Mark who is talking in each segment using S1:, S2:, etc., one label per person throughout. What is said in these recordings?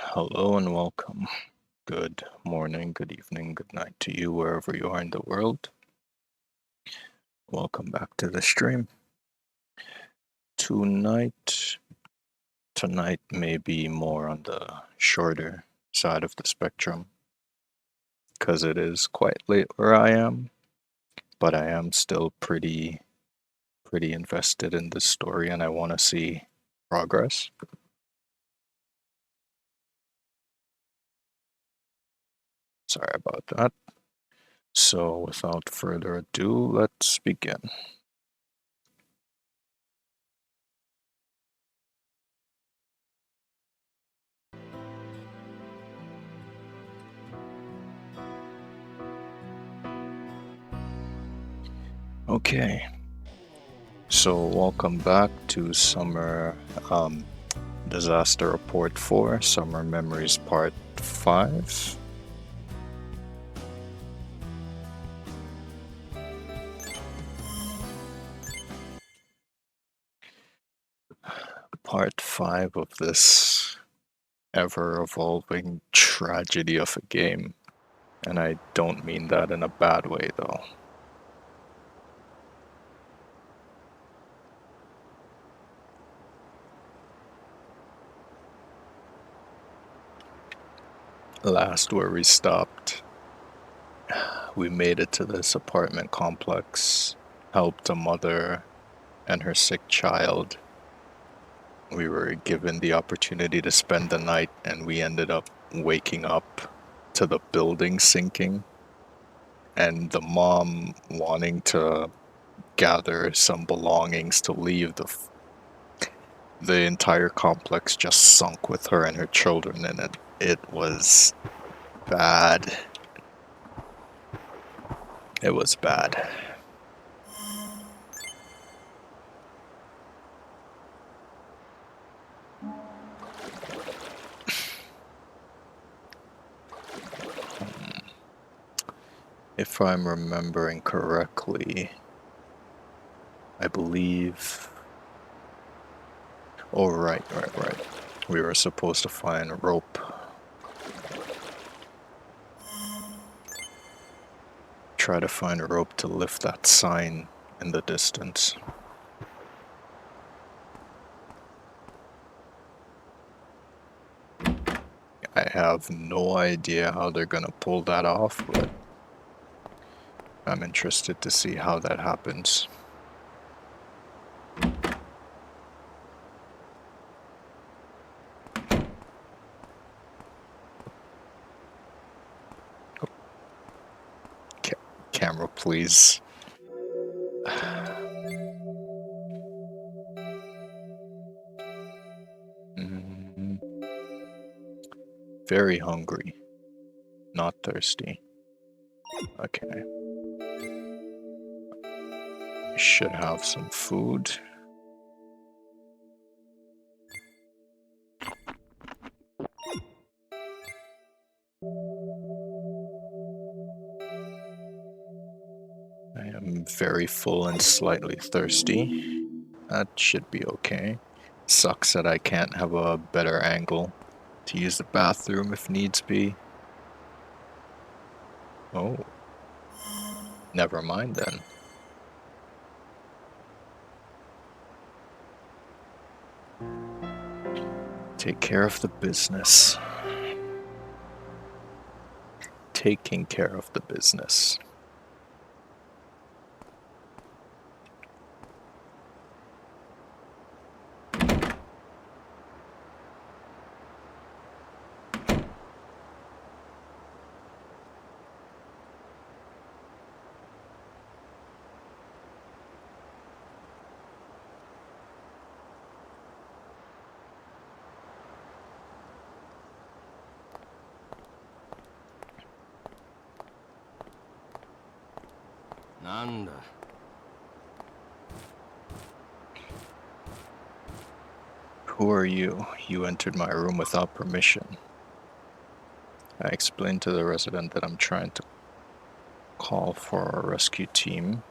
S1: Hello and welcome. Good morning, good evening, good night to you wherever you are in the world. Welcome back to the stream. Tonight, tonight may be more on the shorter side of the spectrum because it is quite late where I am, but I am still pretty invested in this story and I want to see progress. Sorry about that. So, without further ado, let's begin. Okay, so welcome back to Summer Disaster Report 4, Summer Memories Part 5. Part 5 of this ever-evolving tragedy of a game. And I don't mean that in a bad way, though. Last where we stopped, we made it to this apartment complex, helped a mother and her sick child. We were given the opportunity to spend the night, and we ended up waking up to the building sinking and the mom wanting to gather some belongings to leave. The entire complex just sunk with her and her children in it. It was bad. It was bad. If I'm remembering correctly, I believe... Oh, right. We were supposed to find rope. Try to find a rope to lift that sign in the distance. I have no idea how they're gonna pull that off, but I'm interested to see how that happens. Camera, please. Very hungry, not thirsty. Okay. Should have some food. I am very full and slightly thirsty. That should be okay. Sucks that I can't have a better angle to use the bathroom if needs be. Oh. Never mind then. Take care of the business. Taking care of the business. Who are you? You entered my room without permission. I explained to the resident that I'm trying to call for a rescue team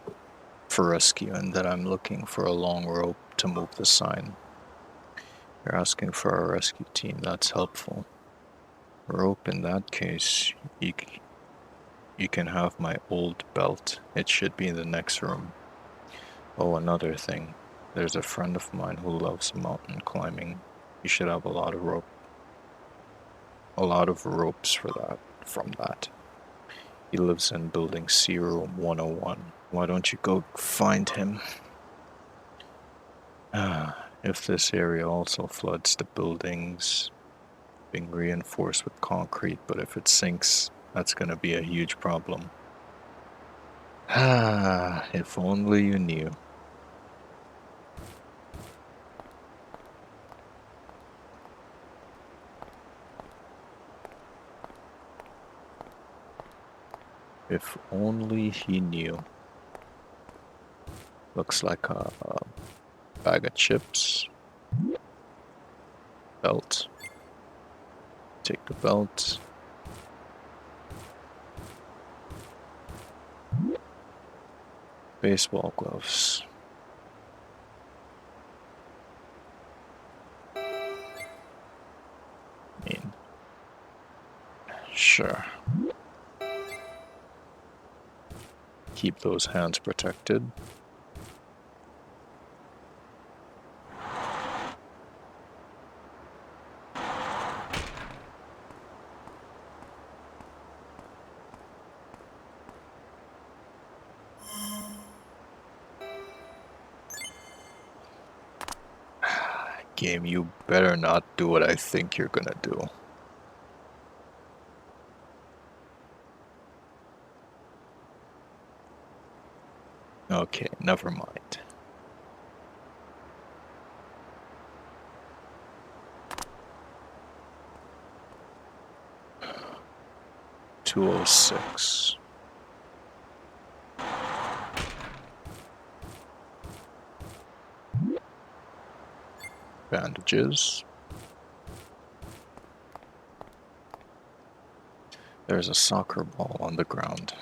S1: for rescue and that I'm looking for a long rope to move the sign. You're asking for a rescue team, that's helpful. Rope in that case, you can have my old belt. It should be in the next room. Oh, another thing. There's a friend of mine who loves mountain climbing. You should have a lot of ropes for that, from that. He lives in building C room 101. Why don't you go find him? If this area also floods, the buildings being reinforced with concrete, but if it sinks, that's gonna be a huge problem. If only you knew. If only he knew. Looks like a bag of chips. Belt. Take the belt. Baseball gloves. I mean, sure. Keep those hands protected. Game, you better not do what I think you're gonna do. Okay, never mind. $206. Bandages. There's a soccer ball on the ground.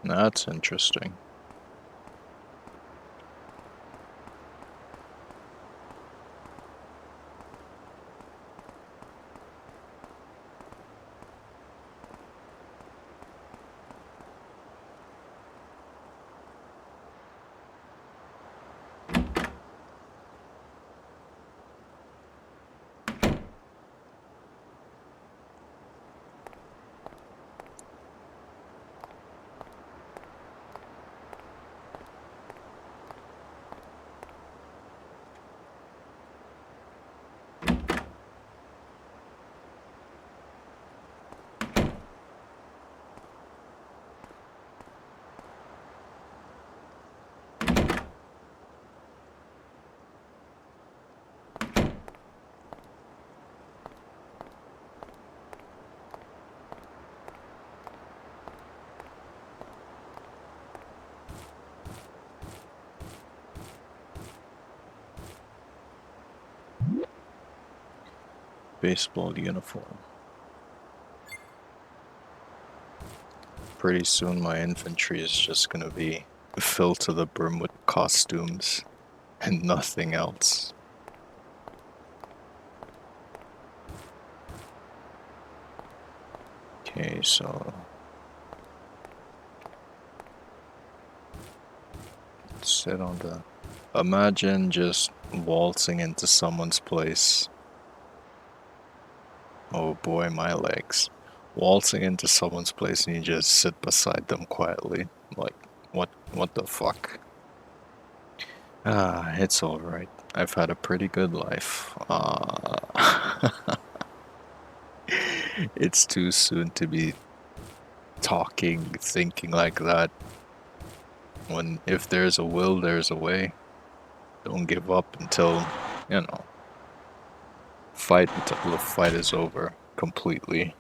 S1: That's interesting. Baseball uniform. Pretty soon my infantry is just gonna be filled to the brim with costumes and nothing else. Okay, so sit on the... Imagine just waltzing into someone's place. Oh boy, my legs. Waltzing into someone's place and you just sit beside them quietly. Like, what the fuck? It's alright. I've had a pretty good life. It's too soon to be talking, thinking like that. When, if there's a will, there's a way. Don't give up until, fight until the fight is over completely.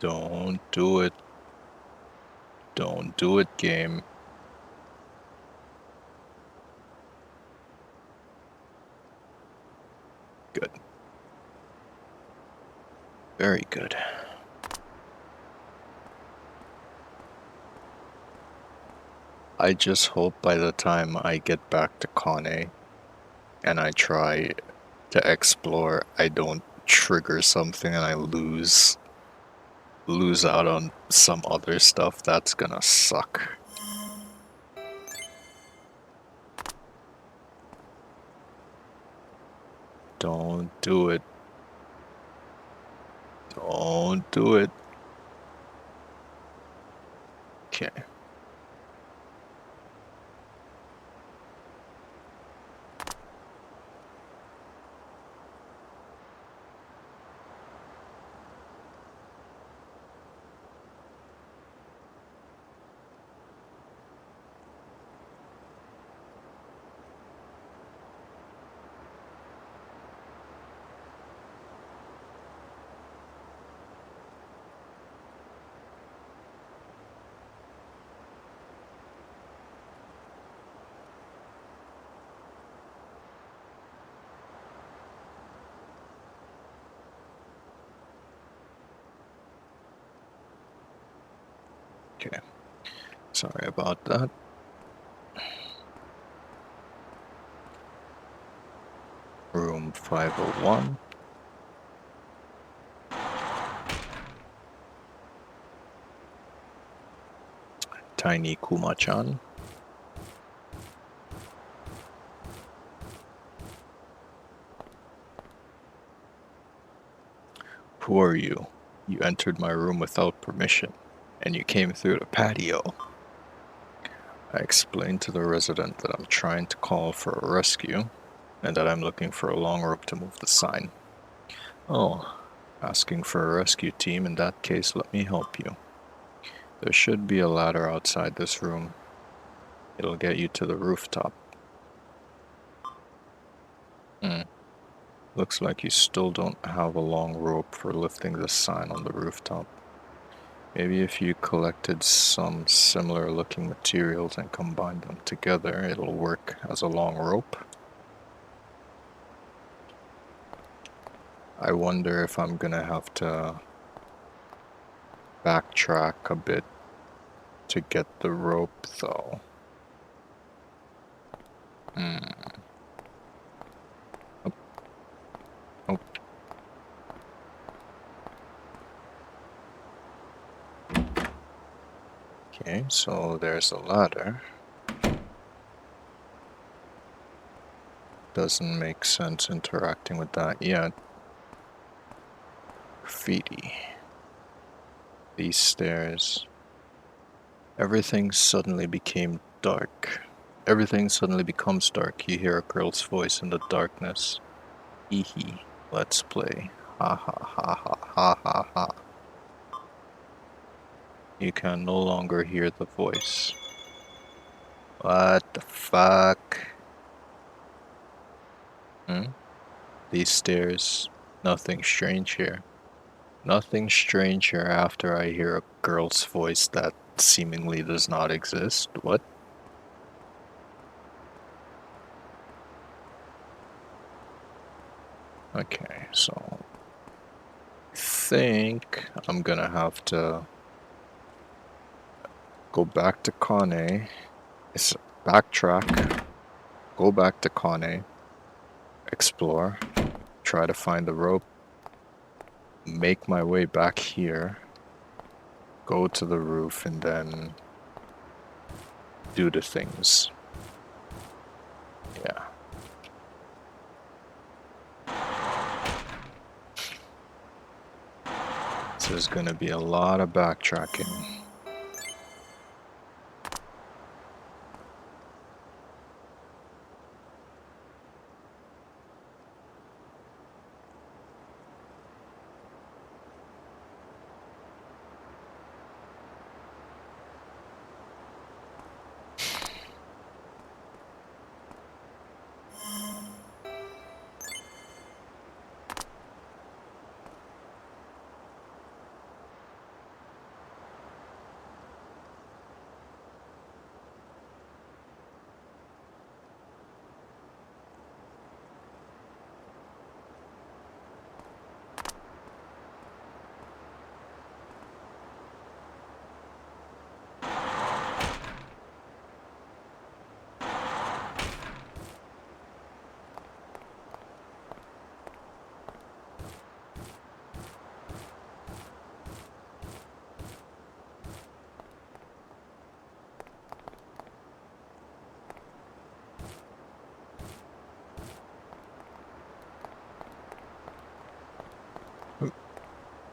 S1: Don't do it. Don't do it, game. Good. Very good. I just hope by the time I get back to Kane and I try to explore, I don't trigger something and I lose out on some other stuff. That's gonna suck. Don't do it. Don't do it. Okay. Okay. Sorry about that. Room 501. Tiny Kuma-chan. Who are you? You entered my room without permission, and you came through the patio. I explained to the resident that I'm trying to call for a rescue, and that I'm looking for a long rope to move the sign. Oh, asking for a rescue team. In that case, let me help you. There should be a ladder outside this room. It'll get you to the rooftop. Looks like you still don't have a long rope for lifting the sign on the rooftop. Maybe if you collected some similar looking materials and combined them together, it'll work as a long rope. I wonder if I'm gonna have to backtrack a bit to get the rope, though. Oh. Okay, so there's a ladder. Doesn't make sense interacting with that yet. Graffiti. These stairs. Everything suddenly became dark. Everything suddenly becomes dark. You hear a girl's voice in the darkness. Hee hee. Let's play. Ha ha ha ha ha ha ha. You can no longer hear the voice. What the fuck? These stairs. Nothing strange here. Nothing strange here after I hear a girl's voice that seemingly does not exist. What? Okay, so I think I'm gonna have to go back to Kane. It's backtrack. Go back to Kane. Explore. Try to find the rope. Make my way back here. Go to the roof and then do the things. Yeah. So there's gonna be a lot of backtracking.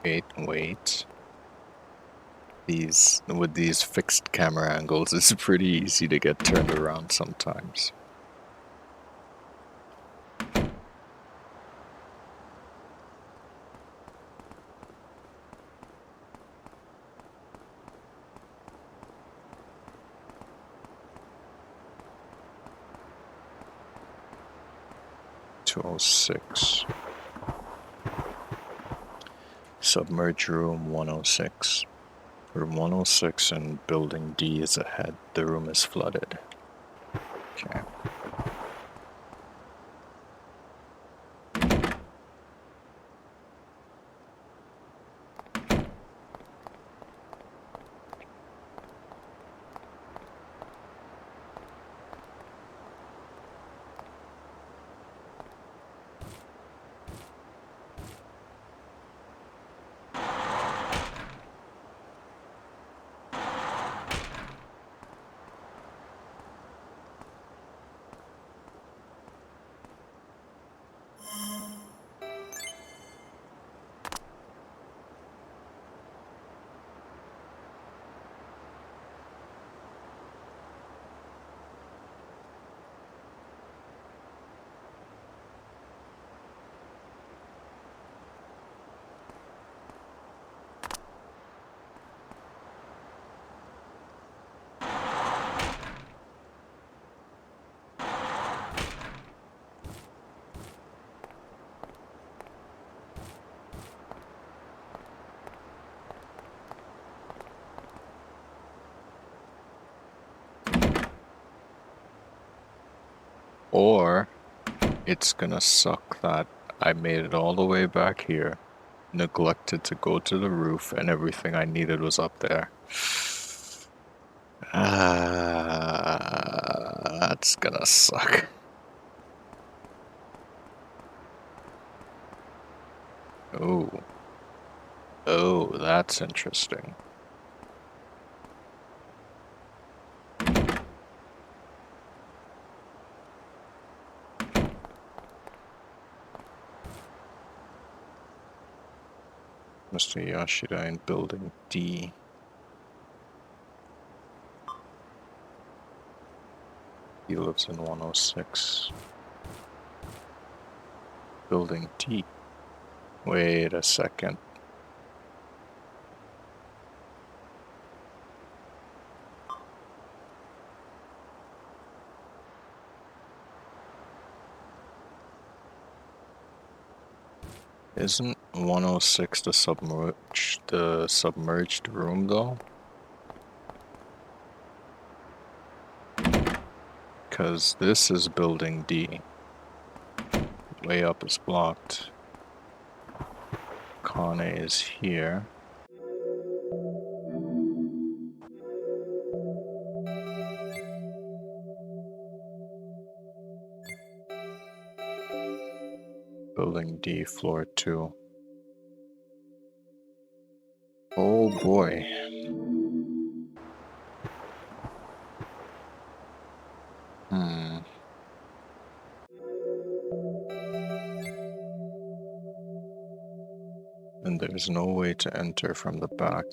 S1: Wait. With these fixed camera angles, it's pretty easy to get turned around sometimes. (206) Submerged room 106. Room 106 and building D is ahead. The room is flooded. Okay. Or it's gonna suck that I made it all the way back here, neglected to go to the roof, and everything I needed was up there. That's gonna suck. Oh. Oh, that's interesting. Mr. Yashida in building D. He lives in 106. Building D. Wait a second. Isn't 106 the submerged room though? Because this is building D. Way up is blocked. Kane is here. Building D, floor 2. Oh boy. And there's no way to enter from the back.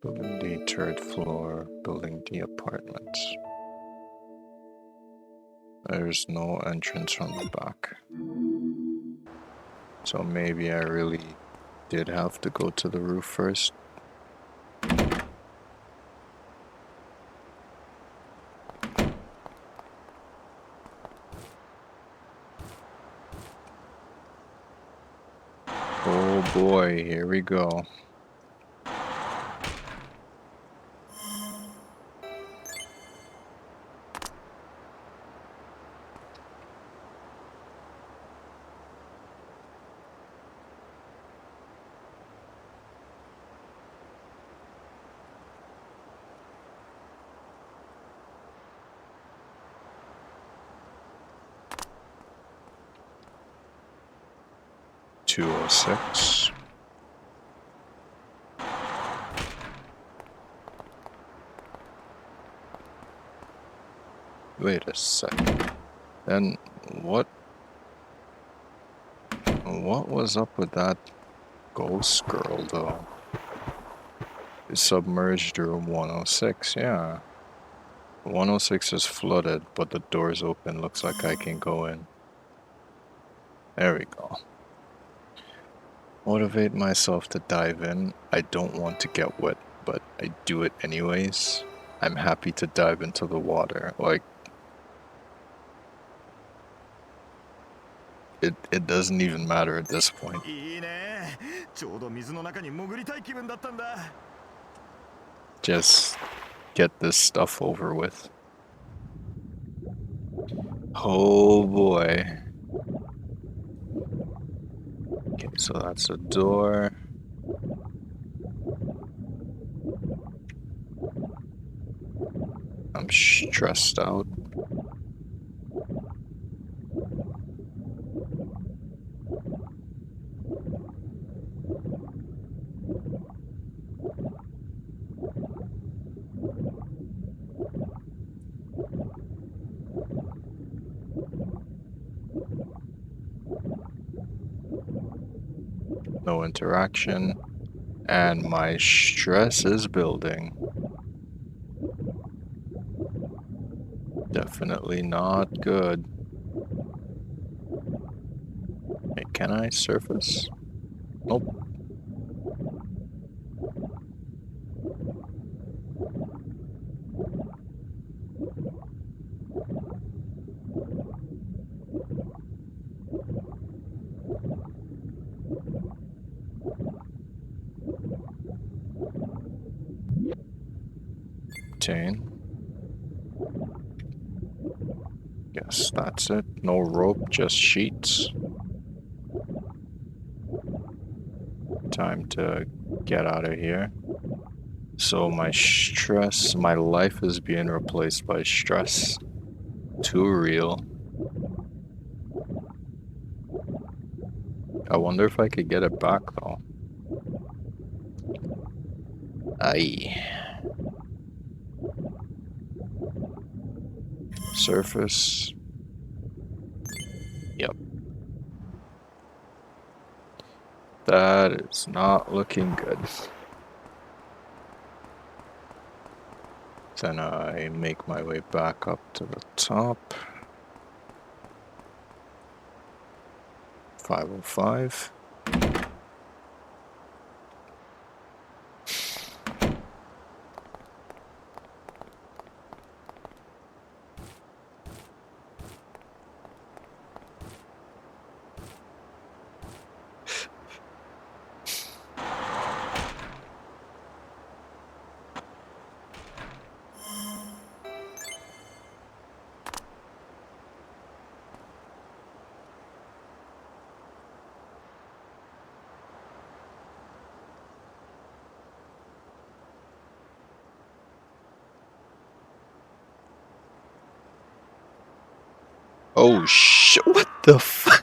S1: Building D, 3rd floor. Building D, apartments. There's no entrance from the back. So maybe I really did have to go to the roof first. Oh boy, here we go. (206) Wait a second. Then what What was up with that ghost girl, though? Submerged room 106, yeah. 106 is flooded, but the door's open. Looks like I can go in. There we go. Motivate myself to dive in. I don't want to get wet, but I do it anyways. I'm happy to dive into the water. Like, it doesn't even matter at this point. Just get this stuff over with. Oh boy. Okay, so that's a door. I'm stressed out. No interaction. And my stress is building. Definitely not good. Hey, can I surface? Nope. Guess that's it. No rope, just sheets. Time to get out of here. So my stress, my life is being replaced by stress. Too real. I wonder if I could get it back though. Aye. Surface. Yep. That is not looking good. Then I make my way back up to the top. 505. Oh shit, what the fuck?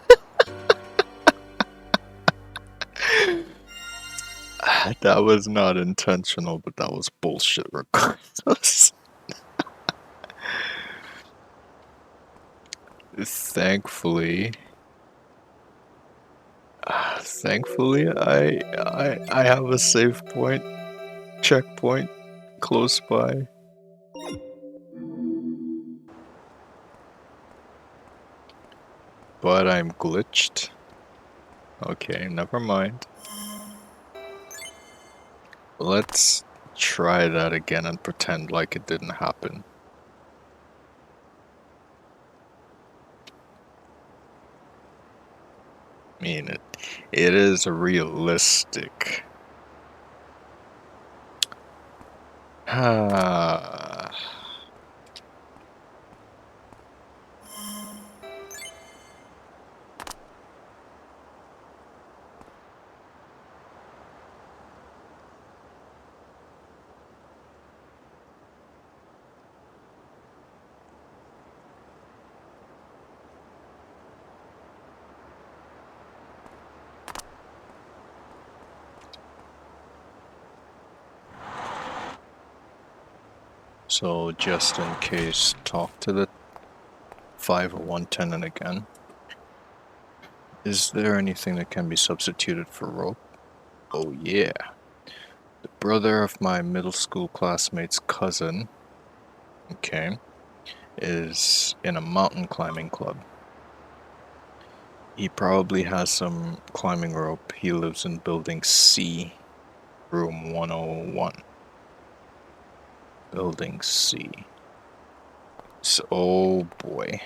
S1: That was not intentional, but that was bullshit regardless. Thankfully, I have a save point, checkpoint close by. But I'm glitched. Okay, never mind. Let's try that again and pretend like it didn't happen. I mean, it is realistic. So just in case, talk to the 501 tenant again. Is there anything that can be substituted for rope? Oh yeah. The brother of my middle school classmate's cousin, okay, is in a mountain climbing club. He probably has some climbing rope. He lives in building C, room 101. Building C. So, oh boy.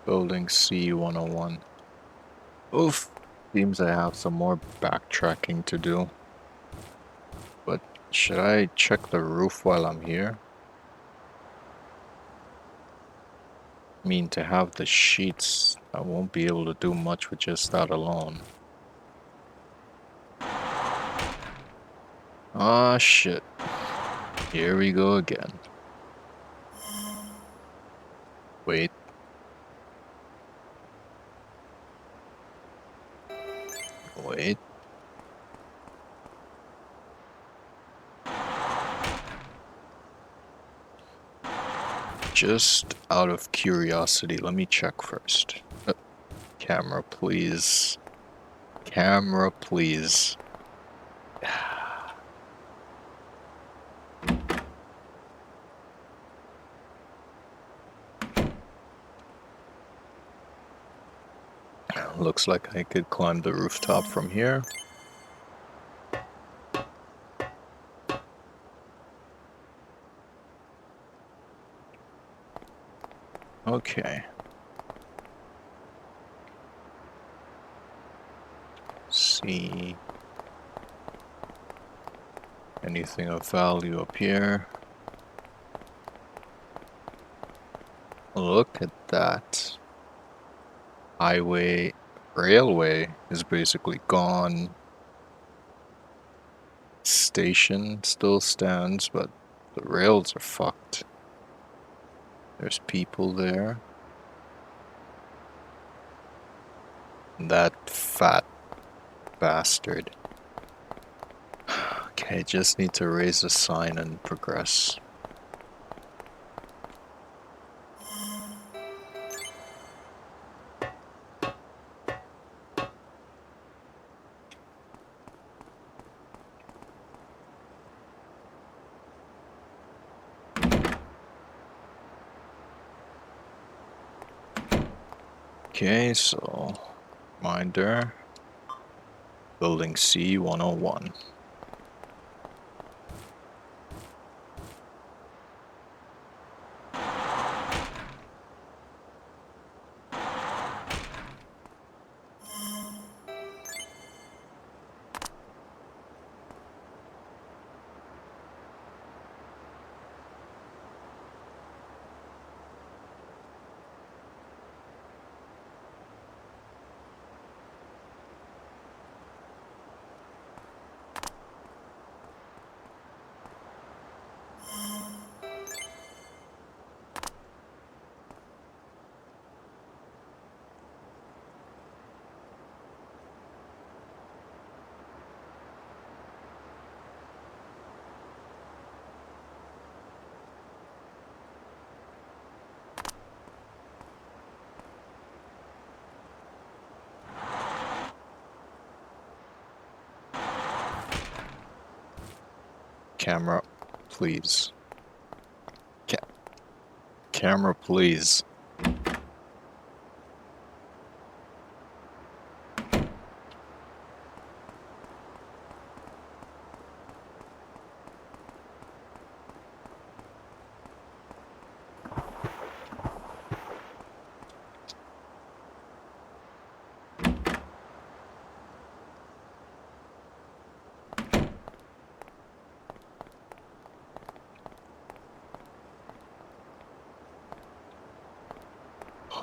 S1: Building C101. Oof. Seems I have some more backtracking to do. But should I check the roof while I'm here? I mean, to have the sheets, I won't be able to do much with just that alone. Ah, shit. Here we go again. Wait. Wait. Just out of curiosity, let me check first. Camera, please. Camera, please. Looks like I could climb the rooftop from here. Okay. See anything of value up here. Look at that. Railway is basically gone. Station still stands, but the rails are fucked. There's people there. That fat bastard. Okay, just need to raise the sign and progress. Okay, so reminder, building C101. Camera, please. Camera, please.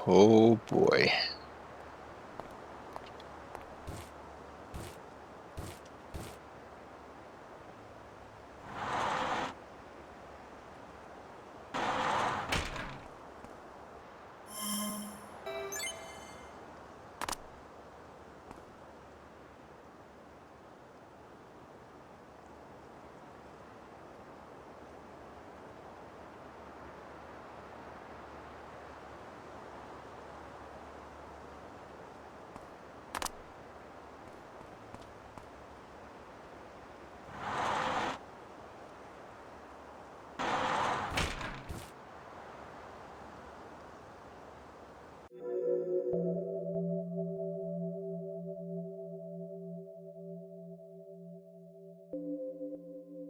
S1: Oh boy.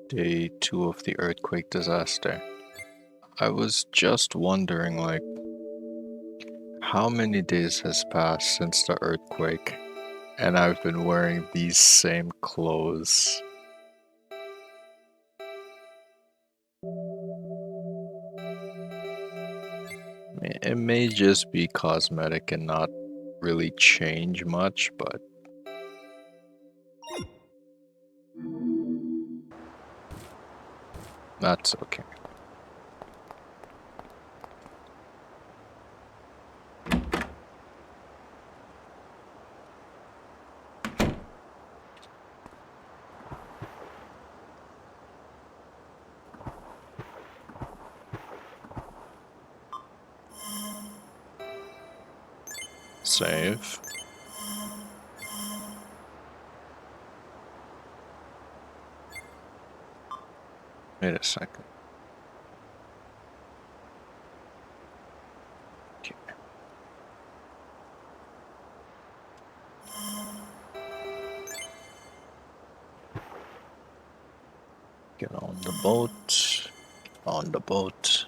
S1: Day 2 of the earthquake disaster. I was just wondering, like, how many days has passed since the earthquake, and I've been wearing these same clothes. It may just be cosmetic and not really change much, but that's okay. Save. Wait a second. Okay. Get on the boat. On the boat.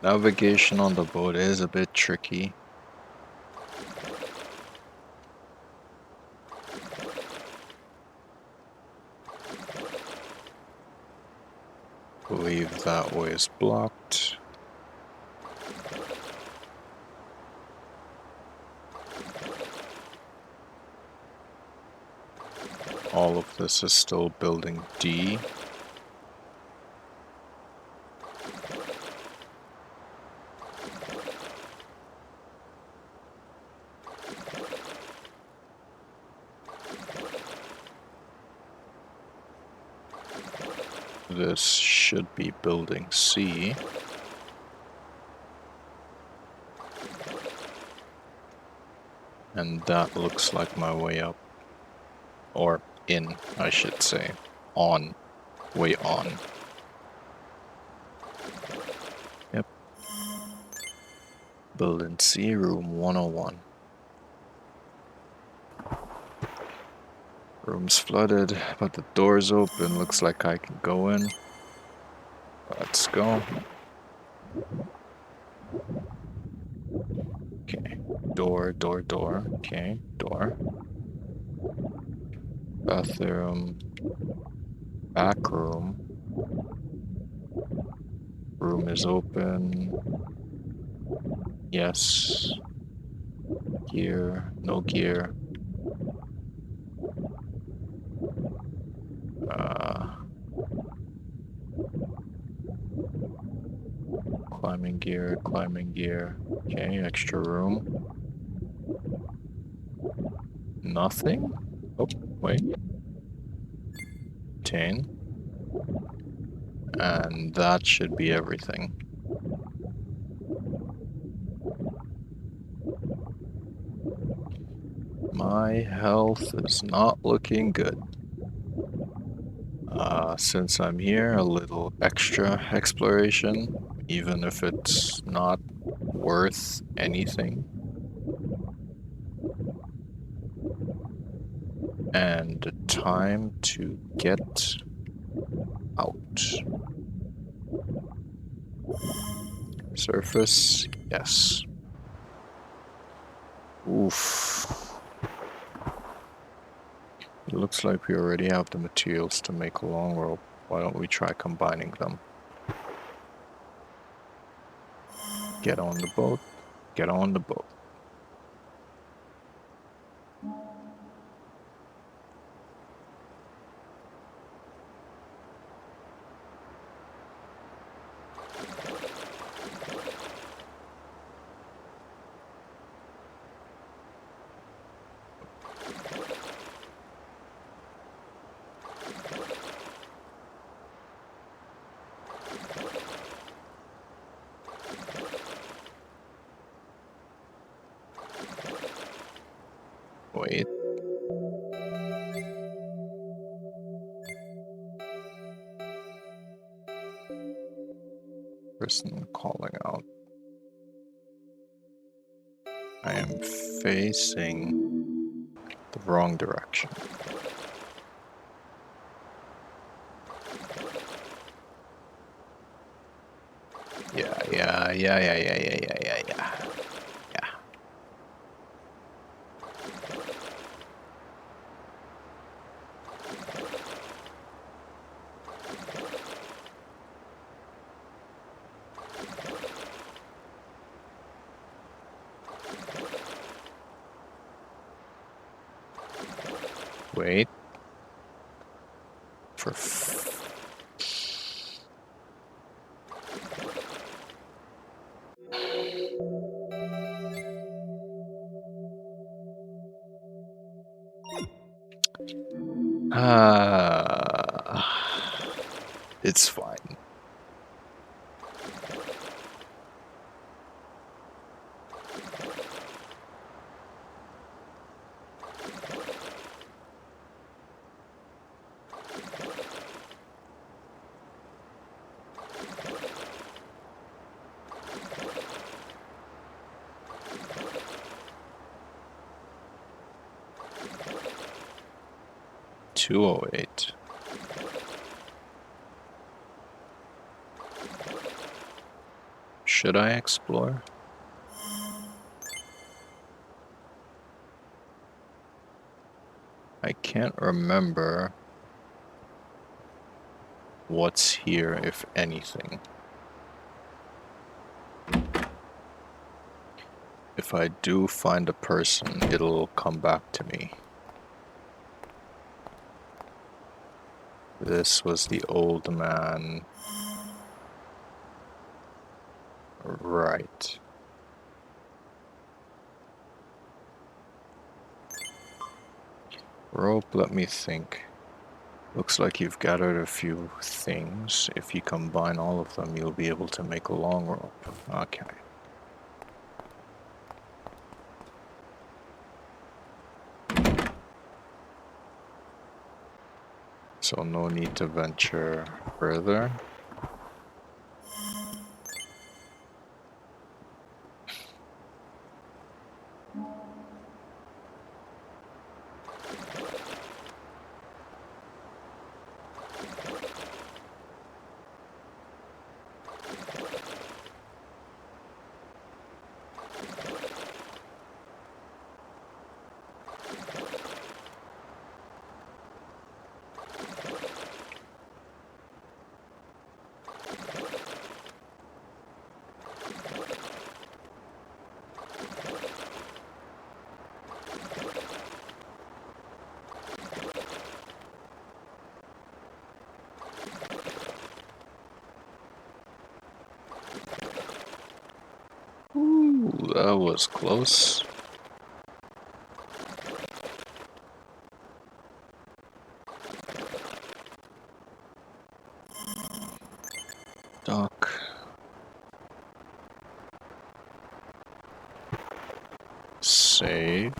S1: Navigation on the boat is a bit tricky. Believe that way is blocked. All of this is still building D. This should be building C. And that looks like my way up. Or in, I should say. On. Way on. Yep. Building C, room 101. Room's flooded, but the door's open. Looks like I can go in. Let's go. Okay. Door. Okay, door. Bathroom. Back room. Room is open. Yes. Gear. No gear. Climbing gear. Okay, extra room. Nothing? Oh, wait. 10. And that should be everything. My health is not looking good. Since I'm here, a little extra exploration, even if it's not worth anything. And time to get out. Surface, yes. Oof. It looks like we already have the materials to make a long rope. Why don't we try combining them? Get on the boat. Get on the boat. Wait. Person calling out. I am facing the wrong direction. Yeah. Yeah. Wait. For it's fine. $208. Should I explore? I can't remember what's here, if anything. If I do find a person, it'll come back to me. This was the old man. Right. Rope, let me think. Looks like you've gathered a few things. If you combine all of them, you'll be able to make a long rope. Okay. So no need to venture further. Ooh, that was close. Dock. Save.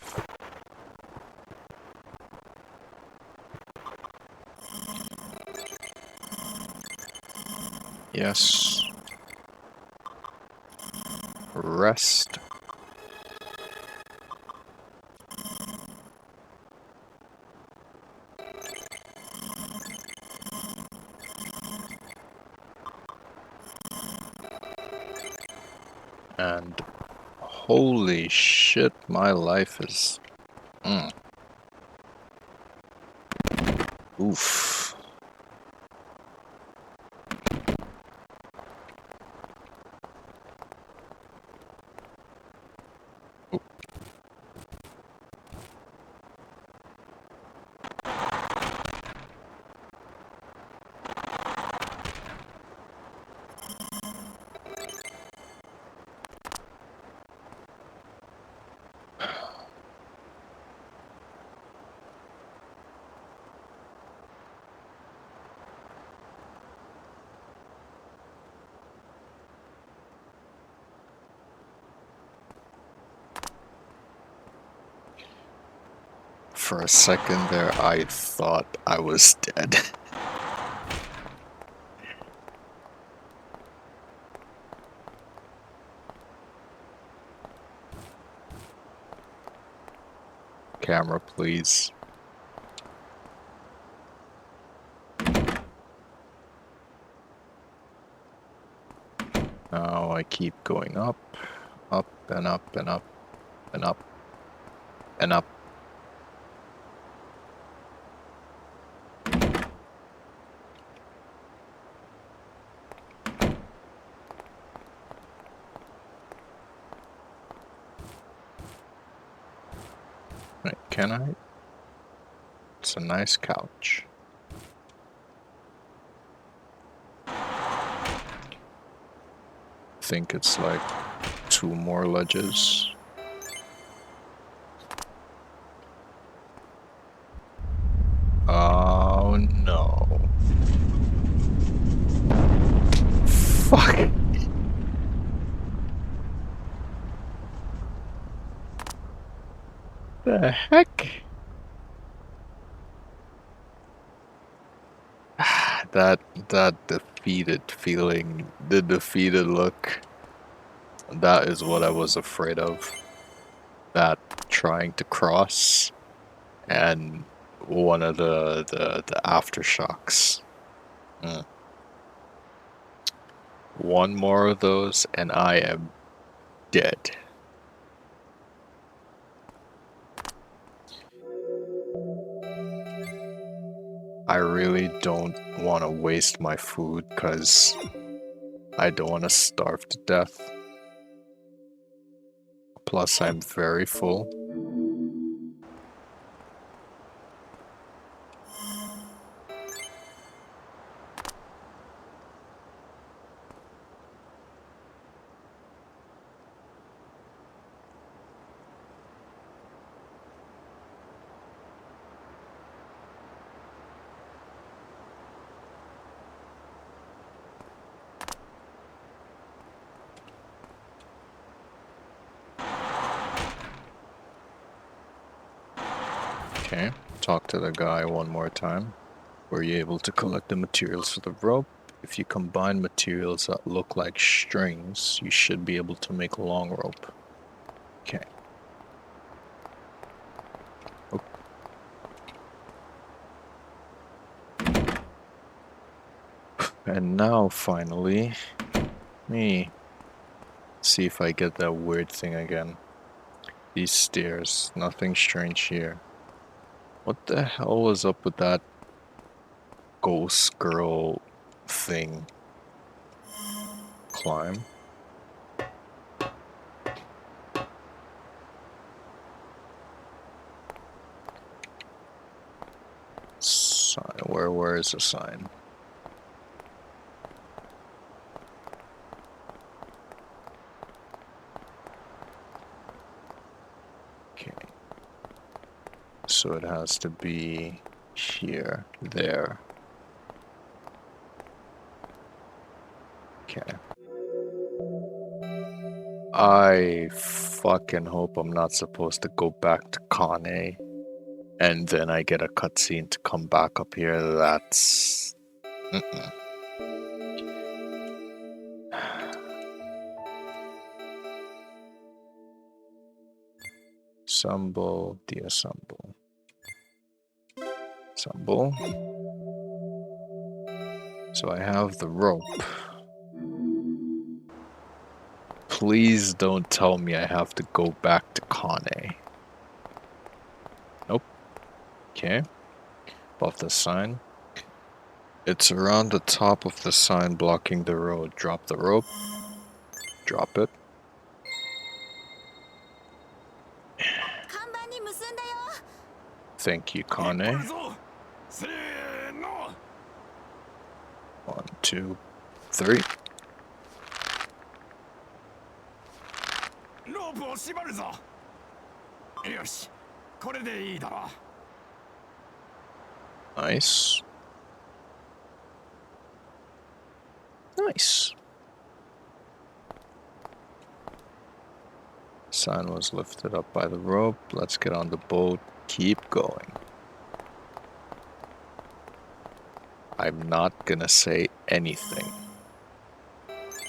S1: Yes. Rest. And Holy shit, my life is... Oof. For a second there, I thought I was dead. Camera, please. Now I keep going up, up and up and up and up and up. Right, can I? It's a nice couch. Think it's like 2 more ledges. Oh no. Fuck. The heck? That defeated feeling, the defeated look, that is what I was afraid of. That trying to cross and one of the aftershocks. One more of those and I am dead. I really don't want to waste my food because I don't want to starve to death. Plus, I'm very full. Okay, talk to the guy one more time. Were you able to collect the materials for the rope? If you combine materials that look like strings, you should be able to make a long rope. Okay. Oh. And now, finally, me. See if I get that weird thing again. These stairs, nothing strange here. What the hell was up with that ghost girl thing? Climb. Sign. Where is the sign? Okay. So it has to be here, there. Okay. I fucking hope I'm not supposed to go back to Kane and then I get a cutscene to come back up here. That's... Assemble, deassemble. Assemble. So I have the rope. Please don't tell me I have to go back to Kane. Nope. Okay. Above the sign. It's around the top of the sign blocking the road. Drop the rope. Drop it. Thank you, Kane. 1, 2, 3.
S2: ロープを縛るぞ。よし、これでいいだろう。
S1: Nice. Nice. Sign was lifted up by the rope. Let's get on the boat. Keep going. I'm not gonna say anything.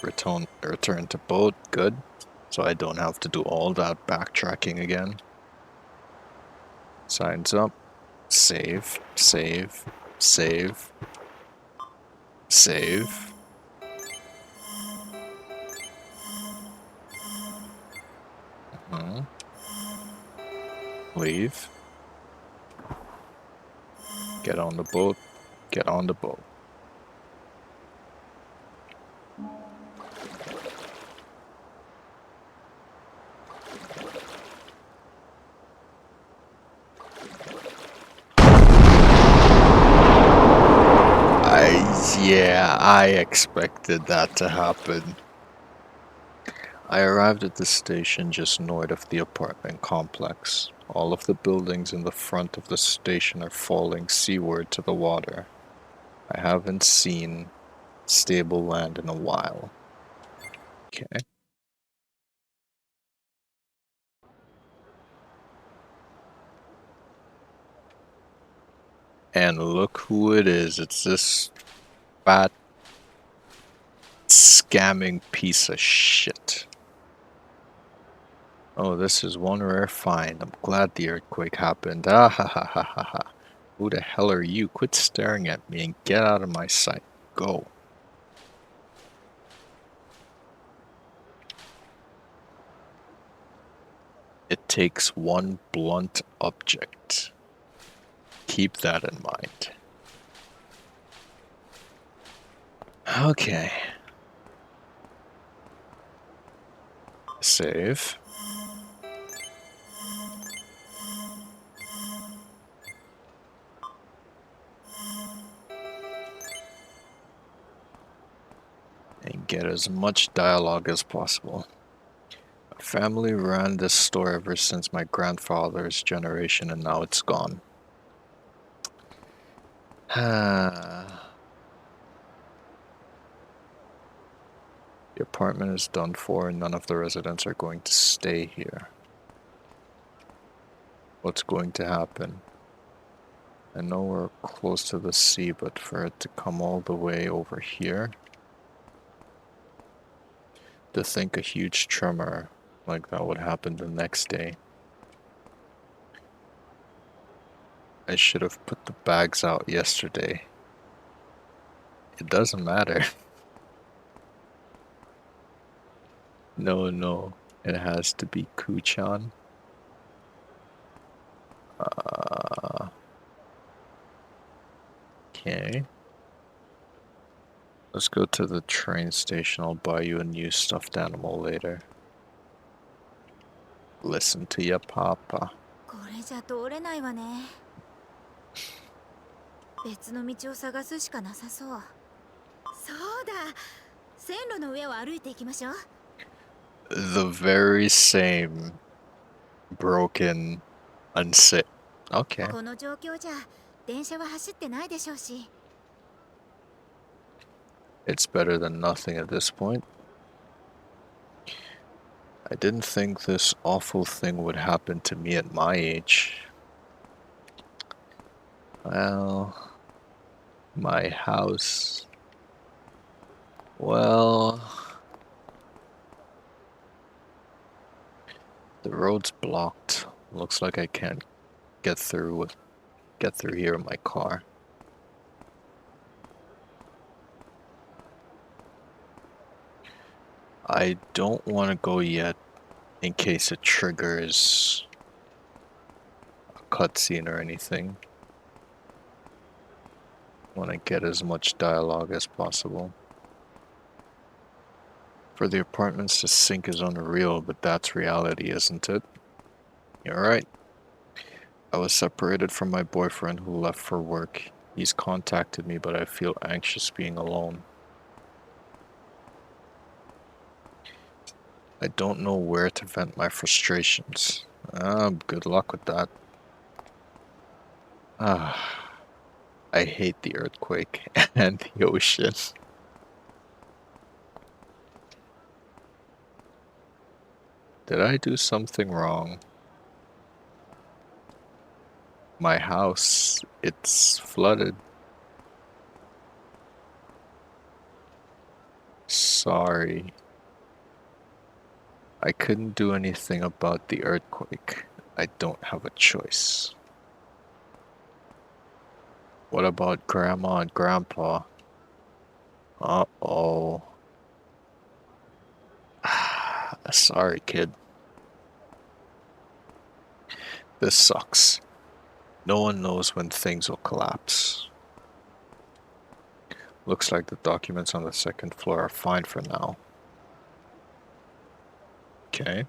S1: Return to boat. Good. So I don't have to do all that backtracking again. Signs up. Save. Save. Save. Save. Leave. Get on the boat. Get on the boat. Yeah, I expected that to happen. I arrived at the station just north of the apartment complex. All of the buildings in the front of the station are falling seaward to the water. I haven't seen stable land in a while. Okay. And look who it is. It's this fat, scamming piece of shit. Oh, this is one rare find. I'm glad the earthquake happened. Ah ha ha ha ha ha. Who the hell are you? Quit staring at me and get out of my sight. Go. It takes one blunt object. Keep that in mind. Okay. Save. And get as much dialogue as possible. My family ran this store ever since my grandfather's generation, and now it's gone. The apartment is done for, and none of the residents are going to stay here. What's going to happen? I know we're close to the sea, but for it to come all the way over here, to think a huge tremor like that would happen the next day. I should have put the bags out yesterday. It doesn't matter. No, it has to be Kuchan. Okay. Let's go to the train station. I'll buy you a new stuffed animal later. Listen to your papa.
S3: これじゃ通れないわね。別の道を探すしかなさそう。そうだ。線路の上を歩いていきましょう。
S1: The very same broken, unsafe. Okay.
S3: この状況じゃ電車は走ってないでしょうし。
S1: It's better than nothing at this point. I didn't think this awful thing would happen to me at my age. Well, my house. Well, the road's blocked. Looks like I can't get through here in my car. I don't want to go yet in case it triggers a cutscene or anything. Want to get as much dialogue as possible. For the apartments to sink is unreal, but that's reality, isn't it? You're right. I was separated from my boyfriend who left for work. He's contacted me, but I feel anxious being alone. I don't know where to vent my frustrations. Good luck with that. I hate the earthquake and the ocean. Did I do something wrong? My house, it's flooded. Sorry. I couldn't do anything about the earthquake. I don't have a choice. What about Grandma and Grandpa? Uh-oh. Sorry, kid. This sucks. No one knows when things will collapse. Looks like the documents on the second floor are fine for now. Okay.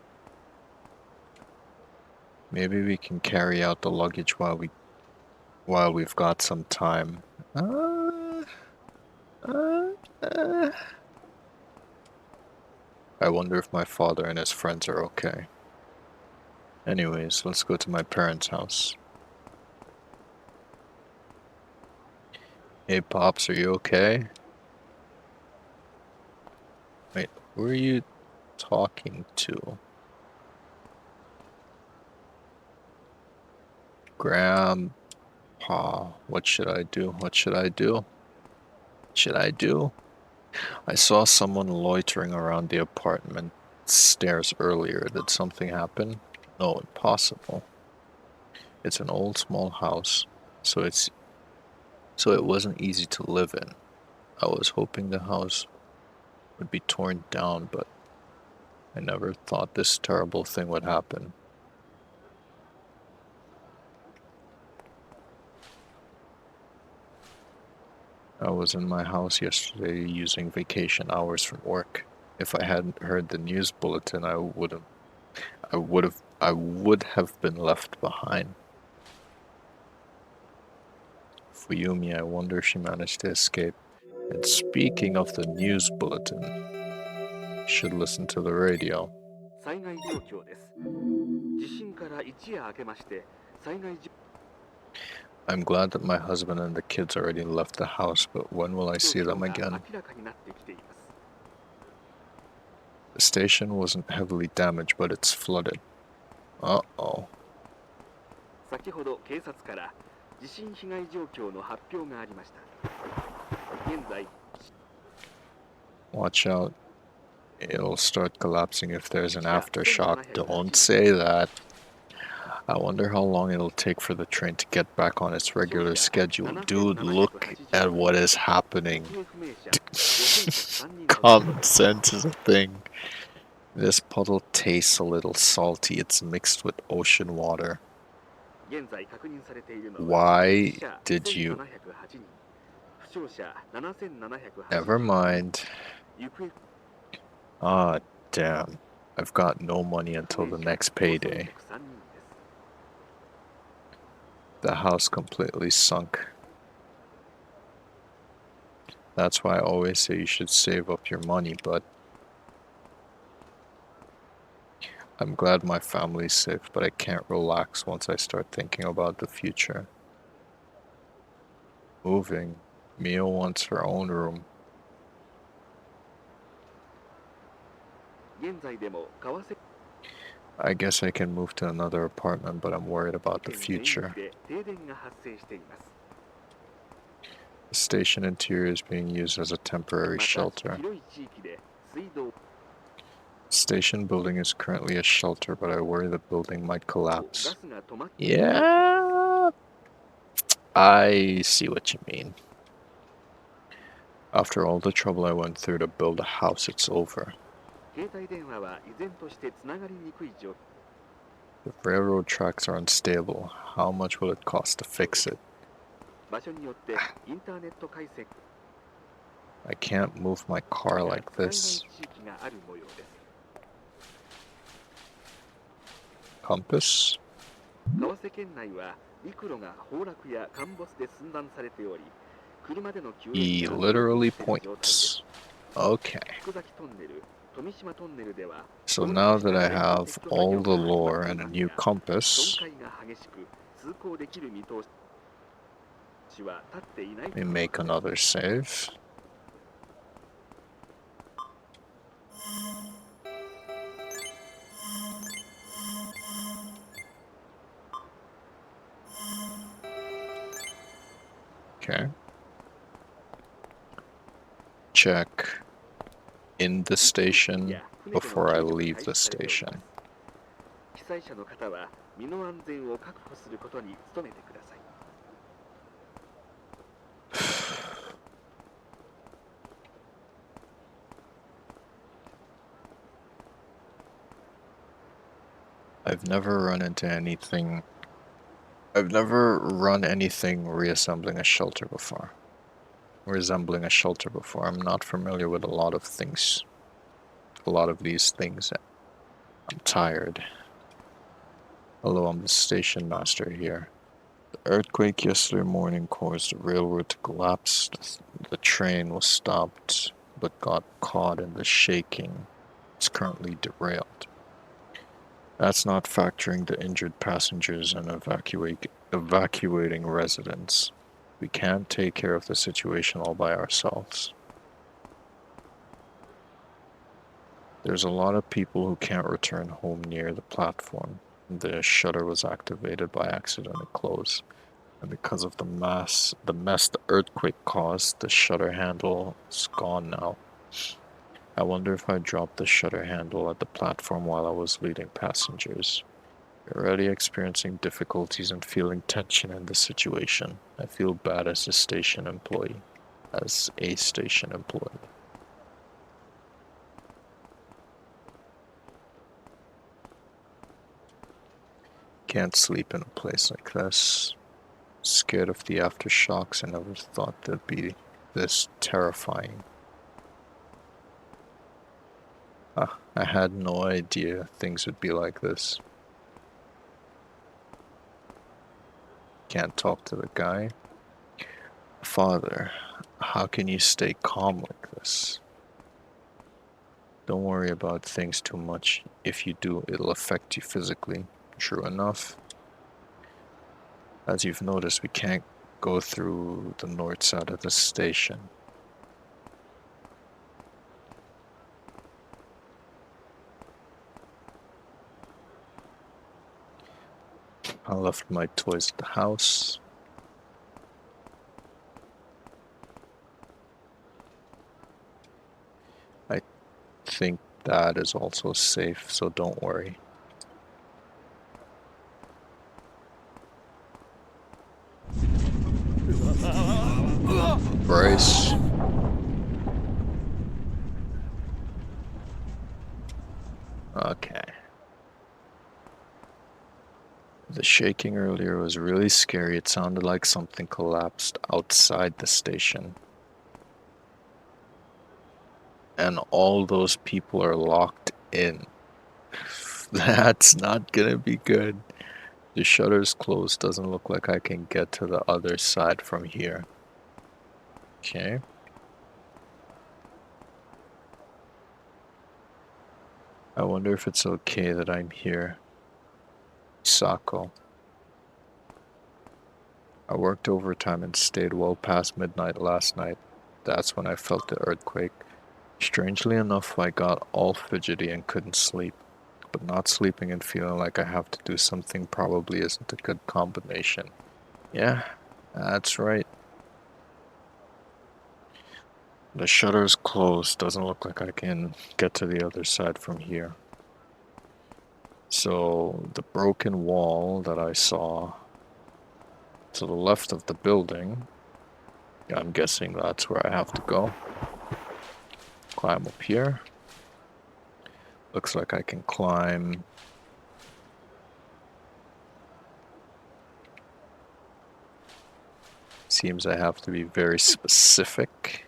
S1: Maybe we can carry out the luggage while we've got some time. I wonder if my father and his friends are okay. Anyways, let's go to my parents' house. Hey, Pops, are you okay? Wait, who are you talking to? Grandpa, what should I do? What should I do? Should I do? I saw someone loitering around the apartment stairs earlier. Did something happen? No, impossible. It's an old small house, so it wasn't easy to live in. I was hoping the house would be torn down, but I never thought this terrible thing would happen. I was in my house yesterday using vacation hours from work. If I hadn't heard the news bulletin, I would have been left behind. Fuyumi, I wonder if she managed to escape. And speaking of the news bulletin, you should listen to the radio. I'm glad that my husband and the kids already left the house, but when will I see them again? The station wasn't heavily damaged, but it's flooded. Uh-oh. Watch out. It'll start collapsing if there's an aftershock. Don't say that. I wonder how long it'll take for the train to get back on its regular schedule. Dude, look at what is happening. Common sense is a thing. This puddle tastes a little salty. It's mixed with ocean water. Why did you... Never mind. Ah, damn. I've got no money until the next payday. The house completely sunk. That's why I always say you should save up your money, but I'm glad my family's safe, but I can't relax once I start thinking about the future. Moving. Mio wants her own room. I guess I can move to another apartment, but I'm worried about the future. The station interior is being used as a temporary shelter. The station building is currently a shelter, but I worry the building might collapse. Yeah, I see what you mean. After all the trouble I went through to build a house, it's over.
S4: 携帯電話は依然としてつながりにくい状況。
S1: The railroad tracks are unstable. How much will it cost to fix it?
S4: 場所によってインターネット回線
S1: I can't move my car
S4: が
S1: like
S4: 使えない
S1: this.
S4: 地域がある模様です。
S1: Compass?
S4: 川瀬県内は陸路が崩落や陥没で寸断されており、車での救援
S1: He
S4: が
S1: literally
S4: 難しい状態です。
S1: points. Okay.
S4: 福崎トンネル、富島トンネルでは
S1: So now that I have all the lore and a new
S4: 損
S1: compass,
S4: 壊が激しく通行できる見通しは立っていない
S1: we make another save. Okay. Check in the station before I leave the station.
S4: 被災者の方は身の安全を確保することに努めてください。
S1: I've never run into anything. I've never run anything reassembling a shelter before. Resembling a shelter before. I'm not familiar with a lot of things. A lot of these things. I'm tired. Hello, I'm the station master here. The earthquake yesterday morning caused the railroad to collapse. The train was stopped, but got caught in the shaking. It's currently derailed. That's not factoring the injured passengers and evacuating residents. We can't take care of the situation all by ourselves. There's a lot of people who can't return home near the platform. The shutter was activated by accident and closed. And because of the mess the earthquake caused, the shutter handle is gone now. I wonder if I dropped the shutter handle at the platform while I was leading passengers. We're already experiencing difficulties and feeling tension in this situation. I feel bad as a station employee. Can't sleep in a place like this. Scared of the aftershocks. I never thought they'd be this terrifying. I had no idea things would be like this. Can't talk to the guy. Father, how can you stay calm like this? Don't worry about things too much. If you do, it'll affect you physically. True enough. As you've noticed, we can't go through the north side of the station. I left my toys at the house. I think that is also safe, so don't worry. Brace. Okay. The shaking earlier was really scary. It sounded like something collapsed outside the station. And all those people are locked in. That's not gonna be good. The shutter's closed. Doesn't look like I can get to the other side from here. Okay. I wonder if it's okay that I'm here. Sako. I worked overtime and stayed well past midnight last night. That's when I felt the earthquake. Strangely enough, I got all fidgety and couldn't sleep. But not sleeping and feeling like I have to do something probably isn't a good combination. Yeah, that's right. The shutter's closed. Doesn't look like I can get to the other side from here. So, the broken wall that I saw to the left of the building, I'm guessing that's where I have to go. Climb up here. Looks like I can climb. Seems I have to be very specific.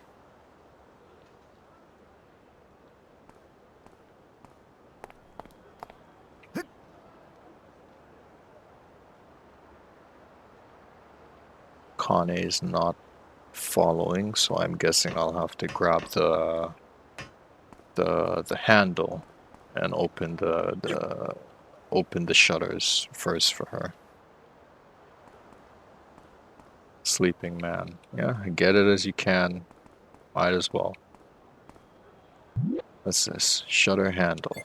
S1: Kane's not following, so I'm guessing I'll have to grab the handle and open the shutters first for her. Sleeping man. Yeah, get it as you can. Might as well. What's this? Shutter handle.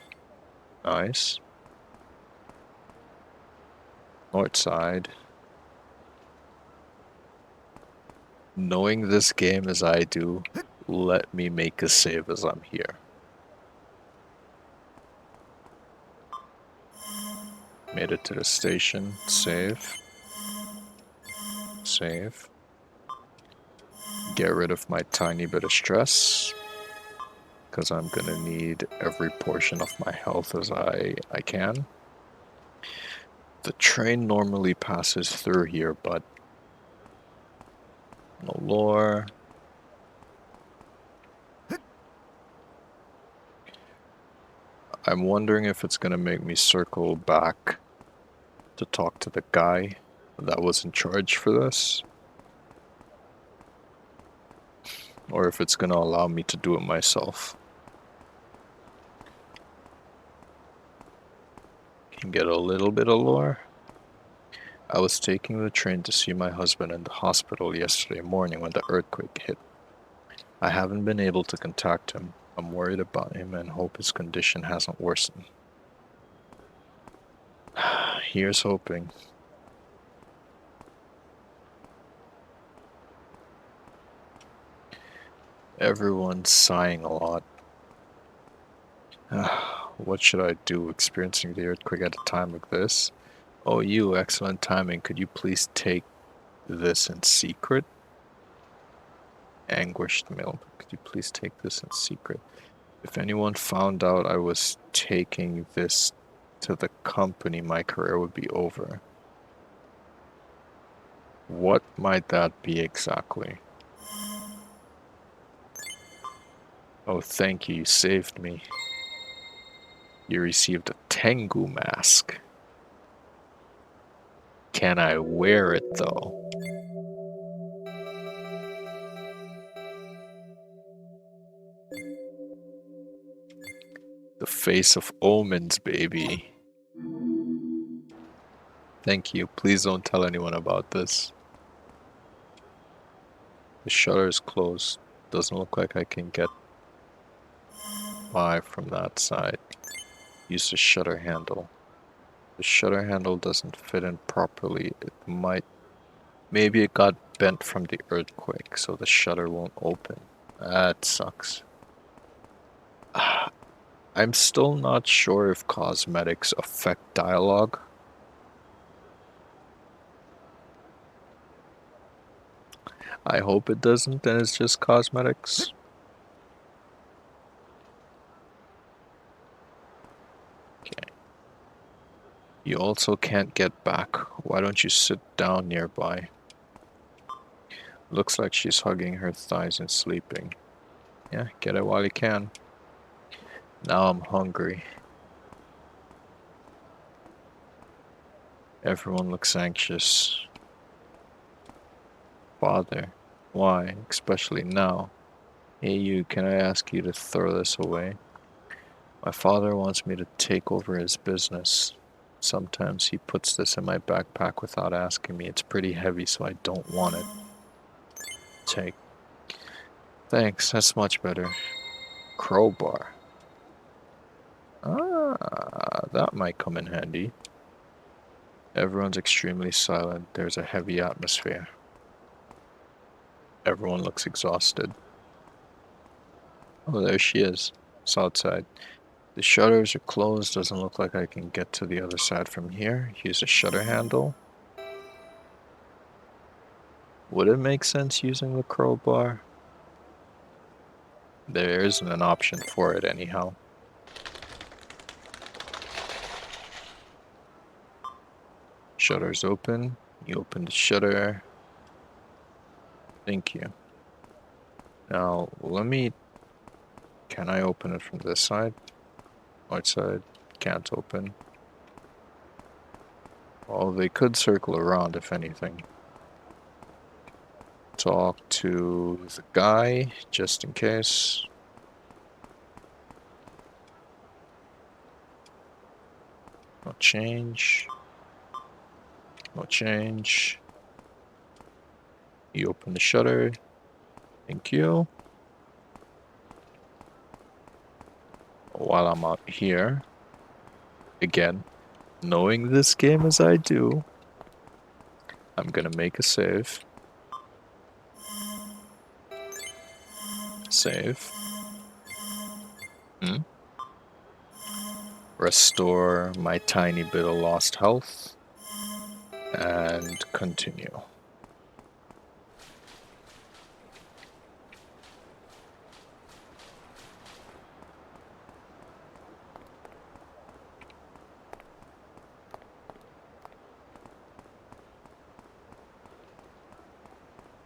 S1: Nice. North side. Knowing this game as I do, let me make a save as I'm here. Made it to the station. Save. Save. Get rid of my tiny bit of stress, because I'm gonna need every portion of my health as I can. The train normally passes through here, but no lore. I'm wondering if it's gonna make me circle back to talk to the guy that was in charge for this, or if it's gonna allow me to do it myself. Can get a little bit of lore. I was taking the train to see my husband in the hospital yesterday morning when the earthquake hit. I haven't been able to contact him. I'm worried about him and hope his condition hasn't worsened. Here's hoping. Everyone's sighing a lot. What should I do experiencing the earthquake at a time like this? Oh, you, excellent timing. Could you please take this in secret? Anguished milk. Could you please take this in secret? If anyone found out I was taking this to the company, my career would be over. What might that be exactly? Oh, thank you. You saved me. You received a Tengu mask. Can I wear it, though? The face of omens, baby. Thank you. Please don't tell anyone about this. The shutter is closed. Doesn't look like I can get by from that side. Use the shutter handle. The shutter handle doesn't fit in properly. It might... Maybe it got bent from the earthquake, so the shutter won't open. That sucks. I'm still not sure if cosmetics affect dialogue. I hope it doesn't, and it's just cosmetics. Okay. You also can't get back. Why don't you sit down nearby? Looks like she's hugging her thighs and sleeping. Yeah, get it while you can. Now I'm hungry. Everyone looks anxious. Father, why, especially now? Hey you, can I ask you to throw this away? My father wants me to take over his business. Sometimes he puts this in my backpack without asking me. It's pretty heavy, so I don't want it. Take. Thanks, that's much better. Crowbar. Ah, that might come in handy. Everyone's extremely silent. There's a heavy atmosphere. Everyone looks exhausted. Oh, there she is. It's outside. The shutters are closed. Doesn't look like I can get to the other side from here. Use a shutter handle. Would it make sense using the crowbar? There isn't an option for it anyhow. shutter's open. You open the shutter. Thank you. Now, can I open it from this side? Outside, can't open. Well, they could circle around if anything. Talk to the guy, just in case. No change. No change. You open the shutter. Thank you. While I'm out here, again, knowing this game as I do, I'm gonna make a save. Save. Restore my tiny bit of lost health. And continue.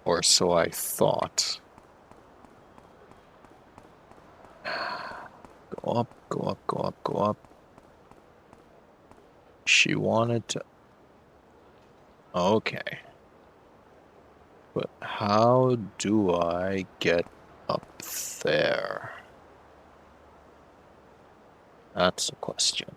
S1: Or so I thought. Go up, go up, go up, go up. She wanted to... Okay. But how do I get up there? That's the question.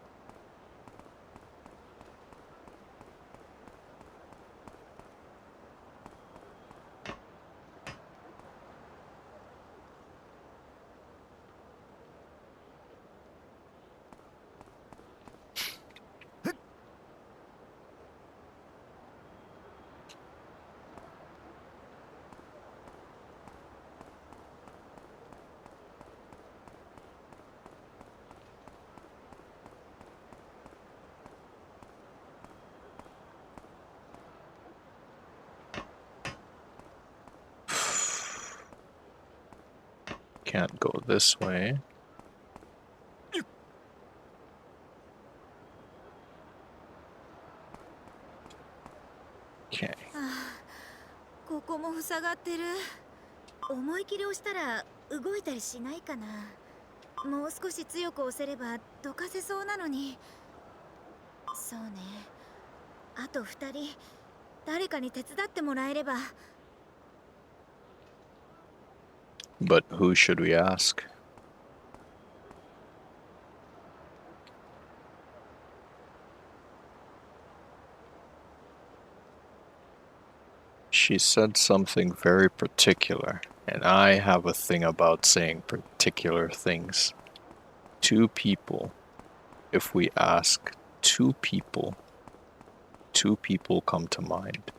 S1: Can't go this way. Okay.
S3: ここも塞がってる。思い切り押したら動いたりしないかな。もう少し強く押せればどかせそうなのに。そうね。あと2人、誰かに手伝ってもらえれば。
S1: But who should we ask? She said something very particular, and I have a thing about saying particular things. 2 people. If we ask 2 people come to mind.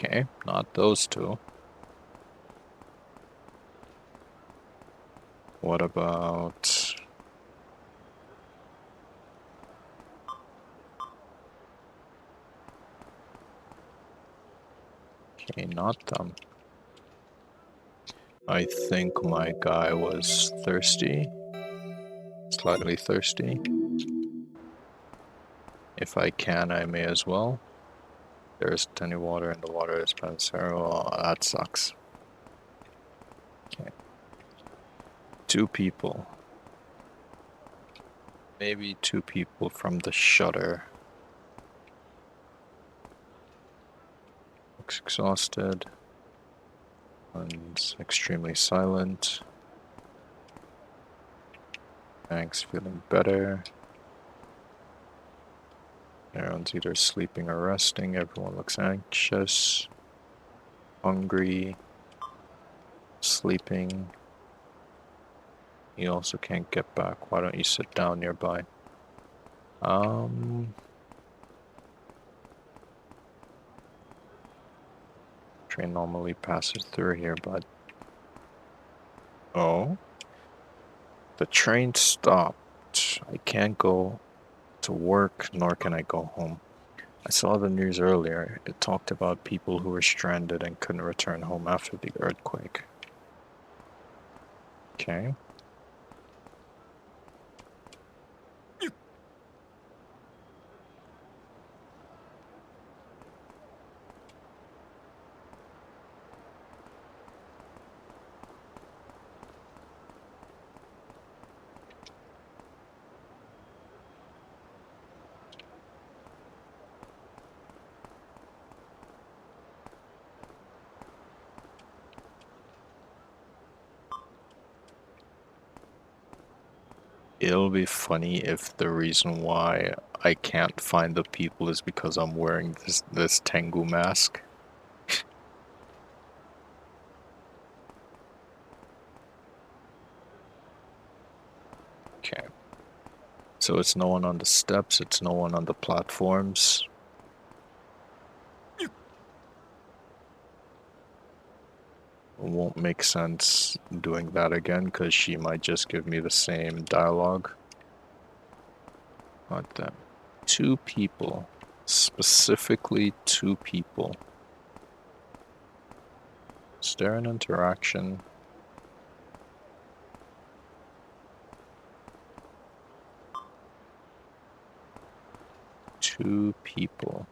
S1: Okay, not those 2. What about... Okay, not them. I think my guy was thirsty. Slightly thirsty. If I can, I may as well. There isn't any water in the water dispenser. Oh, that sucks. Okay. 2 people. Maybe 2 people from the shutter. Looks exhausted. And extremely silent. Hank's feeling better. Everyone's either sleeping or resting. Everyone looks anxious, hungry, sleeping. You also can't get back. Why don't you sit down nearby? Train normally passes through here, but... Oh? The train stopped. I can't go to work, nor can I go home. I saw the news earlier. It talked about people who were stranded and couldn't return home after the earthquake. Okay. It'll be funny if the reason why I can't find the people is because I'm wearing this Tengu mask. Okay. So it's no one on the steps, it's no one on the platforms. It won't make sense doing that again because she might just give me the same dialogue. But then, 2 people. Specifically 2 people. Is there an interaction? Two people.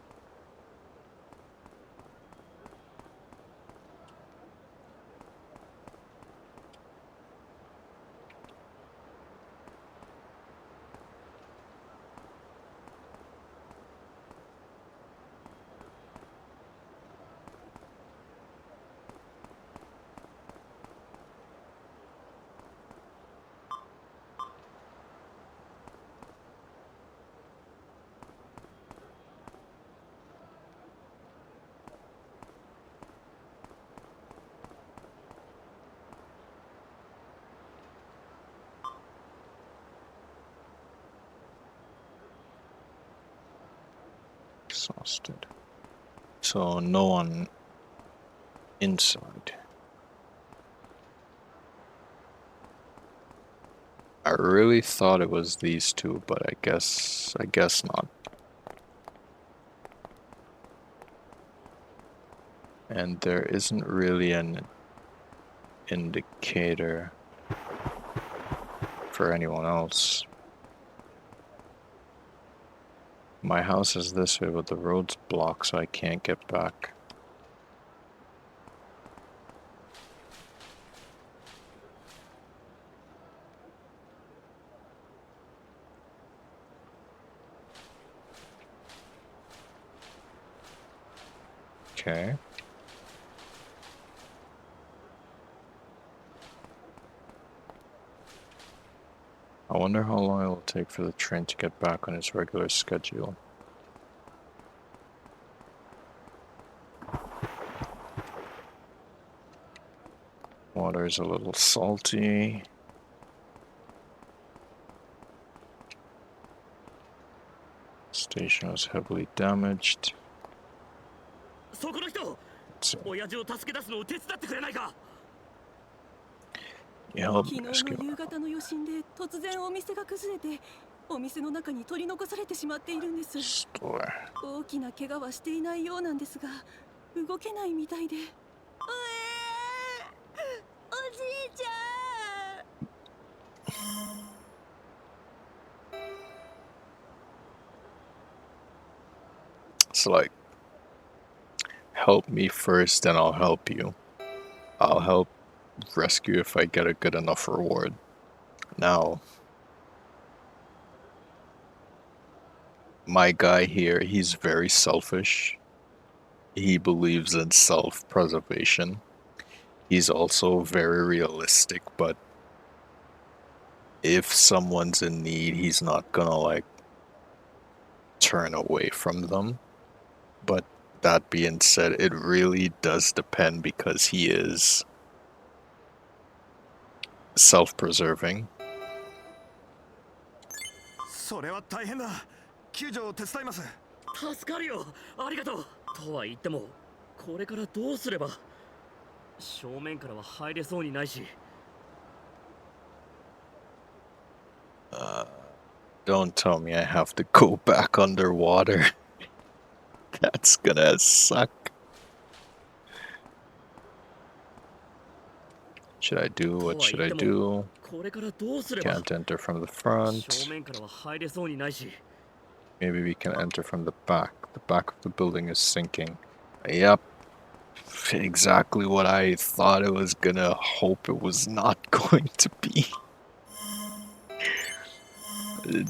S1: Exhausted. So no one inside. I really thought it was these 2, but I guess not. And there isn't really an indicator for anyone else. My house is this way, but the road's blocked, so I can't get back. Okay. I wonder how long it'll take for the train to get back on its regular schedule. Water's a little salty. Station was heavily damaged.
S2: そこの人
S1: Let's see.
S2: 親父を助け出すのを手伝ってくれないか
S1: You help
S5: 昨
S1: me
S5: 日
S1: rescue
S5: の夕方の余震で突然お店が崩れてお店の中に取り残されてしまっているんです
S1: store.
S5: 大きな怪我はしていないようなんですが動けないみたいでおじいちゃん
S1: It's like, help me first, then I'll help you. I'll help rescue if I get a good enough reward. Now, my guy here, he's very selfish. He believes in self-preservation. He's also very realistic, but if someone's in need, he's not gonna like turn away from them. But that being said, it really does depend because he is self-preserving.
S2: それは大変だ救助を手伝います助かるよありがとうとは言ってもこれからどうすれば正面からは入れそうにないし
S1: Don't tell me I have to go back underwater. That's gonna suck. should I do?
S2: と
S1: What
S2: は
S1: should
S2: 言っ
S1: I
S2: ても
S1: do?
S2: これからどうすれば
S1: Can't enter from the
S2: 正
S1: front.
S2: 面からは入れそうにないし
S1: Maybe we can enter from the back. The back of the building is sinking. Yep. Exactly what I thought it was gonna hope it was not going to be.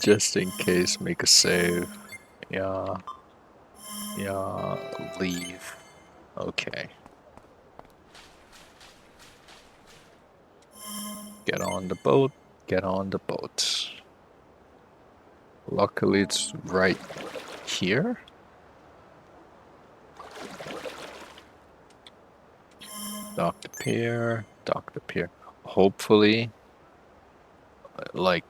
S1: Just in case, make a save. Yeah. Yeah. Leave. Okay. Get on the boat. Get on the boat. Luckily, it's right here. Dock the pier. Dock the pier. Hopefully, like,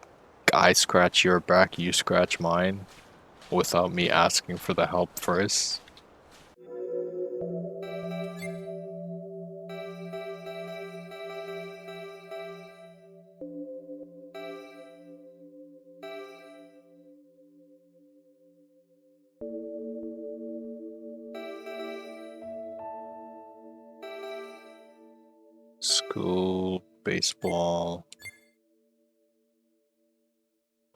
S1: I scratch your back, you scratch mine, without me asking for the help first. School, baseball.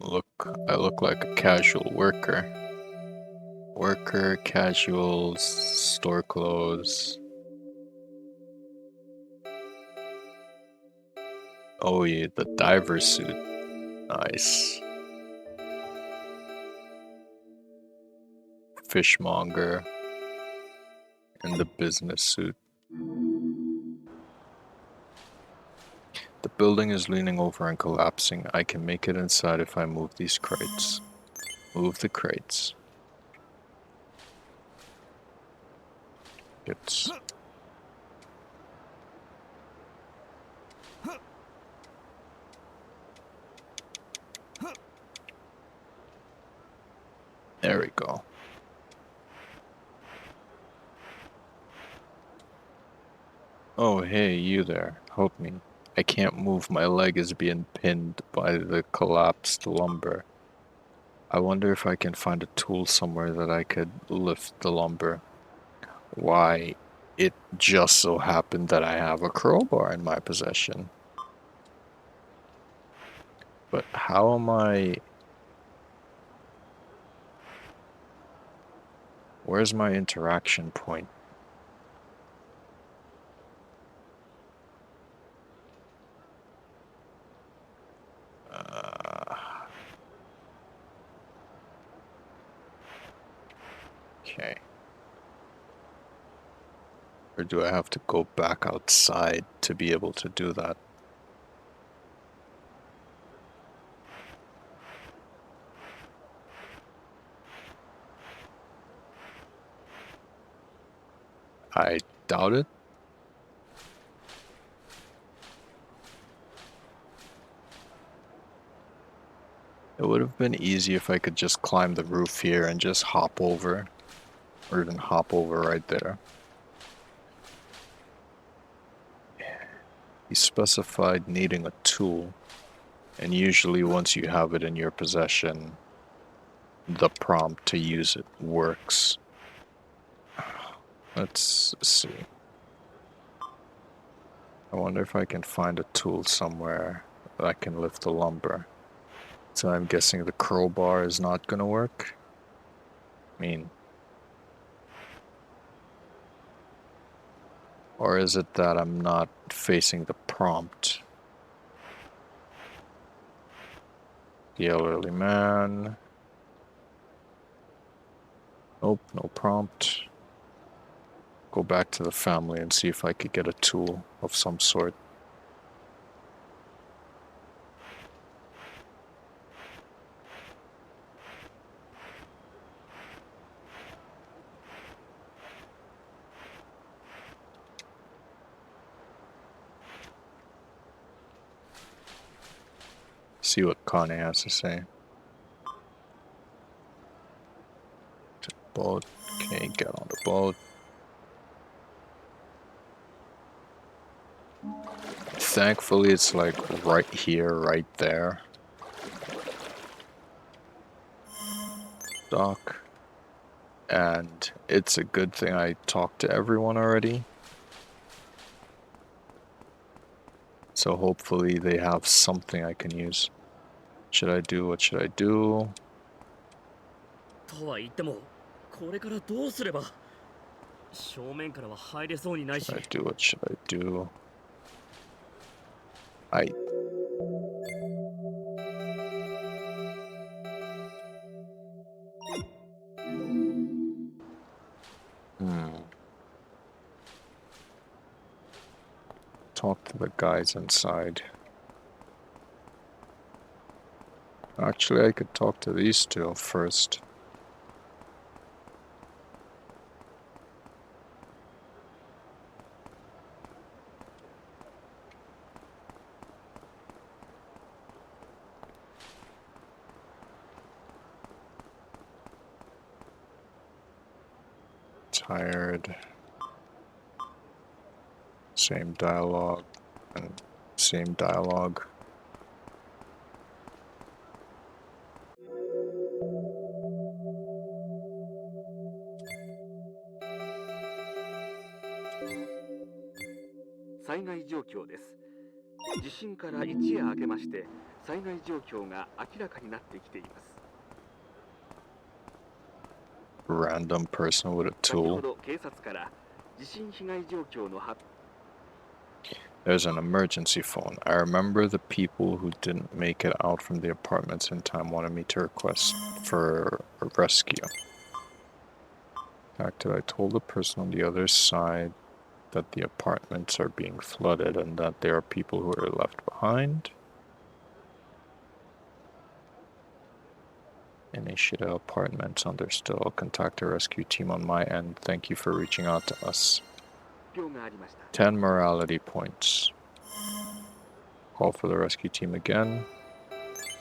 S1: Look, I look like a casual worker. Worker, casuals, store clothes. Oh yeah, the diver suit. Nice. Fishmonger. And the business suit. The building is leaning over and collapsing. I can make it inside if I move these crates. Move the crates. It's... There we go. Oh, hey, you there. Help me. I can't move. My leg is being pinned by the collapsed lumber. I wonder if I can find a tool somewhere that I could lift the lumber. Why, it just so happened that I have a crowbar in my possession. But how am I... Where's my interaction point? Okay. Or do I have to go back outside to be able to do that? I doubt it. It would have been easy if I could just climb the roof here and just hop over. Or even hop over right there. He specified needing a tool. And usually once you have it in your possession, the prompt to use it works. Let's see. I wonder if I can find a tool somewhere that I can lift the lumber. So I'm guessing the crowbar is not gonna work? I mean... Or is it that I'm not facing the prompt? The elderly man... Nope, no prompt. Go back to the family and see if I could get a tool of some sort. See what Kane has to say. To the boat. Okay, get on the boat. Thankfully, it's like right here, right there. Dock. And it's a good thing I talked to everyone already. So hopefully they have something I can use. Should I do? What should I do?
S2: とは言ってもこれからどうすれば正面からは入れそうにないし
S1: Should I do? What should I do? I. Talk to the guys inside. Actually, I could talk to these two first. Tired. Same dialogue and same dialogue.
S4: 「災害状況です」「地震から一夜明けまして災害状況が明らかになってきています」
S1: Random person with a
S4: 先ほ
S1: tool.
S4: ど警察から地震被害状況の発
S1: There's an emergency phone. I remember the people who didn't make it out from the apartments in time wanted me to request for a rescue. In fact, I told the person on the other side that the apartments are being flooded and that there are people who are left behind. Initiate apartments understood. I'll contact the rescue team on my end. Thank you for reaching out to us.
S4: 表がありました
S1: 10 morality points. Call for the rescue team again.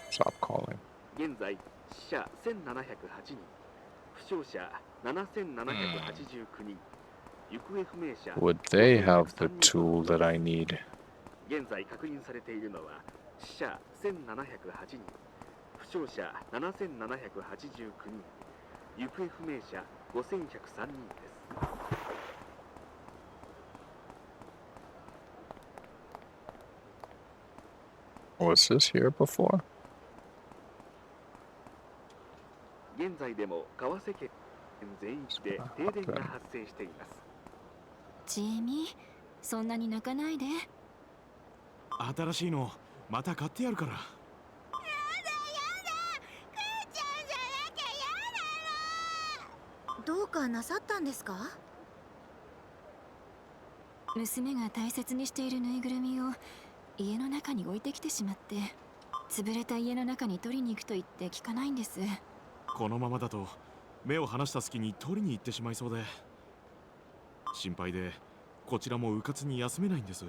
S1: Stop calling.
S4: 現在死者1708人負傷者7789人行方不明者
S1: Would they have the tool that I need?
S4: 現在確認されているのは死者1708人負傷者7789人行方不明者5103人です
S1: Was this here before?
S4: 現在でも川瀬県全域で停電が発生しています
S5: ジェイミー、そんなに泣かないで。
S6: 新しいのまた買ってやるから。
S3: どうかなさったんですか？
S5: 娘が大切にしているぬいぐるみを家の中に置いてきてしまって、潰れた家の中に取りに行くと言って聞かないんです。
S6: このままだと目を離した隙に取りに行ってしまいそうで心配でこちらもうかつに休めないんです。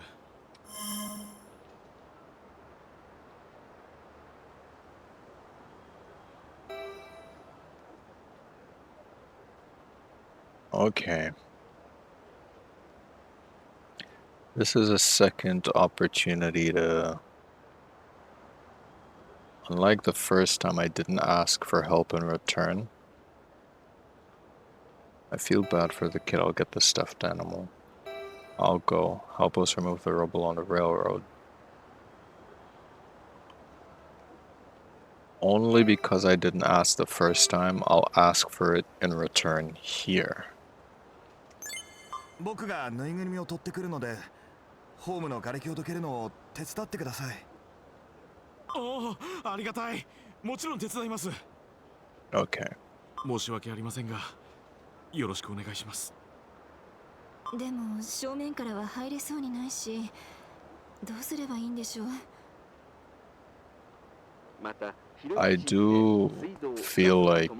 S1: Okay. This is a second opportunity to... Unlike the first time I didn't ask for help in return. I feel bad for the kid. I'll get the stuffed animal. I'll go. Help us remove the rubble on the railroad. Only because I didn't ask the first time, I'll ask for it in return here.
S7: 僕がぬいぐるみを取ってくるので、ホームの瓦礫をどけるのを手伝ってください。
S6: おお、ありがたい。もちろん手伝います。
S1: Okay.
S6: 申し訳ありませんが、よろしくお願いします。
S5: でも正面からは入れそうにないし、どうすればいいんでしょう。
S4: また
S1: I do feel like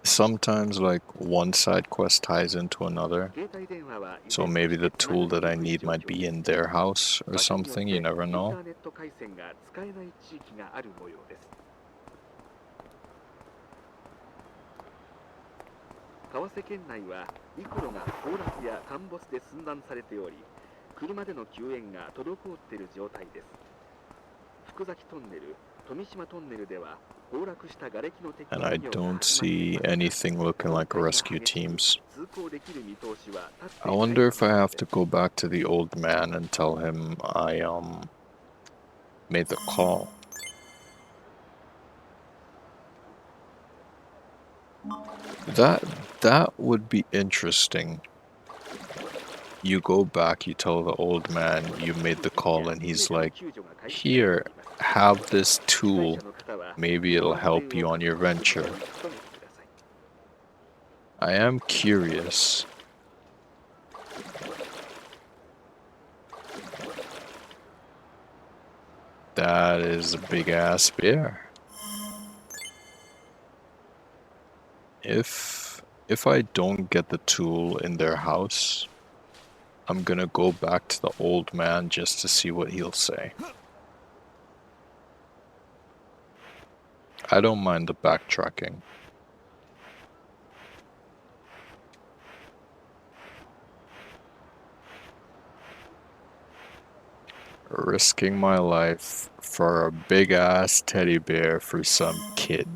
S1: sometimes like one side quest ties into another, so maybe the tool that I need might be in their house or something, you never know.
S4: 川瀬県内は陸路が崩落や陥没で寸断されており、車での救援が滞っている状態です。福崎トンネル、富島トンネルでは崩落した瓦礫の撤去
S1: And I
S4: 作業が
S1: don't
S4: 始まってい
S1: see
S4: ますが、
S1: anything looking like
S4: 混
S1: rescue
S4: 雑が激しく
S1: teams.
S4: 通行できる見通しは立って
S1: I
S4: いない
S1: wonder
S4: と
S1: if
S4: の
S1: I
S4: こと
S1: have
S4: で
S1: to
S4: す。
S1: go back to the old man and tell him I made the call. That would be interesting. You go back, you tell the old man you made the call, and he's like, "Here, have this tool. Maybe it'll help you on your venture." I am curious. That is a big ass bear. If I don't get the tool in their house, I'm gonna go back to the old man just to see what he'll say. I don't mind the backtracking. Risking my life for a big ass teddy bear for some kid.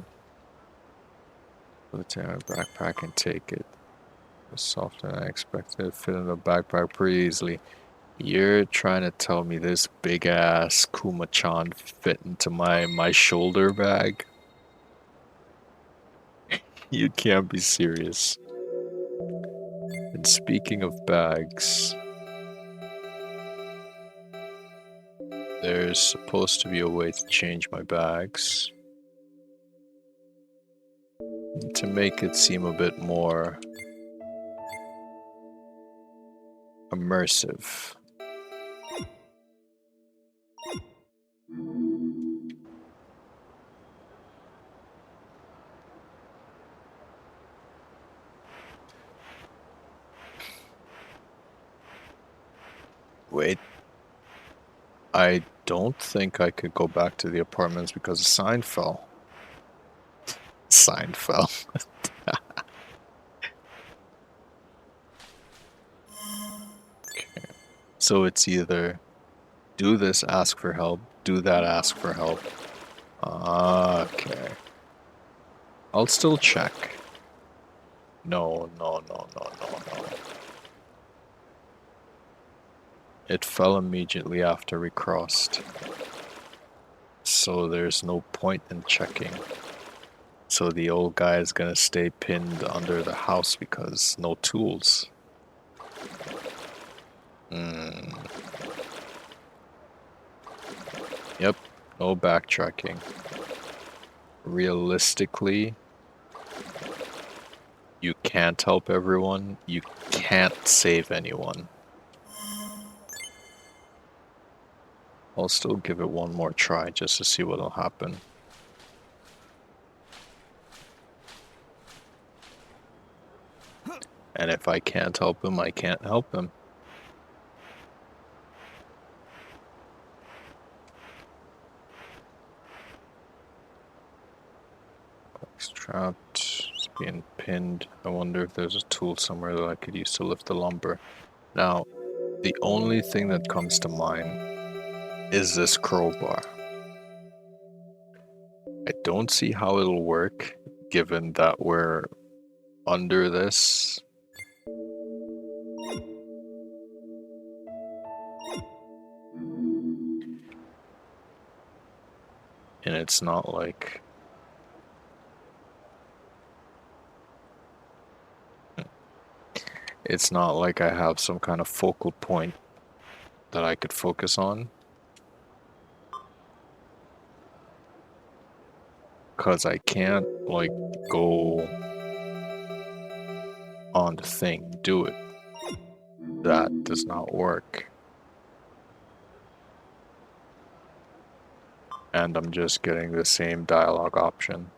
S1: Put it in my backpack and take it. It's softer than I expected. It fit in the backpack pretty easily. You're trying to tell me this big ass Kuma-chan fit into my shoulder bag? You can't be serious. And speaking of bags, there's supposed to be a way to change my bags to make it seem a bit more immersive. Wait. I don't think I could go back to the apartments because the sign fell. Sign fell. Okay. So it's either do this, ask for help, do that, ask for help. Okay. I'll still check. No. It fell immediately after we crossed. So there's no point in checking. So the old guy is gonna stay pinned under the house because no tools. Yep, no backtracking. Realistically, you can't help everyone, you can't save anyone. I'll still give it one more try just to see what'll happen. And if I can't help him, I can't help him. It's trapped, it's being pinned. I wonder if there's a tool somewhere that I could use to lift the lumber. Now, the only thing that comes to mind is this crowbar. I don't see how it'll work, given that we're under this. And it's not like... It's not like I have some kind of focal point that I could focus on. Because I can't, like, go on the thing, do it. That does not work. And I'm just getting the same dialogue option.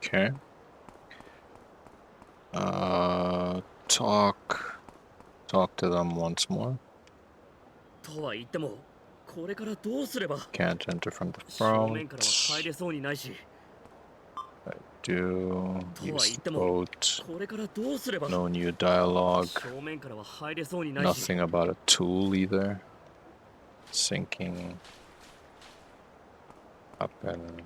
S1: Okay. Talk to them once more.
S2: とは言ってもこれからどうすれば
S1: Can't enter from the
S2: 正面からは
S1: front.
S2: 入れそうにないし
S1: Do
S2: とは
S1: use
S2: 言っ
S1: the
S2: ても
S1: boat.
S2: これからどうすれば
S1: No new dialogue.
S2: 正面からは入れそうにないし
S1: Nothing about a tool either. Sinking up and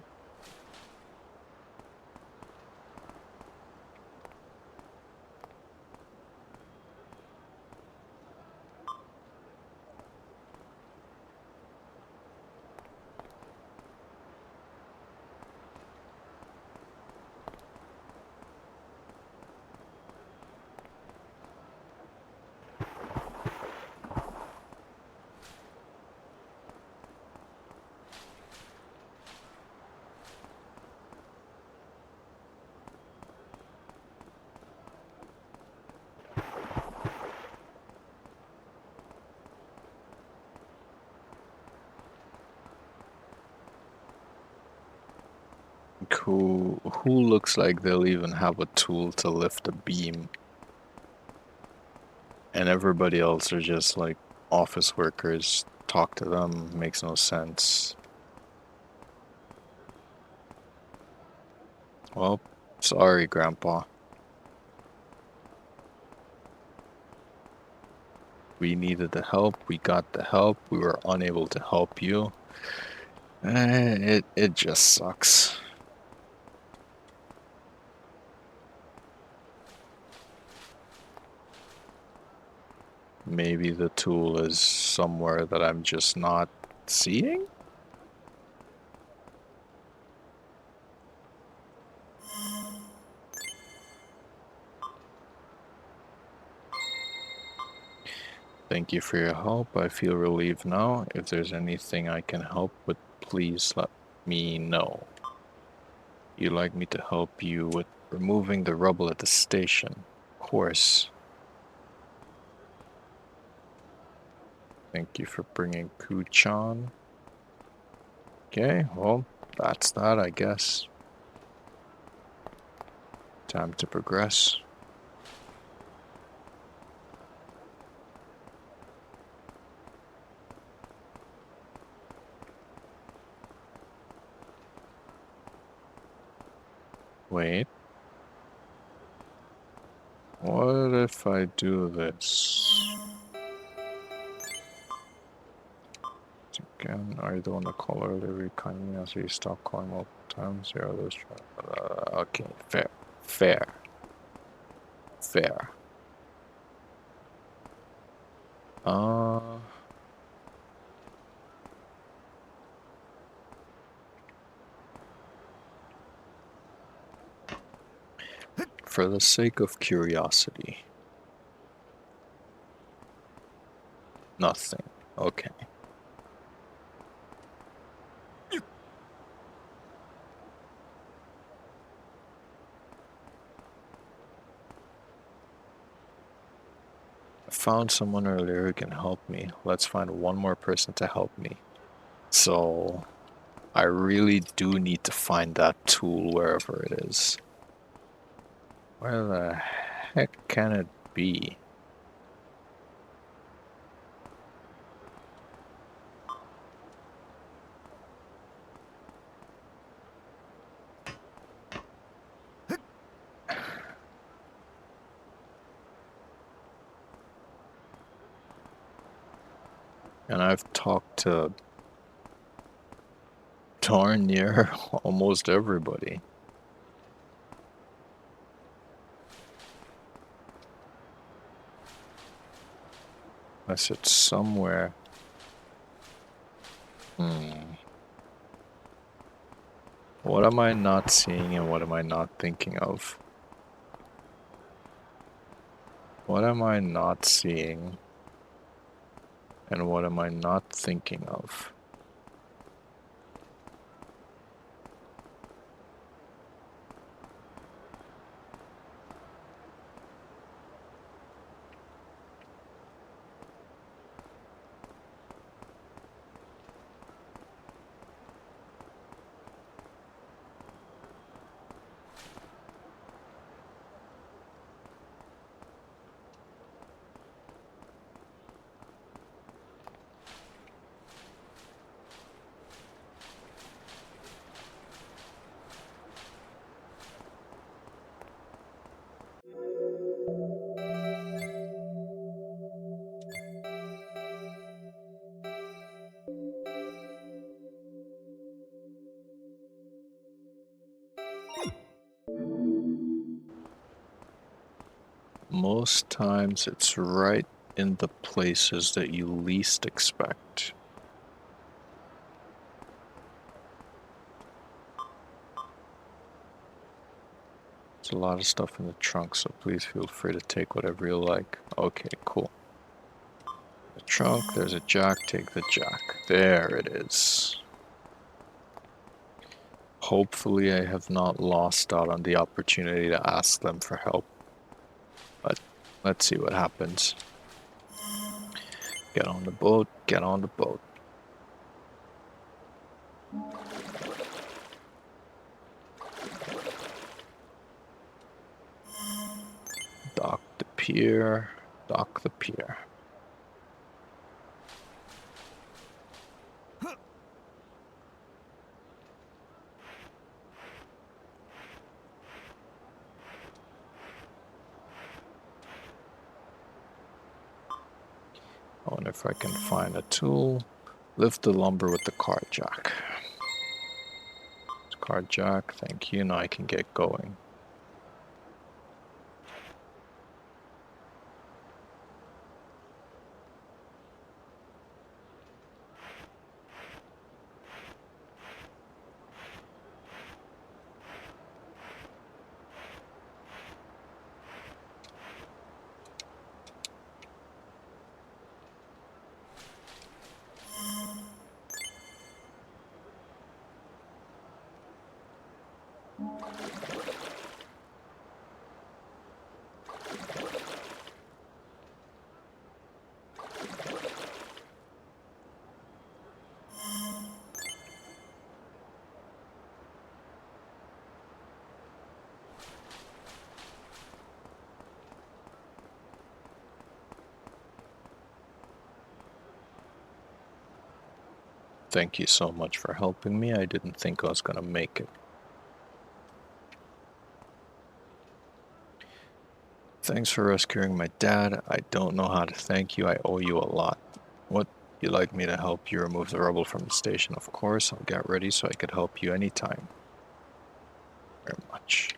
S1: who looks like they'll even have a tool to lift a beam, and everybody else are just like office workers. Talk to them makes no sense. Well, sorry, Grandpa. We needed the help, we got the help, we were unable to help you. It just sucks. Maybe the tool is somewhere that I'm just not seeing? Thank you for your help. I feel relieved now. If there's anything I can help with, please let me know. You'd like me to help you with removing the rubble at the station? Of course. Thank you for bringing Kuchan. Okay, well, that's that, I guess. Time to progress. Wait. What if I do this? Again, are you the one that called earlier? Kindly answer. You stopped calling multiple times. Here are those. Okay, fair. Fair. Fair. For the sake of curiosity. Nothing. Okay. I found someone earlier who can help me. Let's find one more person to help me. So, I really do need to find that tool wherever it is. Where the heck can it be? And I've talked to darn near almost everybody. Unless it's somewhere. What am I not seeing and what am I not thinking of? What What am I not seeing? And what am I not thinking of? Most times it's right in the places that you least expect. There's a lot of stuff in the trunk, so please feel free to take whatever you like. Okay, cool. The trunk, there's a jack, take the jack. There it is. Hopefully I have not lost out on the opportunity to ask them for help. But let's see what happens. Get on the boat, get on the boat. Dock the pier, dock the pier. I wonder if I can find a tool. Lift the lumber with the cart jack. Cart jack, thank you. Now I can get going. Thank you so much for helping me. I didn't think I was gonna make it. Thanks for rescuing my dad. I don't know how to thank you. I owe you a lot. What? You'd like me to help you remove the rubble from the station? Of course. I'll get ready so I could help you anytime. Very much.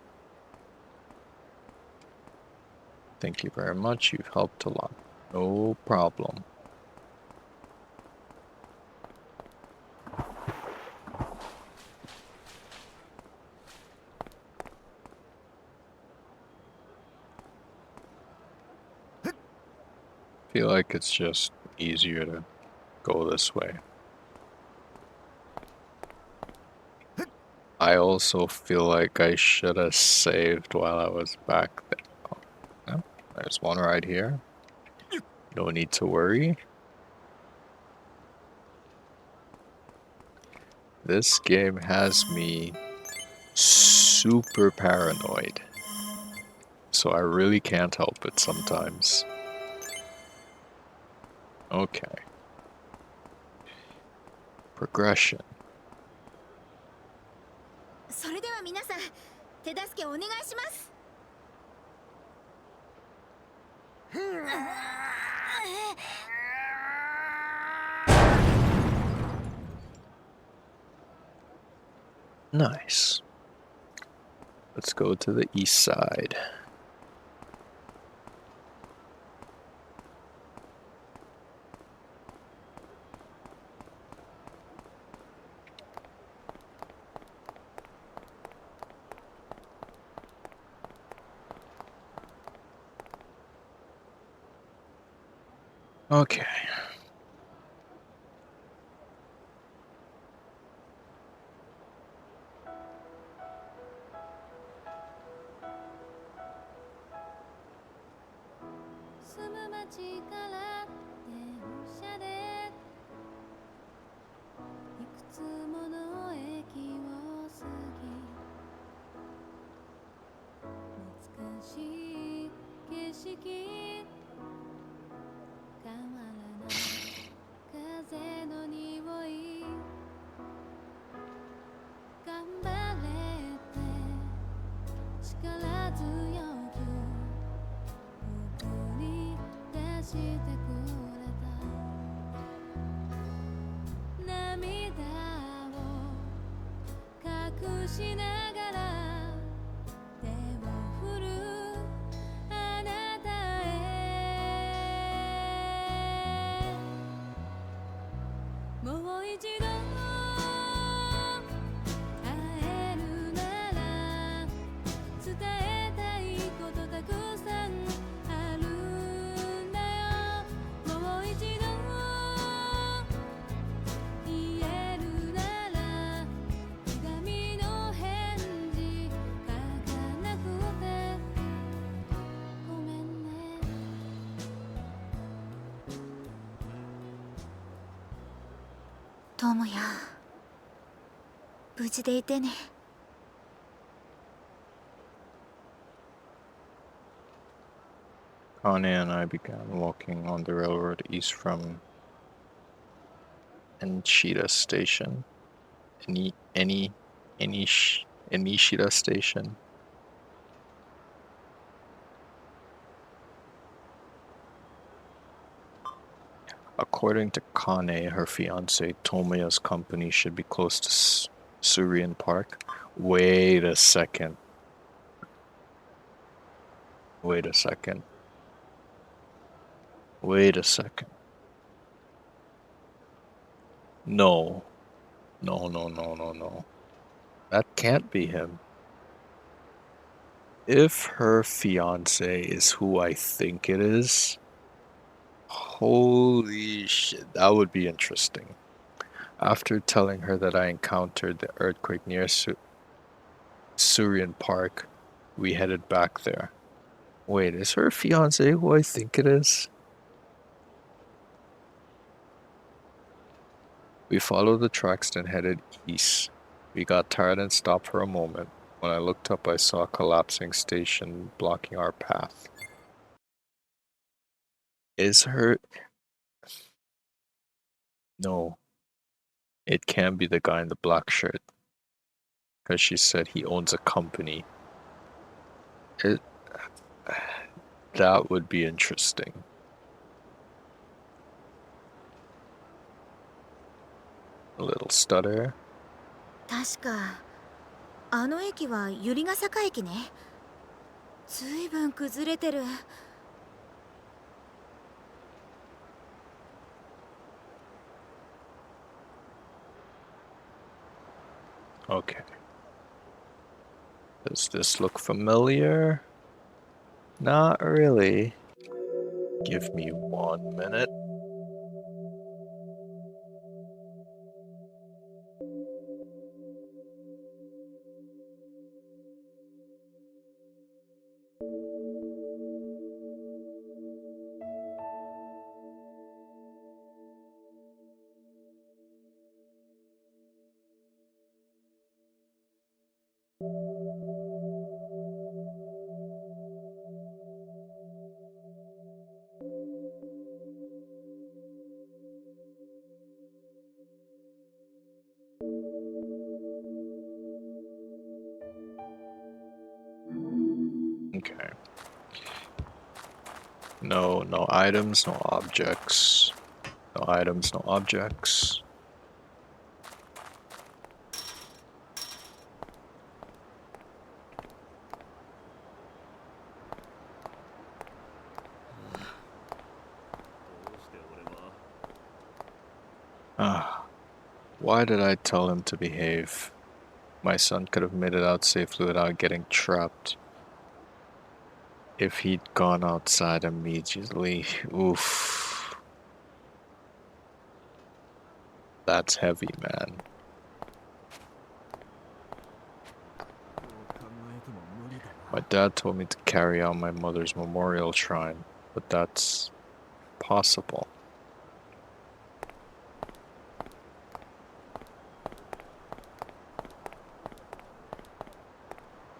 S1: Thank you very much. You've helped a lot. No problem. Feel like it's just easier to go this way. I also feel like I should have saved while I was back there. Oh, yeah, there's one right here. No need to worry. This game has me super paranoid. So I really can't help it sometimes. Okay. Progression.
S3: それでは皆さん、手助けお願いします。
S1: Nice. Let's go to the east side. Okay.
S3: 友也、無事でいてね。
S1: Kane and I began walking on the railroad east from Enishida Station. Enishida Station. According to Kane, her fiance Tomoya's company should be close to Surian Park. Wait a second. Wait a second. Wait a second. No. No. That can't be him. If her fiance is who I think it is, holy shit, that would be interesting. After telling her that I encountered the earthquake near Surian Park, we headed back there. Wait, is her fiance who I think it is? We followed the tracks then headed east. We got tired and stopped for a moment. When I looked up, I saw a collapsing station blocking our path. Is her... No. It can be the guy in the black shirt. Because she said he owns a company. That would be interesting. A little stutter.
S3: 確かあの駅は百合ヶ坂駅ね。ずいぶん崩れてる。
S1: Okay. Does this look familiar? Not really. Give me 1 minute. Okay. No items, no objects. No items, no objects. Why did I tell him to behave? My son could have made it out safely without getting trapped. If he'd gone outside immediately, oof. That's heavy, man. My dad told me to carry out my mother's memorial shrine, but that's possible.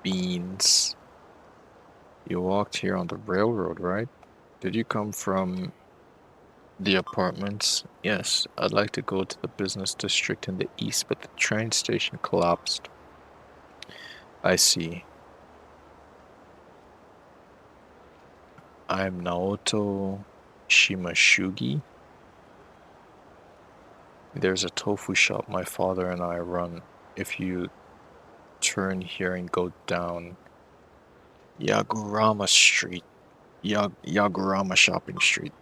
S1: Beans. You walked here on the railroad, right? Did you come from the apartments? Yes, I'd like to go to the business district in the east, but the train station collapsed. I see. I'm Naoto Shimashugi. There's a tofu shop my father and I run. If you turn here and go down Yagurama Street, Yagurama Shopping Street.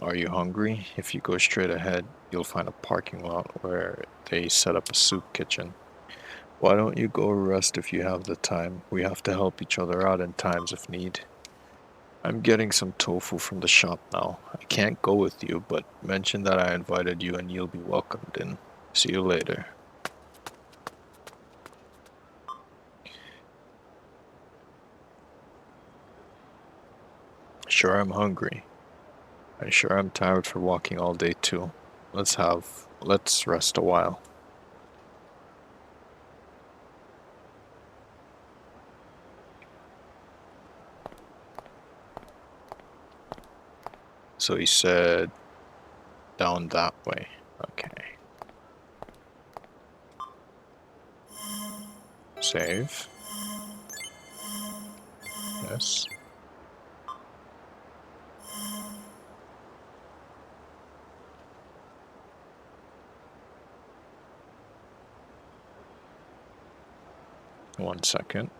S1: Are you hungry? If you go straight ahead, you'll find a parking lot where they set up a soup kitchen. Why don't you go rest if you have the time? We have to help each other out in times of need. I'm getting some tofu from the shop now. I can't go with you, but mention that I invited you and you'll be welcomed in. See you later. Sure, I'm hungry. I'm sure I'm tired for walking all day too. Let's rest a while. So he said down that way. Okay. Save. Yes. One second.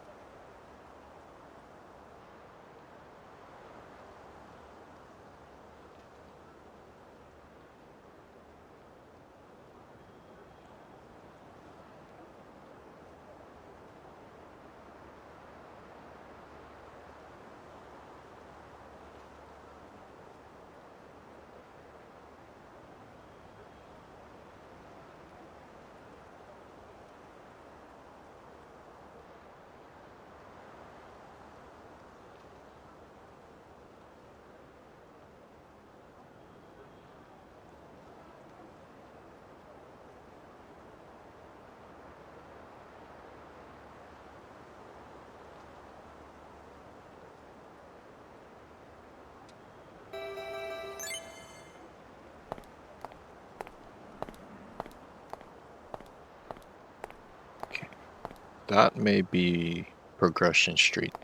S1: That may be Progression Street.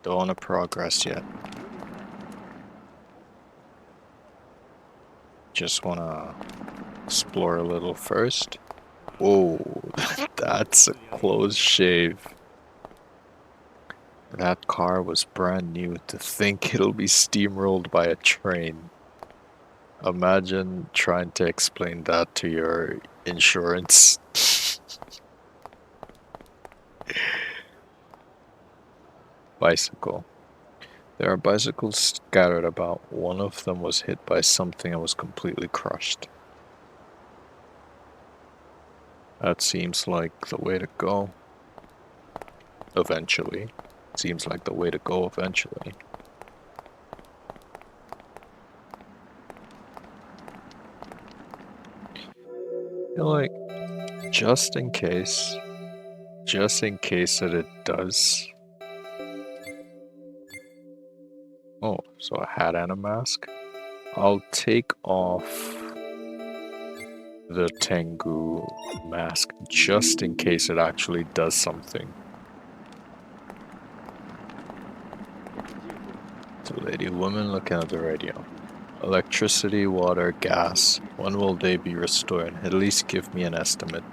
S1: Don't want to progress yet. Just want to explore a little first. Whoa, that's a close shave. That car was brand new. To think it'll be steamrolled by a train. Imagine trying to explain that to your insurance. Bicycle. There are bicycles scattered about. One of them was hit by something and was completely crushed. That seems like the way to go. Eventually. Seems like the way to go eventually. I feel like, just in case that it does. Oh, so a hat and a mask? I'll take off the Tengu mask just in case it actually does something. Two lady women looking at the radio. Electricity, water, gas. When will they be restored? At least give me an estimate.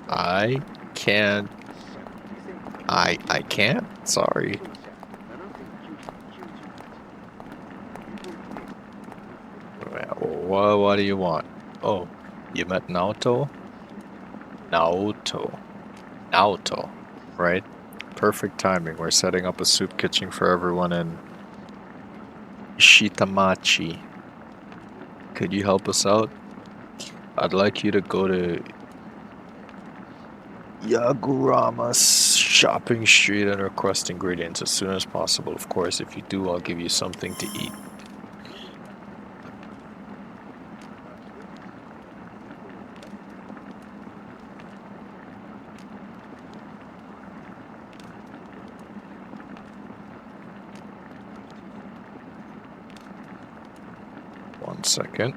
S1: I can't. I can't? Sorry. What do you want? Oh, you met Naoto? Naoto, right? Perfect timing. We're setting up a soup kitchen for everyone in Shitamachi. Could you help us out? I'd like you to go to Yagurama's shopping street and request ingredients as soon as possible. Of course, if you do, I'll give you something to eat. One second.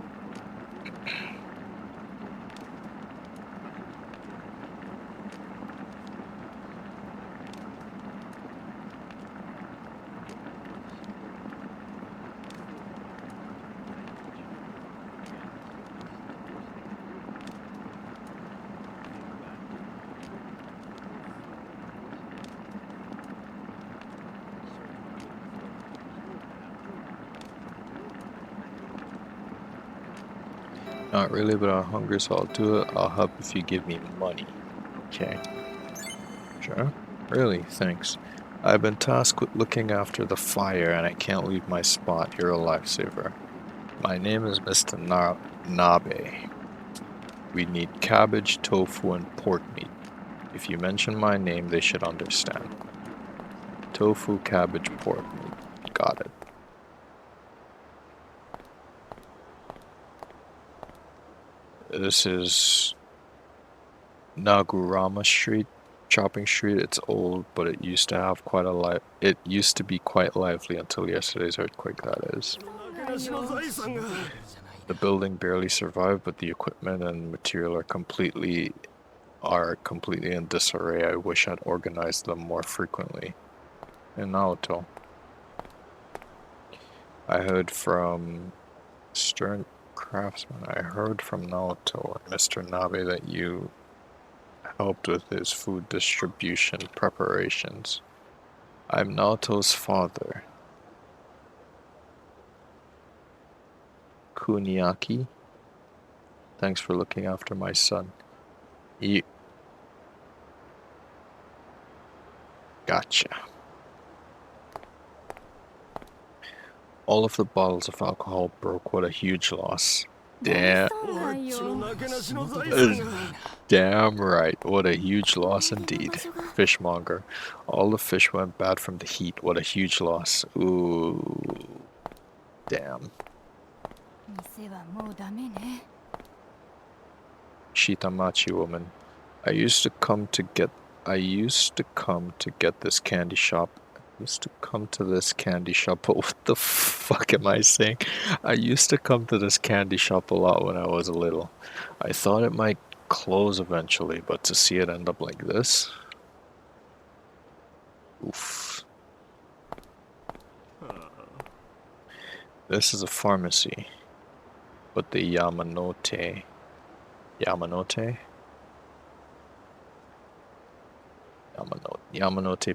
S1: Not really, but I'm hungry, so I'll do it. I'll help if you give me money. Okay. Sure. Really, thanks. I've been tasked with looking after the fire, and I can't leave my spot. You're a lifesaver. My name is Mr. Nabe. We need cabbage, tofu, and pork meat. If you mention my name, they should understand. Tofu, cabbage, pork meat. Got it. This is Nagurama Street, Shopping Street. It's old, but it used to have quite a It used to be quite lively until yesterday's earthquake. That is. The building barely survived, but the equipment and material are completely in disarray. I wish I'd organized them more frequently. In Naoto, I heard from Stern Craftsman. I heard from Naoto and Mr. Nabe that you helped with his food distribution preparations. I'm Naoto's father, Kuniaki. Thanks for looking after my son. Gotcha. All of the bottles of alcohol broke. What a huge loss. Damn. Damn right. What a huge loss indeed. Fishmonger. All the fish went bad from the heat. What a huge loss. Ooh. Damn. Shitamachi woman. I used to come to get this candy shop. But what the fuck am I saying? I used to come to this candy shop a lot when I was little. I thought it might close eventually, but to see it end up like this? Oof. This is a pharmacy, but the Yamanote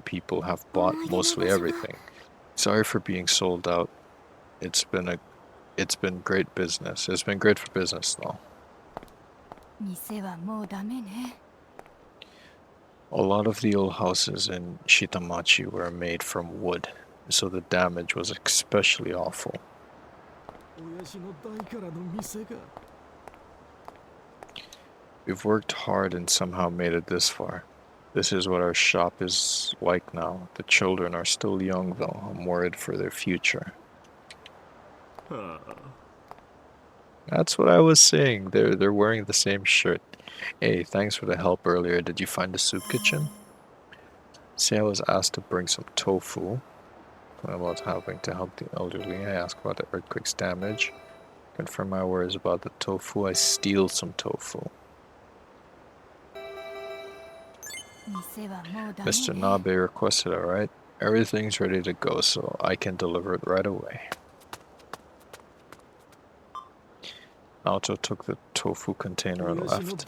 S1: people have bought mostly everything. Sorry for being sold out. It's been great business. It's been great for business though. A lot of the old houses in Shitamachi were made from wood, so the damage was especially awful. We've worked hard and somehow made it this far. This is what our shop is like now. The children are still young though. I'm worried for their future. That's what I was saying. They're wearing the same shirt. Hey, thanks for the help earlier. Did you find the soup kitchen? See, I was asked to bring some tofu. About having to help the elderly. I asked about the earthquake's damage. Confirm my worries about the tofu. I steal some tofu. Mr. Nabe requested it, right? Everything's ready to go, so I can deliver it right away. Naoto took the tofu container and left.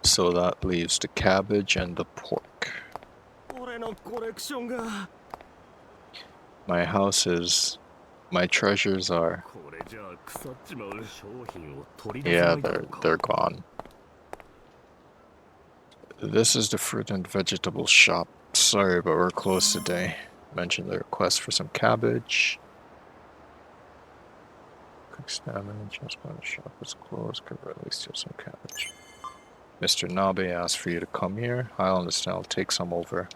S1: So that leaves the cabbage and the pork.
S2: 俺のコレクションが
S1: My house is... My treasures are...
S2: これじゃあ腐っちまう商品を取り出さ
S1: Yeah,
S2: ないだろうか
S1: they're gone. This is the fruit and vegetable shop. Sorry, but we're closed today. Mentioned the request for some cabbage. Quick stamina, just when the shop is closed, could really steal some cabbage. Mr. Nabe asked for you to come here. I'll understand, I'll take some over.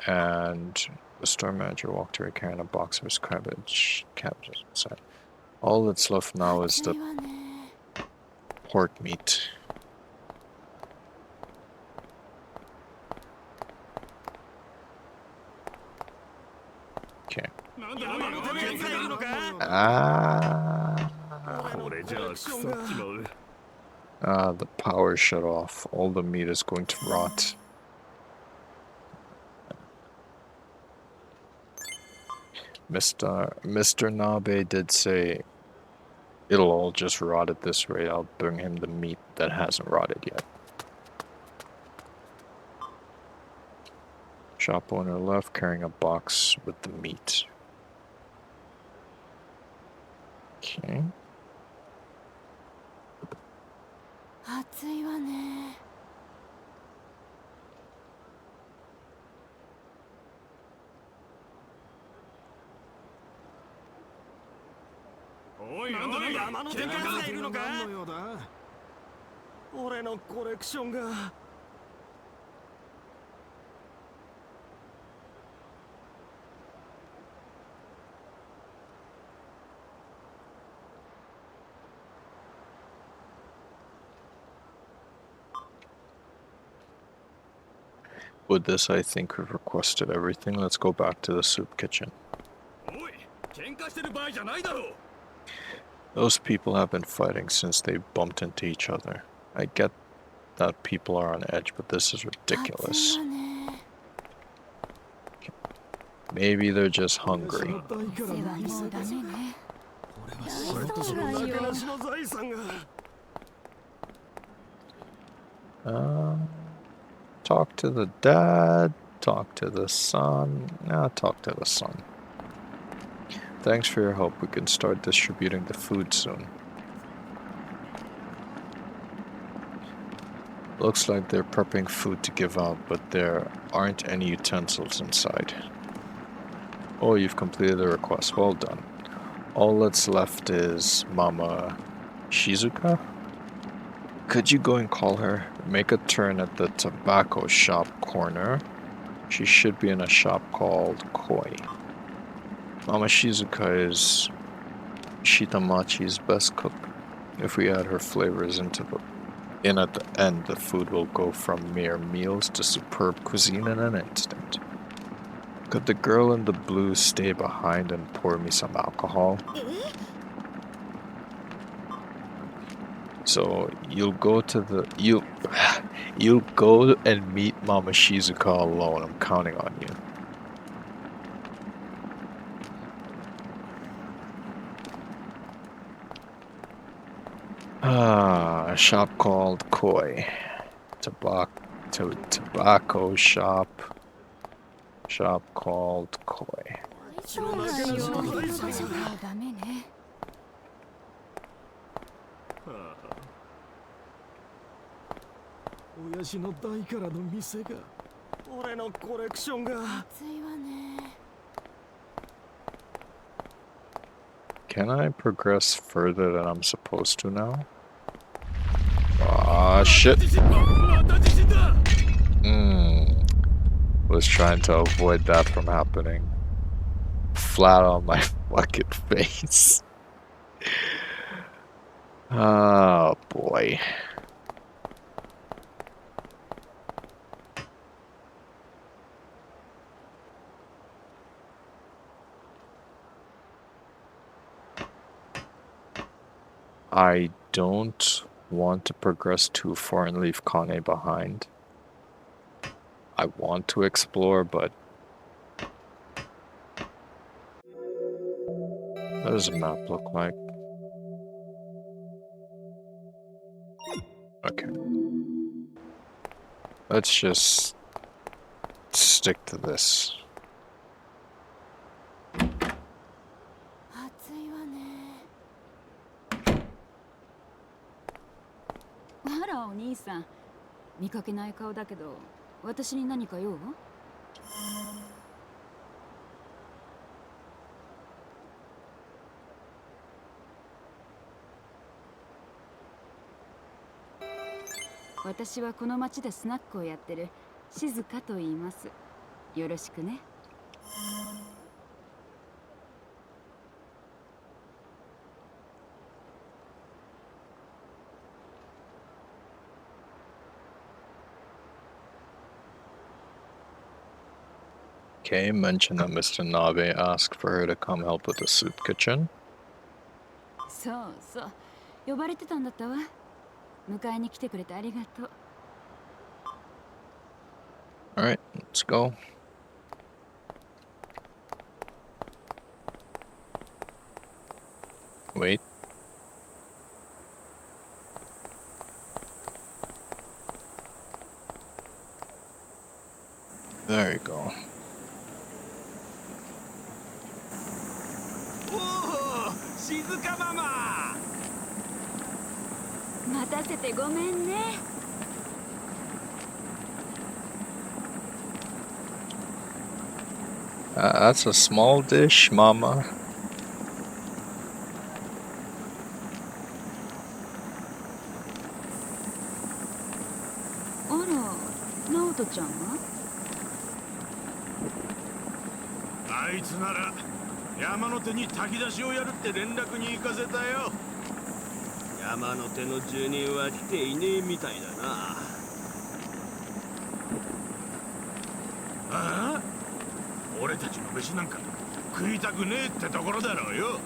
S1: And the store manager walked away carrying a box of his cabbage. Cabbages inside. All that's left now is
S5: 暑
S1: the
S5: いわね
S1: pork meat. Okay.
S2: 山の手伝いいるのか
S1: Ah,
S2: これじゃあ腐っちまう
S1: the power shut off. All the meat is going to rot. Mr. Nabe did say it'll all just rot at this rate. I'll bring him the meat that hasn't rotted yet. Shop owner left carrying a box with the meat. Okay.
S5: 暑いわね
S2: おいおい山の手伝いがいるのか俺のコレクションが
S1: With this, I think we've requested everything. Let's go back to the soup kitchen.
S2: おい喧嘩してる場合じゃないだろう
S1: Those people have been fighting since they bumped into each other. I get that people are on edge, but this is
S5: 暑い
S1: ridiculous.
S5: わね
S1: Maybe they're just hungry.
S5: 世話もうダメね大
S2: も
S5: 丈夫よ
S2: てなしの財産が
S1: Talk to the dad, talk to the son. Nah, talk to the son. Thanks for your help. We can start distributing the food soon. Looks like they're prepping food to give out, but there aren't any utensils inside. Oh, you've completed the request. Well done. All that's left is Mama Shizuka? Could you go and call her? Make a turn at the tobacco shop corner. She should be in a shop called Koi. Mama Shizuka is Shitamachi's best cook. If we add her flavors at the end, the food will go from mere meals to superb cuisine in an instant. Could the girl in the blue stay behind and pour me some alcohol? So you'll go and meet Mama Shizuka alone. I'm counting on you. A shop called Koi. Tobacco shop. Shop called Koi.
S5: そうなんよ世話もうダメね
S2: 親父の代からの店が俺のコレクションが
S5: 暑いわね
S1: Can I progress further than I'm supposed to now? Ah, shit.
S2: また地震だ
S1: Was trying to avoid that from happening. Flat on my fucking face. Oh boy. I don't want to progress too far and leave Kane behind. I want to explore, but what does the map look like? Okay. Let's just stick to this.
S5: 暑いわね。あらお兄さん、見かけない顔だけど、私に何か用？私はこの町でスナックをやってる静香と言います。よろしくね。
S1: Okay, mention that Mr. Nabe asked for her to come help with the soup kitchen.
S5: そうそう、呼ばれてたんだったわ。迎えに来てくれてありがとう。
S1: Alright, let's go. Wait. There you go.
S2: おお、静かママ。
S5: 待たせてごめんね。
S1: That's a small dish, Mama.
S5: あら、直人ちゃんは？
S6: あいつなら山の手に炊き出しをやるって連絡に行かせたよ。
S2: 山の手の住人は来ていねえみたいだな。
S6: ああ、俺たちの飯なんか食いたくねえってところだろうよ。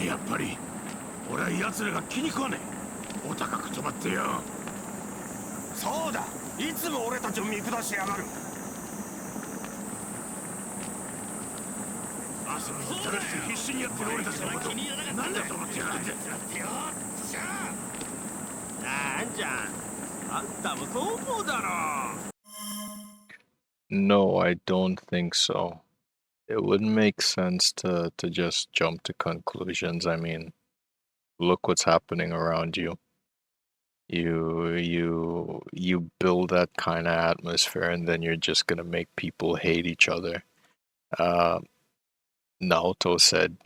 S6: やっぱり俺は奴らが気に食わねえ。お高く止まってよ。
S2: そうだ、いつも俺たちを見下しやがる。
S6: 汗水垂らして必死にやってる俺たちのことなんだと思ってやがるんだ。
S2: なんじゃ、あんたもそう思うだろう。
S1: No, I don't think so. It wouldn't make sense to just jump to conclusions. I mean, look what's happening around you. You build that kind of atmosphere, and then you're just gonna make people hate each other. Naoto said,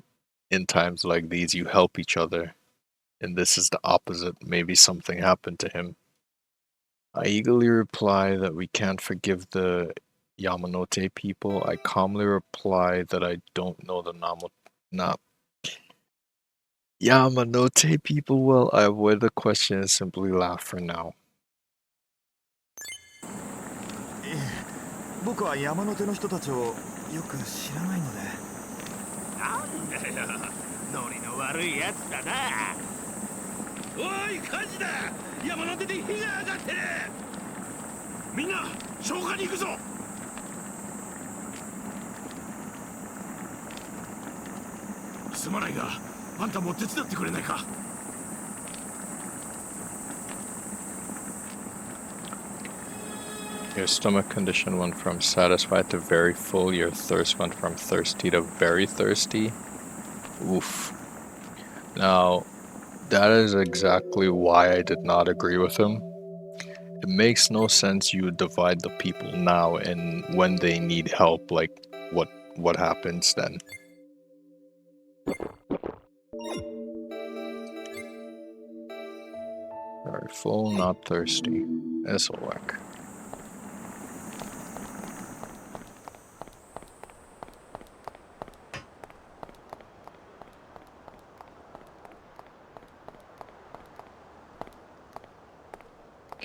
S1: in times like these, you help each other, and this is the opposite. Maybe something happened to him. I eagerly reply that we can't forgive the Yamanote people. I calmly reply that I don't know the Yamanote people well. I avoid the question and simply laugh for now.
S7: 僕は山の手の人たちをよく知らないので。
S2: なんだよ、ノリの悪いやつだな。おい、火事だ。山の手で火が上がってる。
S6: みんな消火に行くぞ。すまないが、あんたも手伝ってくれないか。
S1: Your stomach condition went from satisfied to very full. Your thirst went from thirsty to very thirsty. Oof. Now, that is exactly why I did not agree with him. It makes no sense you would divide the people now and when they need help, like what happens then? Very full, not thirsty. This'll work.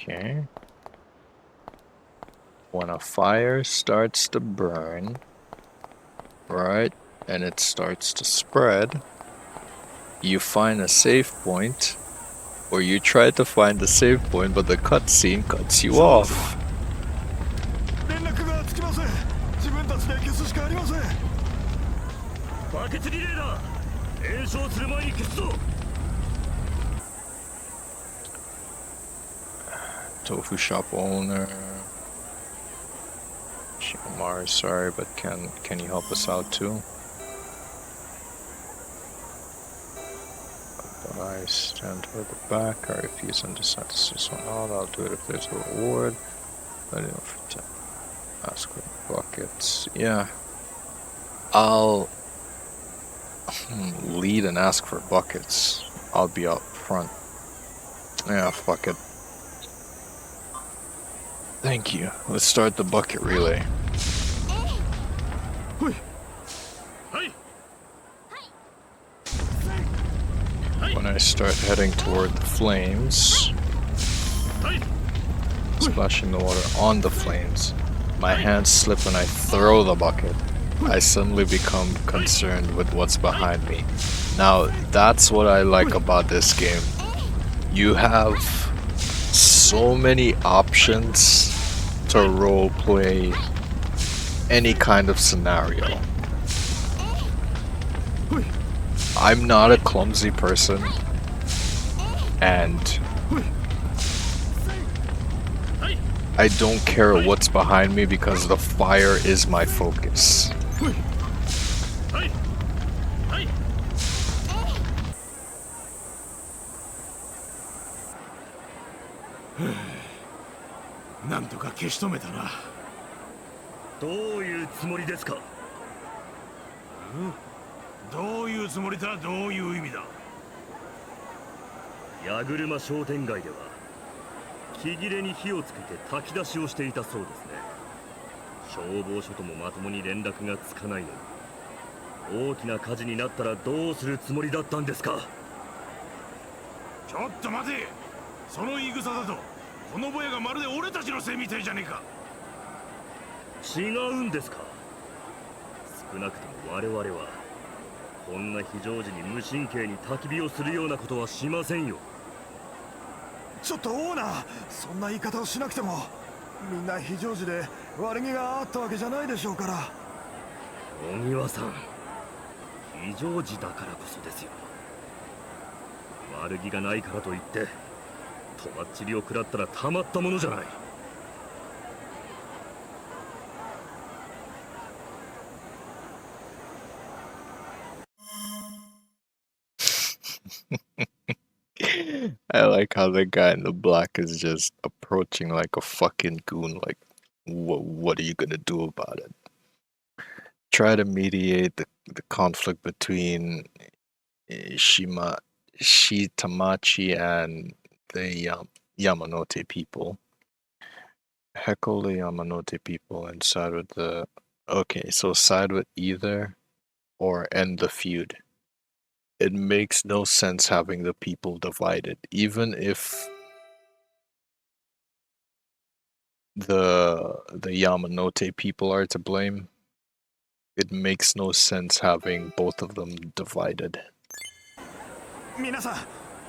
S1: Okay. When a fire starts to burn, right, and it starts to spread, you find a safe point, or you try to find a safe point, but the cutscene cuts you off.
S7: 連絡がつきません。自分たちで消すしかありません。
S2: バケツリレーだ。炎症する前に消すぞ。
S1: Tofu shop owner. Shimamari, sorry, but can you help us out too? But I stand toward the back. I refuse and decide to see someone out. I'll do it if there's a reward. I don't know if to ask for buckets. Yeah. I'll lead and ask for buckets. I'll be up front. Yeah, fuck it. Thank you. Let's start the bucket relay. When I start heading toward the flames, splashing the water on the flames, my hands slip and I throw the bucket. I suddenly become concerned with what's behind me. Now, that's what I like about this game. You have so many options to roleplay any kind of scenario. I'm not a clumsy person, and I don't care what's behind me because the fire is my focus.
S6: なんとか消し止めたな。
S2: どういうつもりですか？
S6: どういうつもりだ？どういう意味だ？
S2: 矢車商店街では木切れに火をつけて炊き出しをしていたそうですね。消防署ともまともに連絡がつかないのに大きな火事になったらどうするつもりだったんですか？
S6: ちょっと待て。その言い草だとこのぼやがまるで俺たちのせいみたいじゃねえか。
S2: 違うんですか？少なくとも我々はこんな非常時に無神経に焚き火をするようなことはしませんよ。
S7: ちょっとオーナー、そんな言い方をしなくても、みんな非常時で悪気があったわけじゃないでしょうから。
S2: 小庭さん、非常時だからこそですよ。悪気がないからといってとばっちりを食らったらたまったものじゃない。
S1: I like how the guy in the black is just approaching like a fucking goon, like, what are you gonna do about it? Try to mediate the conflict between Shitamachi and the Yamanote people. Heckle the Yamanote people and side with the... Okay, so side with either or end the feud. It makes no sense having the people divided, even if the Yamanote people are to blame. It makes no sense having both of them divided.
S7: 皆さ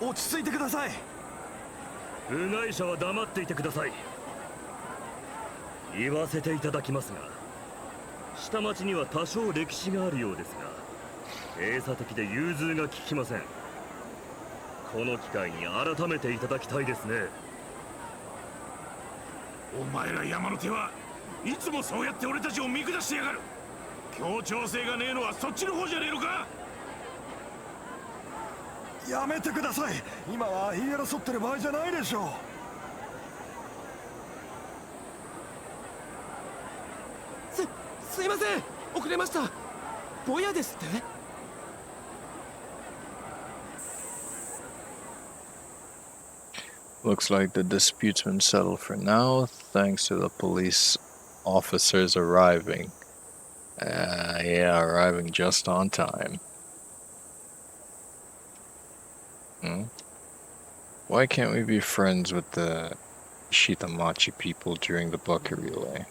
S7: ん、落ち着いてください。
S2: 部外者は黙っていてください。言わせていただきますが、下町には多少歴史があるようですが、閉鎖的で融通が利きません。この機会に改めていただきたいですね。
S6: お前ら山の手はいつもそうやって俺たちを見下してやがる。協調性がねえのはそっちの方じゃねえのか。
S7: やめてください。今は言い争ってる場合じゃないでしょう。
S8: すいません、遅れました。ボヤですって？
S1: Looks like the dispute's been settled for now, thanks to the police officers arriving. Yeah, arriving just on time. Why can't we be friends with the Shitamachi people during the bucket relay?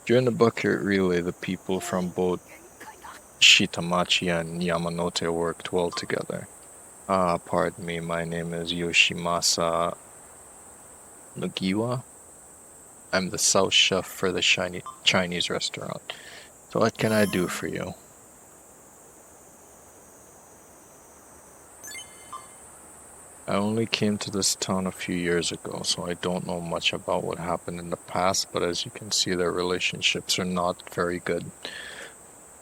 S1: During the bucket relay, the people from both Shitamachi and Yamanote worked well together. Pardon me, my name is Yoshimasa Nagiwa. I'm the sous chef for the Chinese restaurant. So what can I do for you? I only came to this town a few years ago, so I don't know much about what happened in the past, but as you can see, their relationships are not very good.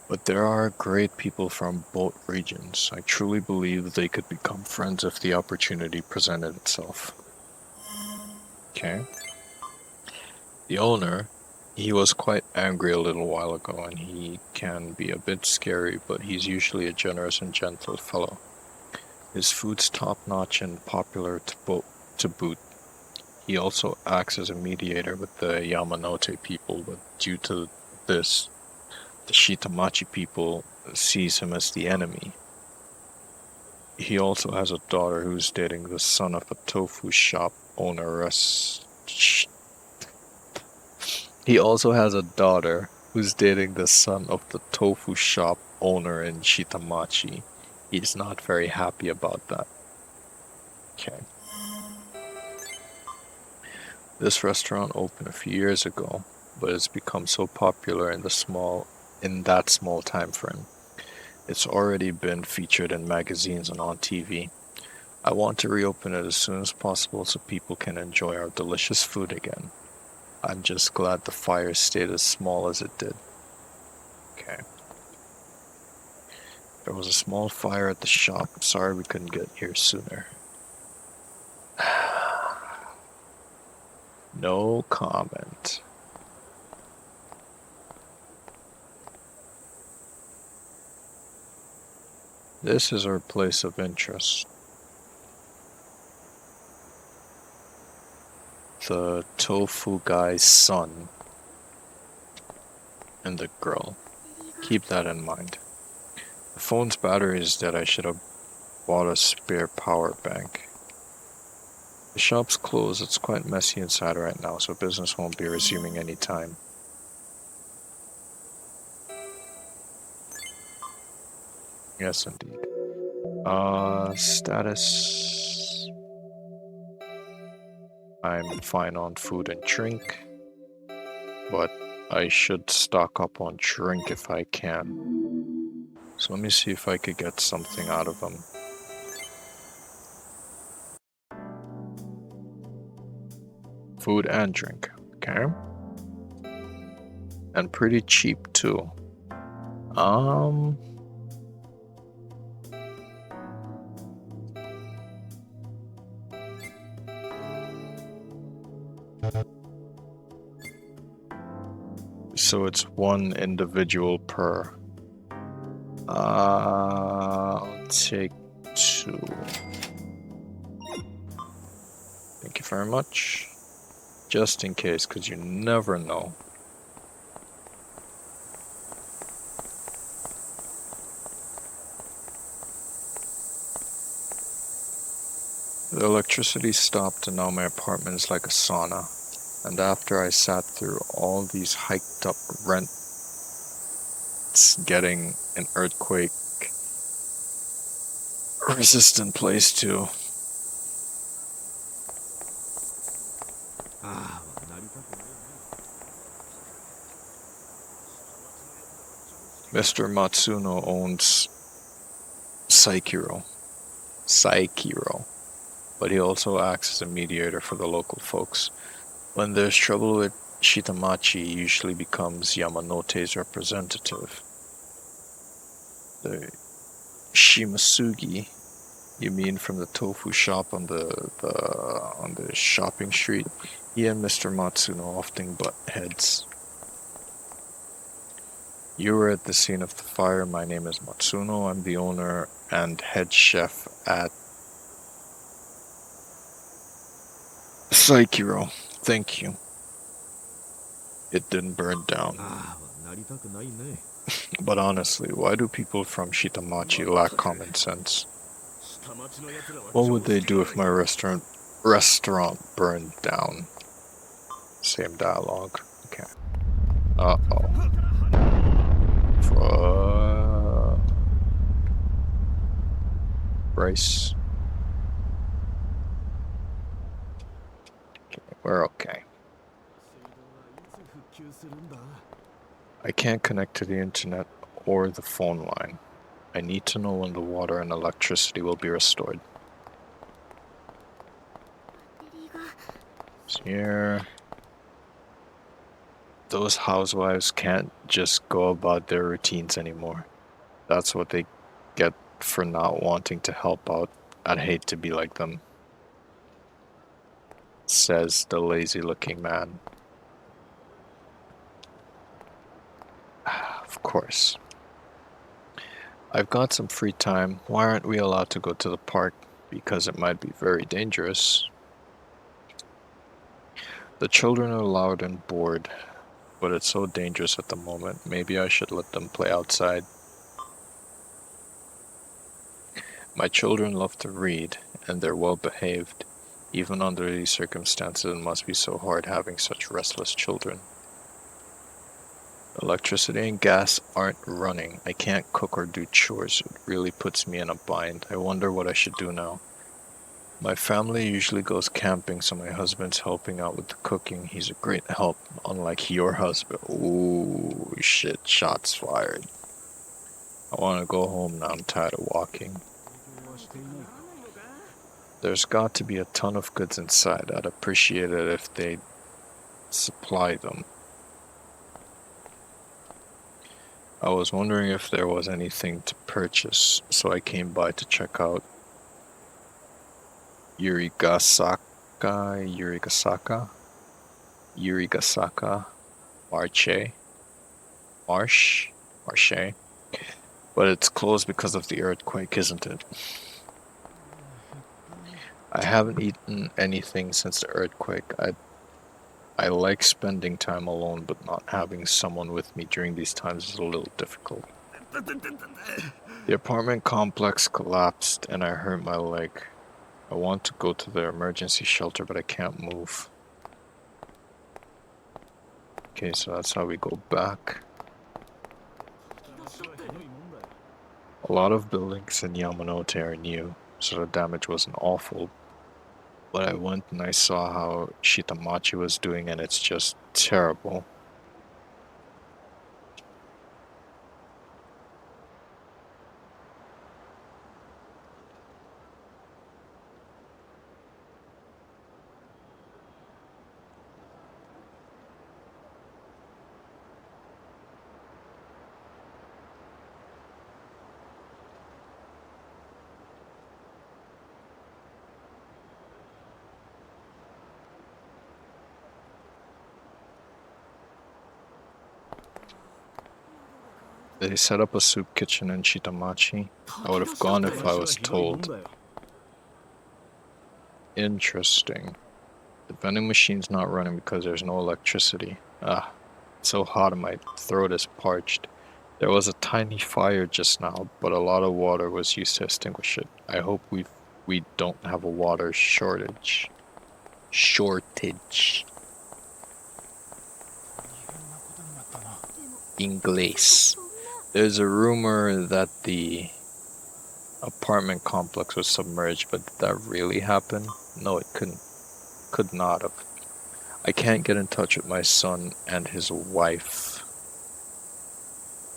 S1: But there are great people from both regions. I truly believe they could become friends if the opportunity presented itself. Okay. The owner, he was quite angry a little while ago, and he can be a bit scary, but he's usually a generous and gentle fellow. His food's top-notch and popular to boot. He also acts as a mediator with the Yamanote people, but due to this, the Shitamachi people sees him as the enemy. He also has a daughter who's dating the son of a tofu shop owner. He also has a daughter who's dating the son of the tofu shop owner in Shitamachi. He's not very happy about that. Okay. This restaurant opened a few years ago, but it's become so popular in that small time frame. It's already been featured in magazines and on TV. I want to reopen it as soon as possible so people can enjoy our delicious food again. I'm just glad the fire stayed as small as it did. Okay. There was a small fire at the shop. Sorry we couldn't get here sooner. No comment. This is our place of interest. The tofu guy's son and the girl. Keep that in mind. The phone's battery is dead. I should have bought a spare power bank. The shop's closed. It's quite messy inside right now, so business won't be resuming anytime. Yes, indeed. Status. I'm fine on food and drink, but I should stock up on drink if I can. So let me see if I could get something out of them. Food and drink, okay? And pretty cheap too. So it's one individual per. I'll take 2. Thank you very much. Just in case, because you never know. The electricity stopped and now my apartment is like a sauna. And after I sat through all these hiked up rents, getting an earthquake resistant place too. Mr. Matsuno owns Saikiro, but he also acts as a mediator for the local folks. When there's trouble with Shitamachi, he usually becomes Yamanote's representative. The Shimasugi, you mean from the tofu shop on the shopping street? He and Mr. Matsuno often butt heads. You were at the scene of the fire. My name is Matsuno. I'm the owner and head chef at Saikiro. Thank you. It didn't burn down. But honestly, why do people from Shitamachi lack common sense? What would they do if my restaurant burned down? Same dialogue. Okay. Uh-oh. Rice. Okay, we're okay. I can't connect to the internet or the phone line. I need to know when the water and electricity will be restored. here. Those housewives can't just go about their routines anymore. That's what they get for not wanting to help out. I'd hate to be like them, says the lazy-looking man. Of course. I've got some free time. Why aren't we allowed to go to the park? Because it might be very dangerous. The children are loud and bored, but it's so dangerous at the moment. Maybe I should let them play outside. My children love to read, and they're well behaved. Even under these circumstances, it must be so hard having such restless children. Electricity and gas aren't running. I can't cook or do chores. It really puts me in a bind. I wonder what I should do now. My family usually goes camping, so my husband's helping out with the cooking. He's a great help, unlike your husband. Ooh, shit, shots fired. I want to go home now. I'm tired of walking. There's got to be a ton of goods inside. I'd appreciate it if they'd supply them. I was wondering if there was anything to purchase, so I came by to check out Yurigasaka Marche, but it's closed because of the earthquake, isn't it? I haven't eaten anything since the earthquake. I like spending time alone, but not having someone with me during these times is a little difficult. The apartment complex collapsed and I hurt my leg. I want to go to the emergency shelter, but I can't move. Okay, so that's how we go back. A lot of buildings in Yamanote are new, so the damage wasn't awful. But I went and I saw how Shitamachi was doing, and it's just terrible. They set up a soup kitchen in Shitamachi. I would have gone if I was told. Interesting. The vending machine's not running because there's no electricity. Ah, it's so hot and my throat is parched. There was a tiny fire just now, but a lot of water was used to extinguish it. I hope we don't have a water shortage. Inglés. There's a rumor that the apartment complex was submerged, but did that really happen? No, it could not have. I can't get in touch with my son and his wife.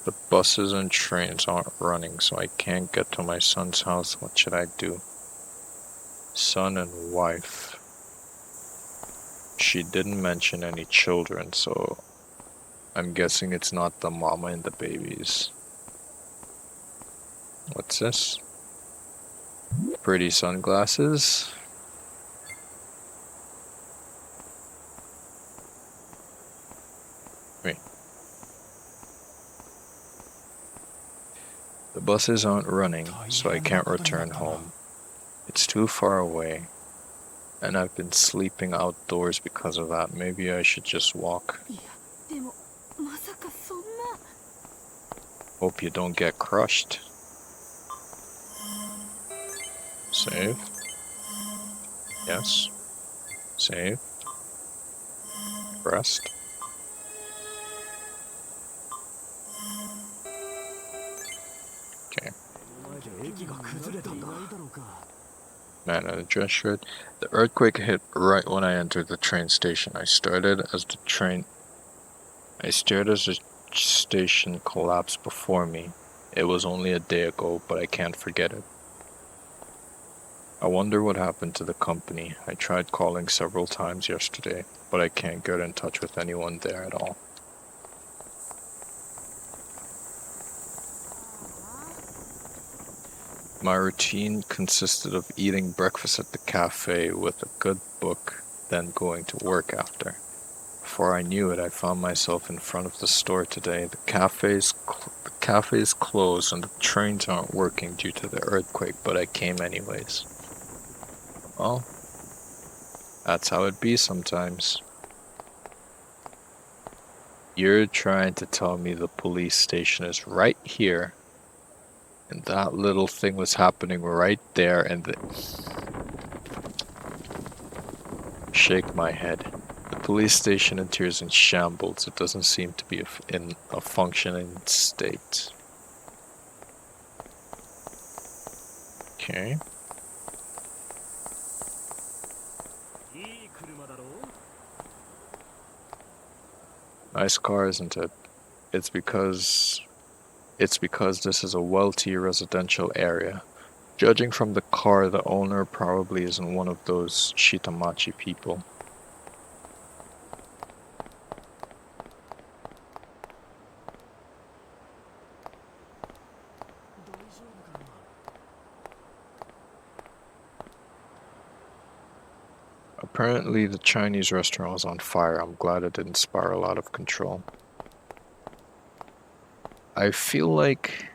S1: The buses and trains aren't running, so I can't get to my son's house. What should I do? Son and wife. She didn't mention any children, so I'm guessing it's not the mama and the babies. What's this? Pretty sunglasses. Wait. The buses aren't running, so I can't return home. It's too far away, and I've been sleeping outdoors because of that. Maybe I should just walk. Hope you don't get crushed. Save. Yes. Save. Rest. Okay. Man, I just should. The earthquake hit right when I entered the train station. I stared as the station collapsed before me. It was only a day ago, but I can't forget it. I wonder what happened to the company. I tried calling several times yesterday, but I can't get in touch with anyone there at all. My routine consisted of eating breakfast at the cafe with a good book, then going to work after. Before I knew it, I found myself in front of the store today. The cafe's closed and the trains aren't working due to the earthquake, but I came anyways. Well, that's how it be sometimes. You're trying to tell me the police station is right here, and that little thing was happening right there, and shake my head. The police station interior is in shambles. It doesn't seem to be in a functioning state. Okay. Nice car, isn't it? It's because this is a wealthy residential area. Judging from the car, the owner probably isn't one of those Shitamachi people. Apparently the Chinese restaurant was on fire. I'm glad it didn't spiral out of control. I feel like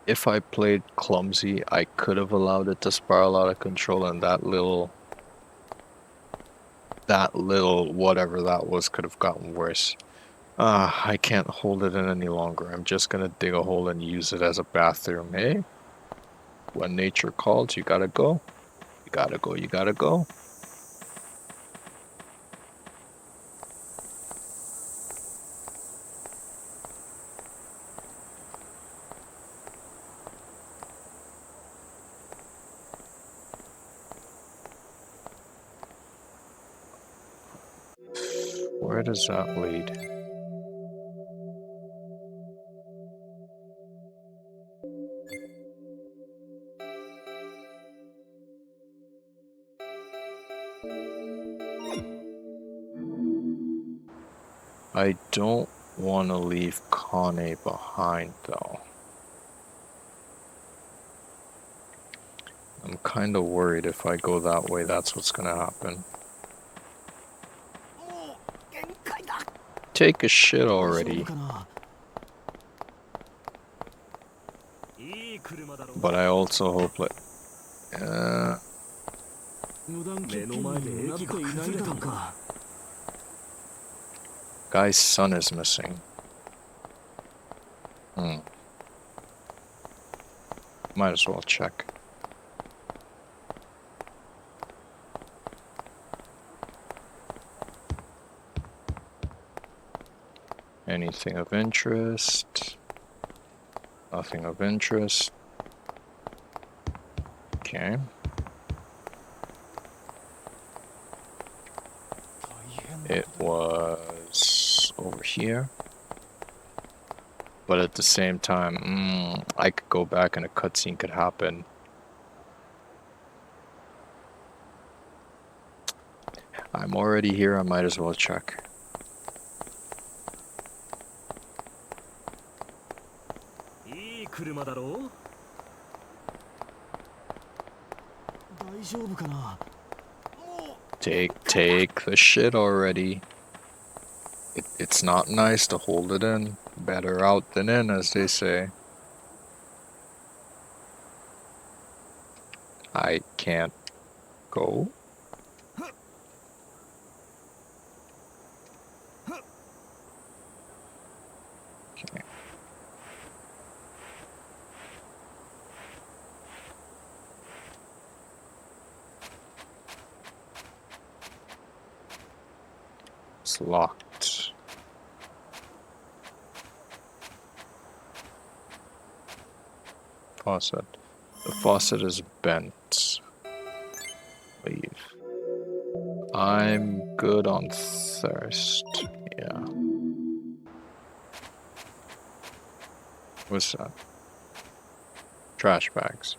S1: if I played clumsy, I could have allowed it to spiral out of control, and that little whatever that was could have gotten worse. I can't hold it in any longer. I'm just gonna dig a hole and use it as a bathroom, hey? When nature calls, you gotta go. You gotta go, you gotta go. Where does that lead? I don't want to leave Kane behind, though. I'm kind of worried if I go that way, that's what's gonna happen. Take a shit already. But I also hope that... Guy's son is missing. Might as well check. Anything of interest? Nothing of interest. Okay. It was over here. But at the same time, I could go back and a cutscene could happen. I'm already here, I might as well check. Take the shit already. It's not nice to hold it in. Better out than in, as they say. I can't go. Okay. It's locked. Faucet. The faucet is bent. Leave. I'm good on thirst. Yeah. What's that? Trash bags.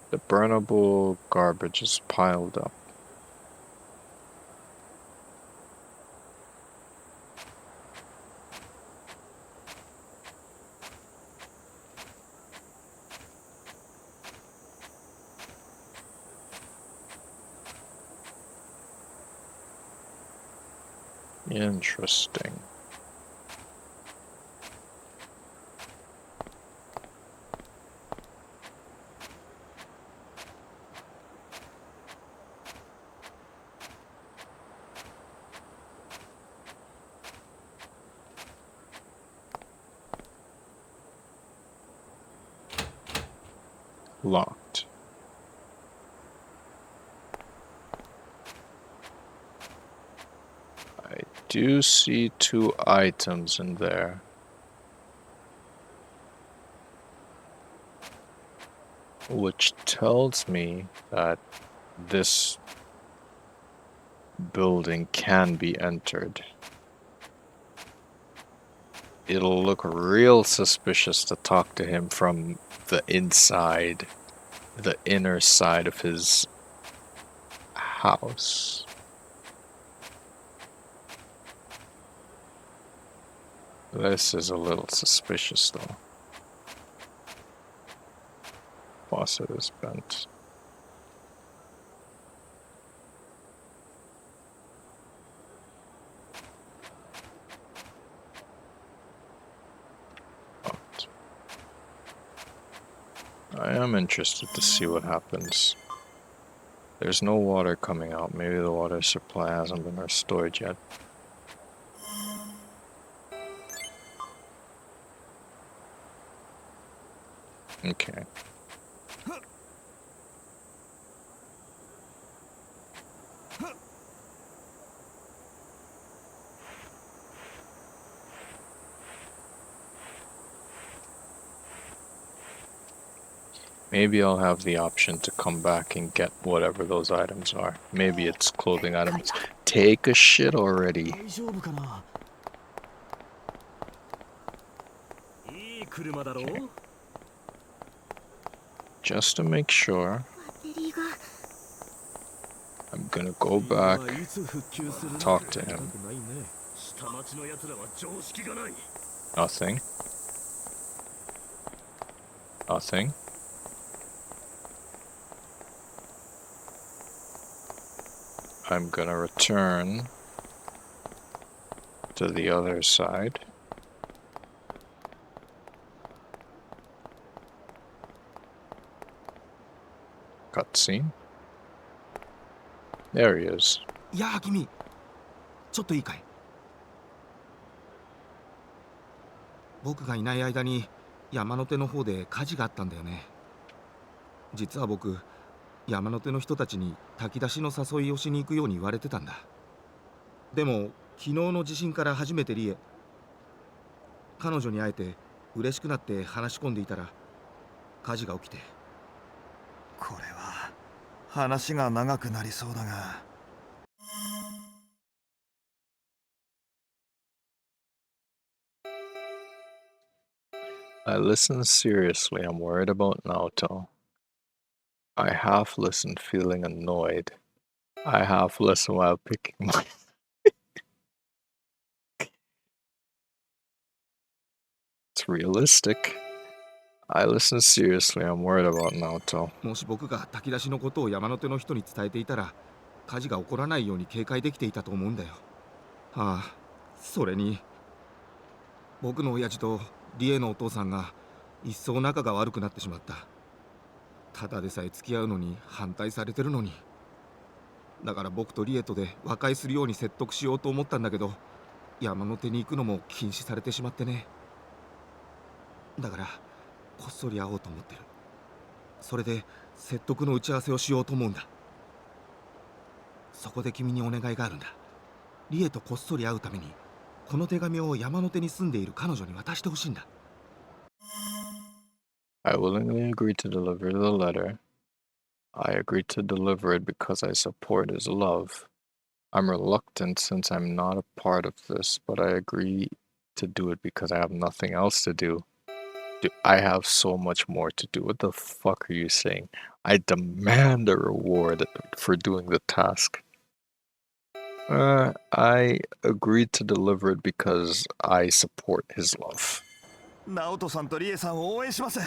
S1: The burnable garbage is piled up. Interesting. Locked. I do see 2 items in there. Which tells me that this building can be entered. It'll look real suspicious to talk to him from the inside, the inner side of his house. This is a little suspicious though. Faucet is bent. Locked. I am interested to see what happens. There's no water coming out. Maybe the water supply hasn't been restored yet. Okay. Maybe I'll have the option to come back and get whatever those items are. Maybe it's clothing items. Take a shit already.
S7: 大丈夫かな。
S2: いい車だろう。
S1: Just to make sure,
S3: バッテリーが
S1: I'm gonna go back,
S7: いつ復旧するの。
S1: talk to him.
S2: ないね。下町の奴らは常識がない。
S1: Nothing. Nothing. I'm gonna return to the other side. Cutscene. There he is.
S8: いやあ君ちょっといいかい。僕がいない間に山手の方で火事があったんだよね。実は僕山手の人たちに炊き出しの誘いをしに行くように言われてたんだ。でも昨日の地震から初めてリエ彼女に会えて嬉しくなって話し込んでいたら火事が起きて。
S7: これは話が長くなりそうだが。
S1: I listen seriously. I'm worried about Naoto. I half listen feeling annoyed. I half listen while picking my... It's realistic. I listen seriously. I'm worried about Naoto.
S8: もし僕が炊き出しのことを山手の人に伝えていたら火事が起こらないように警戒できていたと思うんだよ。ああ、それに僕の親父とリエのお父さんが一層仲が悪くなってしまった。ただでさえ付き合うのに反対されてるのに。だから僕とリエとで和解するように説得しようと思ったんだけど山手に行くのも禁止されてしまってね。だからこっそり会おうと思ってる。それで説得の打ち合わせをしようと思うんだ。そこで君にお願いがあるんだ。リエとこっそり会うためにこの手紙を山手に住んでいる彼女に渡してほしいんだ。
S1: I willingly agree to deliver the letter. I agree to deliver it because I support his love. I'm reluctant since I'm not a part of this, but I agree to do it because I have nothing else to do. Dude, I have so much more to do. What the fuck are you saying? I demand a reward for doing the task. I agreed to deliver it because I support his love.
S7: ナオトさんとリエさんを応援します。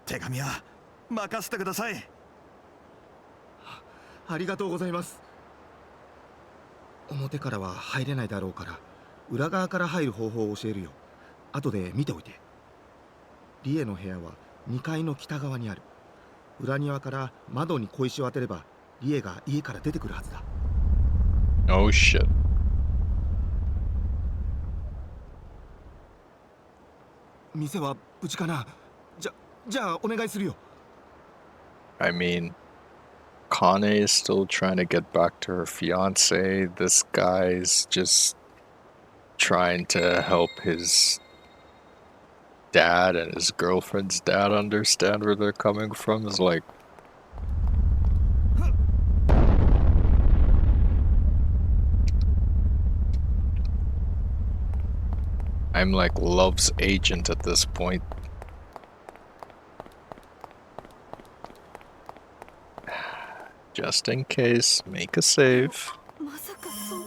S7: 手紙は任せてください。
S8: ありがとうございます。表からは入れないだろうから裏側から入る方法を教えるよ。後で見ておいて。リエの部屋は2階の北側にある。裏庭から窓に小石を当てればリエが家から出てくるはずだ。
S1: Oh shit.
S8: 店は無事かな。じゃあお願いするよ。
S1: I mean, Kane is still trying to get back to her fiance. This guy's just trying to help his dad and his girlfriend's dad understand where they're coming from. Is like, I'm like Love's agent at this point. Just in case, make a save.
S3: まさかそんな。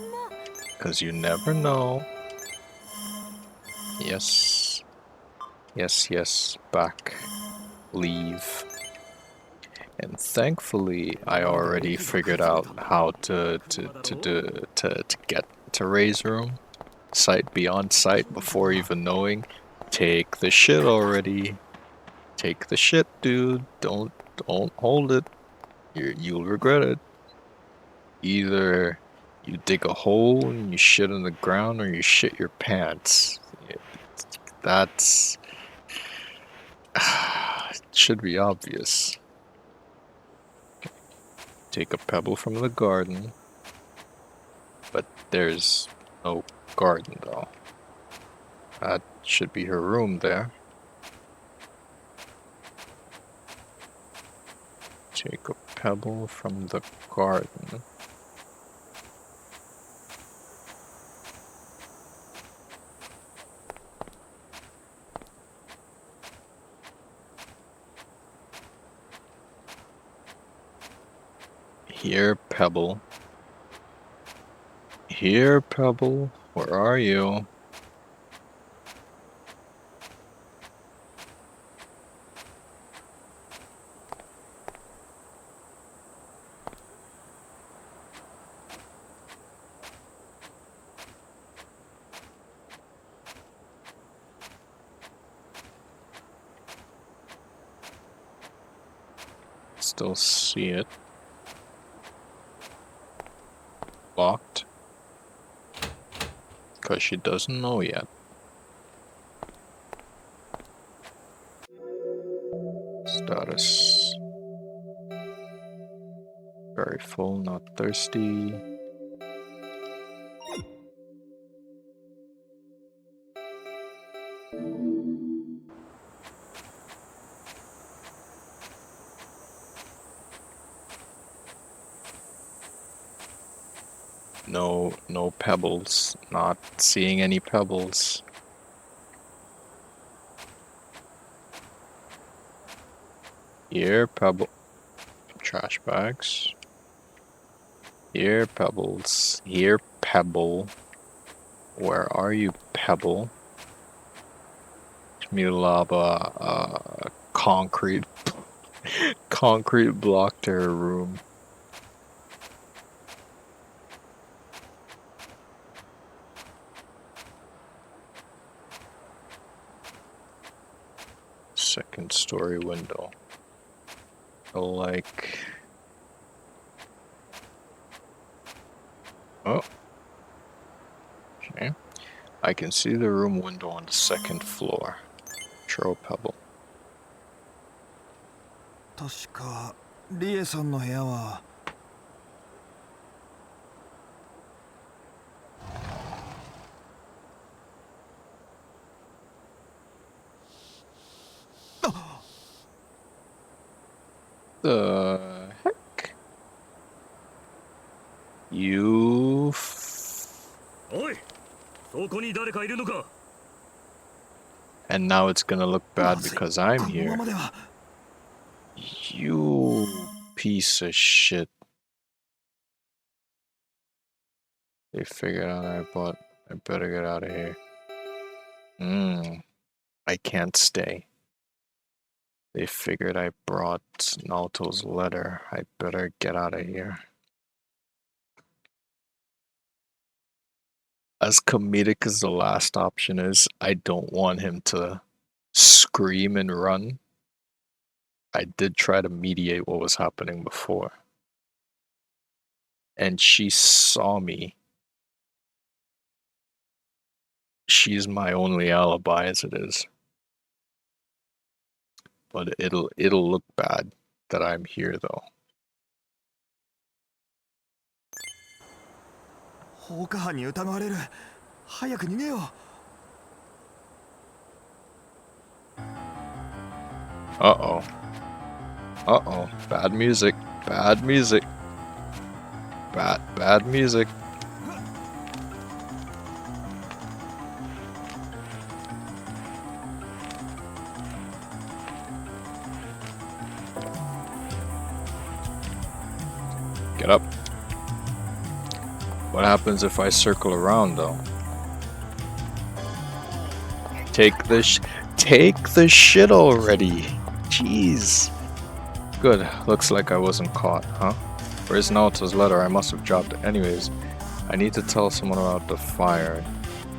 S1: Because you never know. Yes. Yes, yes. Back. Leave. And thankfully, I already figured out how to get to Ray's room. Sight beyond sight before even knowing. Take the shit already. Take the shit, dude. Don't hold it. You'll regret it. Either you dig a hole and you shit in the ground, or you shit your pants. That's it should be obvious. Take a pebble from the garden, but there's no garden though. That should be her room there. Take a pebble from the garden. Here, Pebble. Here, Pebble. Where are you? Still see it. Locked. Because she doesn't know yet. Status. Very full, not thirsty. No pebbles. Not seeing any pebbles. Here, pebble. Trash bags. Here, pebbles. Here, pebble. Where are you, pebble? Me lava, concrete. Concrete block to her room. Second story window. Like, oh, okay. I can see the room window on the second floor. Throw a pebble.
S7: 確かリエさんの部屋は。
S1: The heck? You
S2: おい、そこに誰かいるのか。
S1: And now it's gonna look bad
S7: まずい
S1: because I'm
S7: このま
S1: here.
S7: までは
S1: You piece of shit. They figured out I bought. I better get out of here. I can't stay. They figured I brought Naoto's letter. I better get out of here. As comedic as the last option is, I don't want him to scream and run. I did try to mediate what was happening before. And she saw me. She's my only alibi as it is. But it'll look bad that I'm here though.
S7: 放火犯に疑われる。早く逃げよう。
S1: Uh-oh. Uh-oh. Bad music. Bad music. Bad music. Get up. What happens if I circle around though? Take the shit already. Jeez. Good. Looks like I wasn't caught, huh? Where's Naoto's letter? I must have dropped it. Anyways, I need to tell someone about the fire.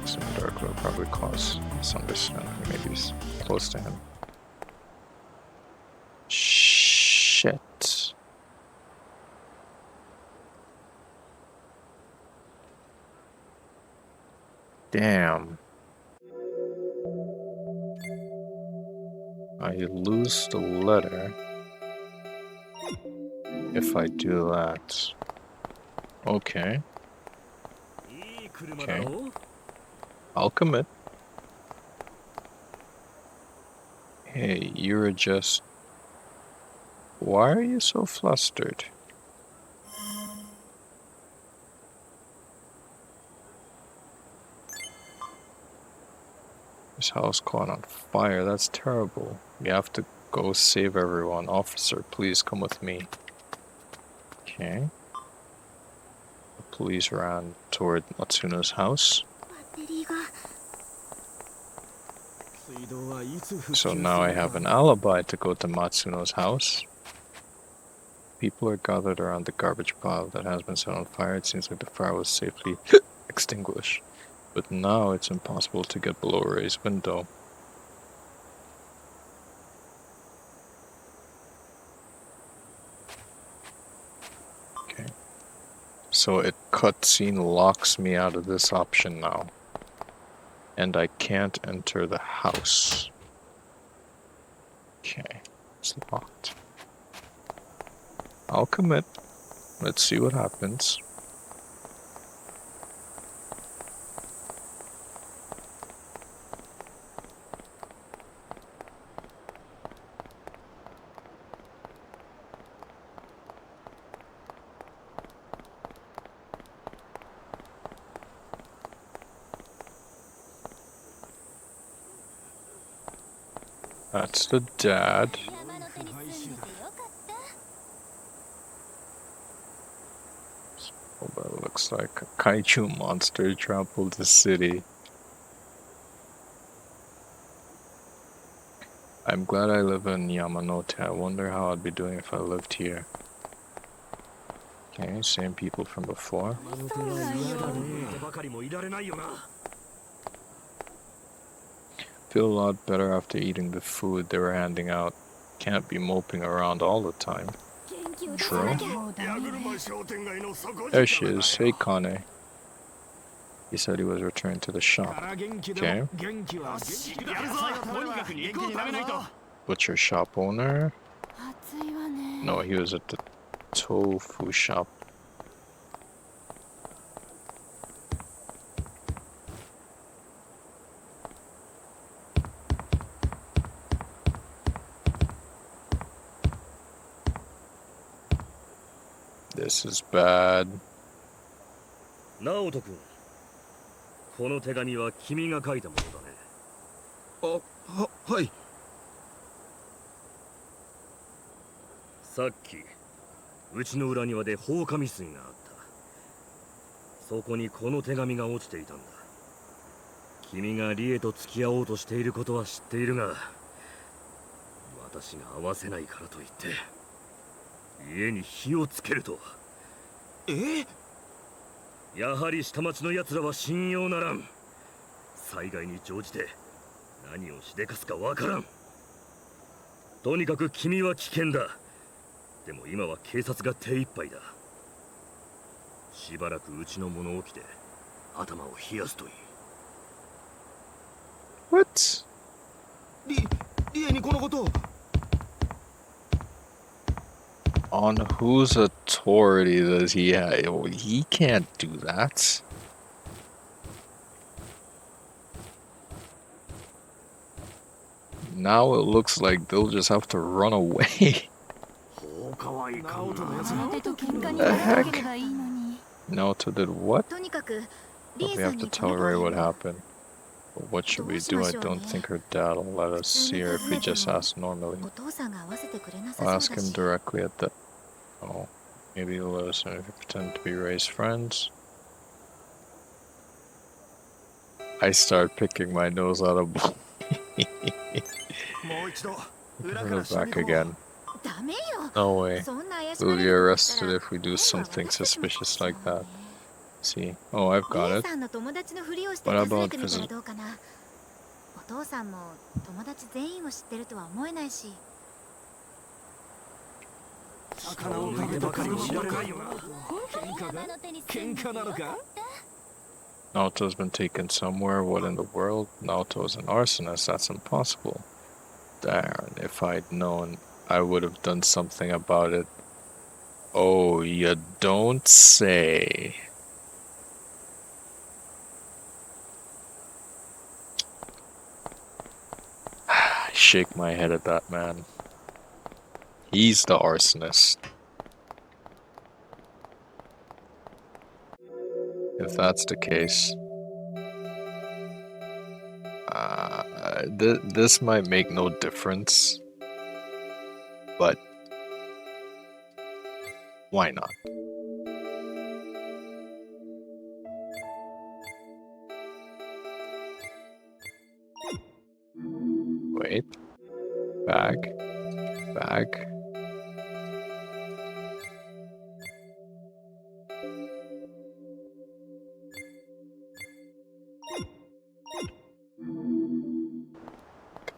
S1: Some dark will probably cause misunderstanding. Maybe he's close to him. Shit. Damn. I lose the letter if I do that. Okay. Okay. I'll commit. Hey, you're just... Why are you so flustered? This house caught on fire. That's terrible. We have to go save everyone. Officer, please come with me. Okay. The police ran toward Matsuno's house.
S3: バッテリーが
S7: So
S1: So now I have an alibi to go to Matsuno's house. People are gathered around the garbage pile that has been set on fire. It seems like the fire was safely extinguished. But now it's impossible to get below a raised window. Okay. So it cutscene locks me out of this option now. And I can't enter the house. Okay. It's locked. I'll commit. Let's see what happens. That's the dad.
S3: 山の手に住んでてよかった
S1: Oh, that looks like a kaiju monster trampled the city. I'm glad I live in Yamanote. I wonder how I'd be doing if I lived here. Okay, same people from before.
S2: 手ばかりもいられないよな。
S1: Feel a lot better after eating the food they were handing out. Can't be moping around all the time.
S3: 元気を出さ
S1: True.
S3: なきゃ
S1: There she is. Hey, Kane. He said he was returning to the shop. Okay. Butcher shop owner.
S5: 暑いわね。
S1: No, he was at the tofu shop. This is bad.
S2: 直人君、この手紙は君が書いたものだね。
S8: はい。
S2: さっきうちの裏庭で放火未遂があった。そこにこの手紙が落ちていたんだ。君がリエと付き合おうとしていることは知っているが、私が会わせないからといって家に火をつけるとは。やはり下町の奴らは信用ならん。災害に乗じて何をしでかすかわからん。とにかく君は危険だ。でも今は警察が手一杯だ。しばらくうちの物置で頭を冷やすといい。
S1: What?
S8: リエにこのことを。
S1: On whose authority does he have? Oh, he can't do that. Now it looks like they'll just have to run away.
S6: 可愛いかもな。
S5: 相手と喧嘩にならなければいいのに。
S1: Naoto did what?
S3: とにかく
S1: We
S3: リエさ
S1: have
S3: ん
S1: to
S3: に
S1: tell
S3: この
S1: Ray
S3: 場合
S1: what
S3: は
S1: happened. But what should we do? I don't think her dad will let us see her if we just ask normally.
S3: お父さんが合わせてくれなさ
S1: I'll
S3: そう
S1: ask
S3: だ
S1: him
S3: し。
S1: directly at the... Oh, maybe he'll let us know if we pretend to be Ray's friends. I start picking my nose out of bull.
S7: もう一度
S1: Put
S7: 裏
S1: it
S7: から染み
S1: back
S7: 込もう
S1: again.
S3: ダメよ。
S1: No way.
S3: そんな怪し
S1: We'll
S3: ま
S1: be
S3: れること
S1: arrested
S3: したら
S1: if we do
S3: 迷惑
S1: something
S3: 私たちも
S1: suspicious like
S3: そう
S1: that.
S3: ね。
S1: See? Oh, I've
S3: リ
S1: got
S3: エ
S1: it.
S3: さんの友達のふりをして
S1: What
S3: 訪ね
S1: about
S3: てみた
S1: visit?
S3: らどうかな。お父さんも友達全員を知ってるとは思えないし。
S7: 魚をかけばかり知られないよな。
S5: 喧嘩なのか？
S1: Naoto's been taken somewhere. What in the world? Naoto's an arsonist. That's impossible. Darn, if I'd known, I would have done something about it. Oh, you don't say. I shake my head at that man. He's the arsonist. If that's the case, this might make no difference, but why not? Wait. Back. Back.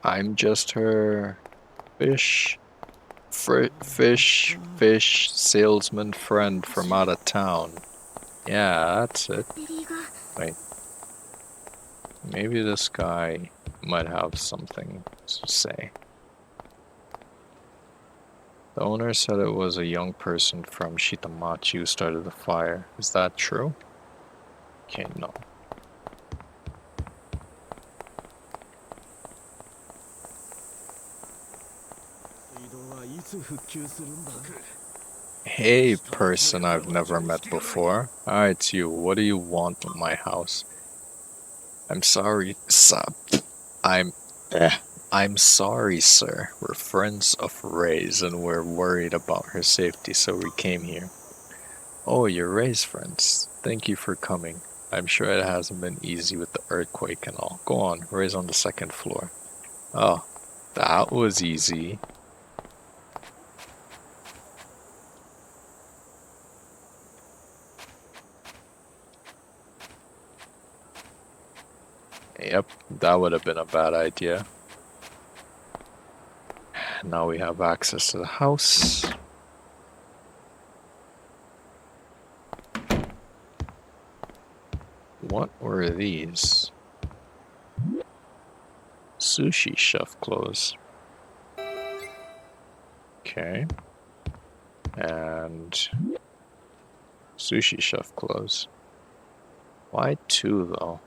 S1: I'm just her fish salesman friend from out of town. Yeah, that's it.
S3: ベリーが
S1: Wait. Maybe this guy might have something to say. The owner said it was a young person from Shitamachi who started the fire. Is that true? Okay, no. Hey, person I've never met before. Hi, it's you. What do you want in my house? I'm sorry, I'm sorry, sir. We're friends of Ray's and we're worried about her safety, so we came here. Oh, you're Ray's friends. Thank you for coming. I'm sure it hasn't been easy with the earthquake and all. Go on, Ray's on the second floor. Oh, that was easy. Yep, that would have been a bad idea. Now we have access to the house. What were these? Sushi chef clothes. Okay. And sushi chef clothes. Why two though?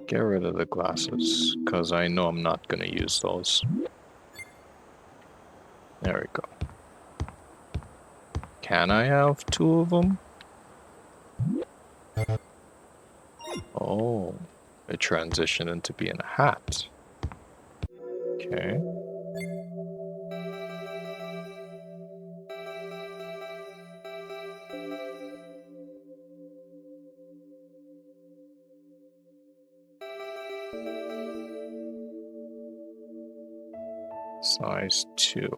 S1: Get rid of the glasses, because I know I'm not going to use those. There we go. Can I have 2 of them? Oh, it transitioned into being a hat. Okay. Size 2.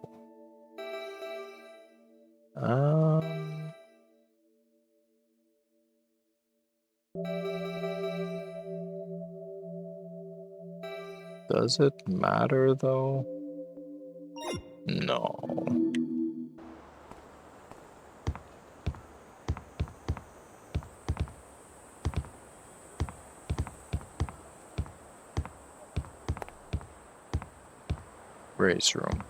S1: Um, does it matter though? No. Race room.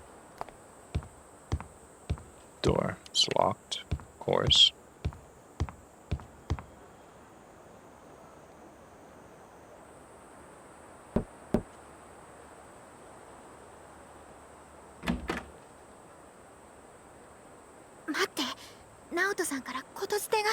S1: Door. It's locked, of course.
S3: 待って、ナオトさんからことづてが。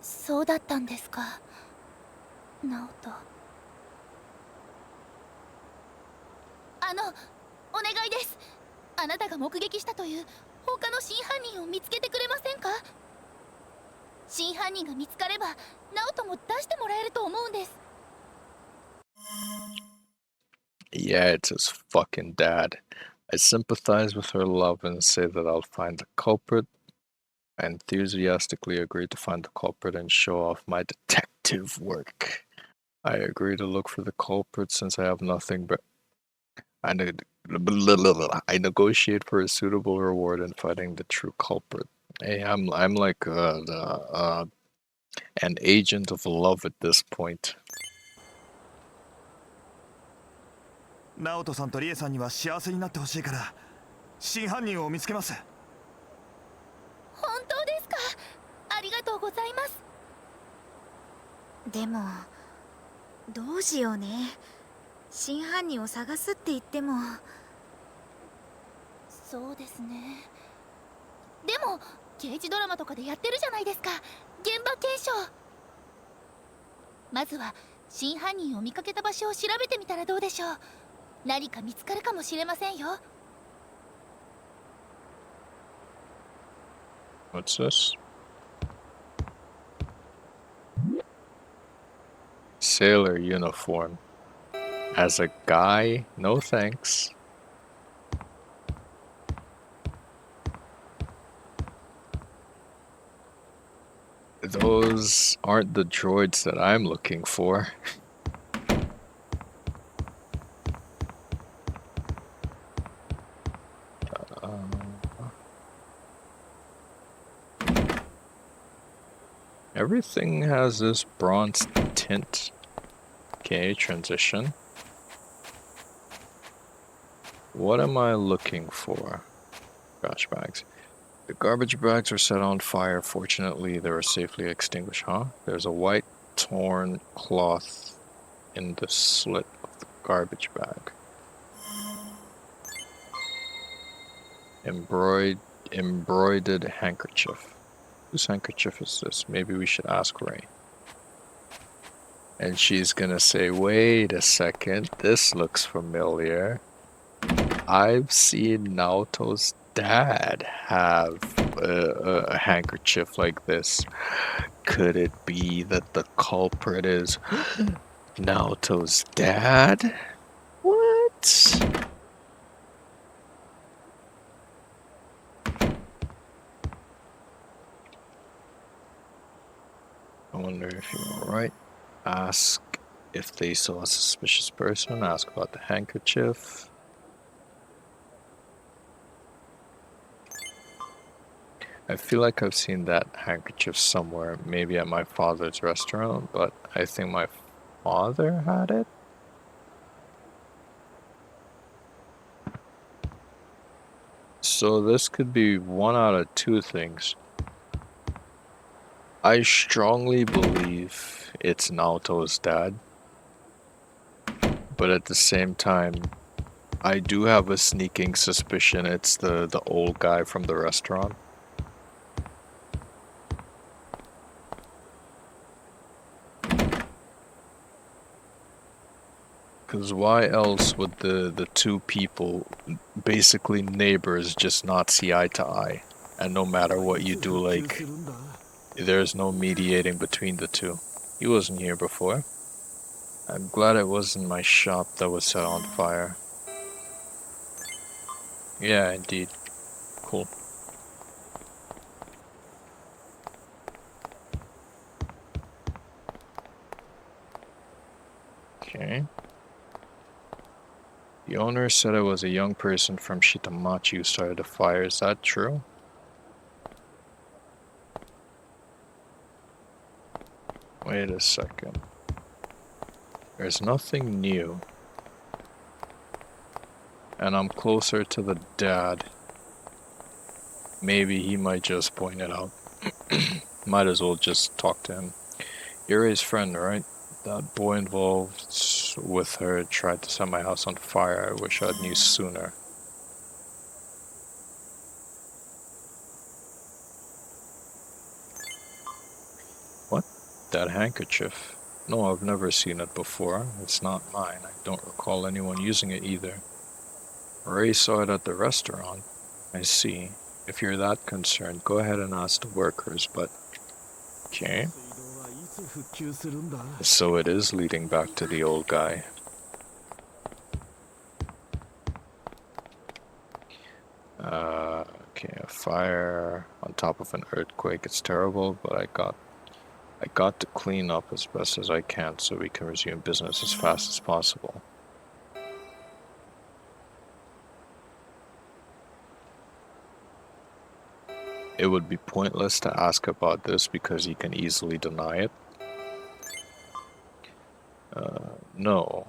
S3: そうだったんですか、ナオト。お願いです。あなたが目撃したという他の真犯人を見つけてくれませんか？真犯人が見つかれば、ナオトも出してもらえると思うんです。
S1: Yeah, it's his fucking dad. I sympathize with her love and say that I'll find the culprit. I enthusiastically agree to find the culprit and show off my detective work. I agree to look for the culprit since I have nothing but I negotiate for a suitable reward in finding the true culprit. Hey, I'm like an agent of love at this point.
S7: ナオトさんとリエさんには幸せになってほしいから真犯人を見つけます。
S3: 本当ですか？ありがとうございます。でもどうしようね。真犯人を探すって言っても。そうですね。でも刑事ドラマとかでやってるじゃないですか、現場検証。まずは真犯人を見かけた場所を調べてみたらどうでしょう。何か見つかるかもしれませんよ。
S1: What's this? Sailor uniform. As a guy, no thanks. Those aren't the droids that I'm looking for. Everything has this bronze tint. Okay, transition. What am I looking for? Trash bags. The garbage bags are set on fire. Fortunately, they were safely extinguished, huh? There's a white torn cloth in the slit of the garbage bag. Embroidered handkerchief. Whose handkerchief is this? Maybe we should ask Ray. And she's gonna say, wait a second, this looks familiar. I've seen Naoto's dad have a handkerchief like this. Could it be that the culprit is Naoto's dad? What? I wonder if you're right. Ask if they saw a suspicious person. Ask about the handkerchief. I feel like I've seen that handkerchief somewhere, maybe at my father's restaurant, but I think my father had it? So this could be one out of two things. I strongly believe it's Naoto's dad, but at the same time, I do have a sneaking suspicion it's the old guy from the restaurant. Because why else would the two people, basically neighbors, just not see eye to eye? And no matter what you do, like, there's no mediating between the two. He wasn't here before. I'm glad it wasn't my shop that was set on fire. Yeah, indeed. Cool. Okay. The owner said it was a young person from Shitamachi who started the fire. Is that true? Wait a second. There's nothing new. And I'm closer to the dad. Maybe he might just point it out. Might as well just talk to him. You're his friend, right? That boy involved with her tried to set my house on fire. I wish I'd knew sooner. What? That handkerchief? No, I've never seen it before. It's not mine. I don't recall anyone using it either. Ray saw it at the restaurant. I see. If you're that concerned, go ahead and ask the workers, but... Okay. So it is leading back to the old guy. Okay, a fire on top of an earthquake. It's terrible, but I got to clean up as best as I can so we can resume business as fast as possible. It would be pointless to ask about this because he can easily deny it. No.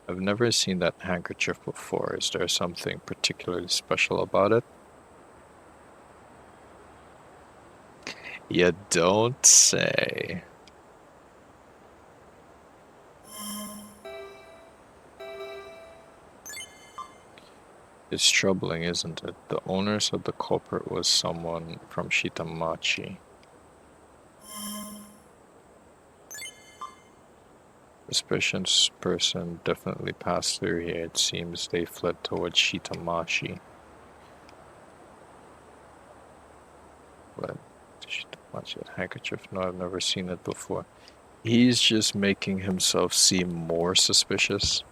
S1: I've never seen that handkerchief before. Is there something particularly special about it? You don't say. It's troubling, isn't it? The owner said the culprit was someone from Shitamachi. Suspicious person definitely passed through here. It seems they fled towards Shitamachi. But Shitamachi handkerchief? No, I've never seen it before. He's just making himself seem more suspicious.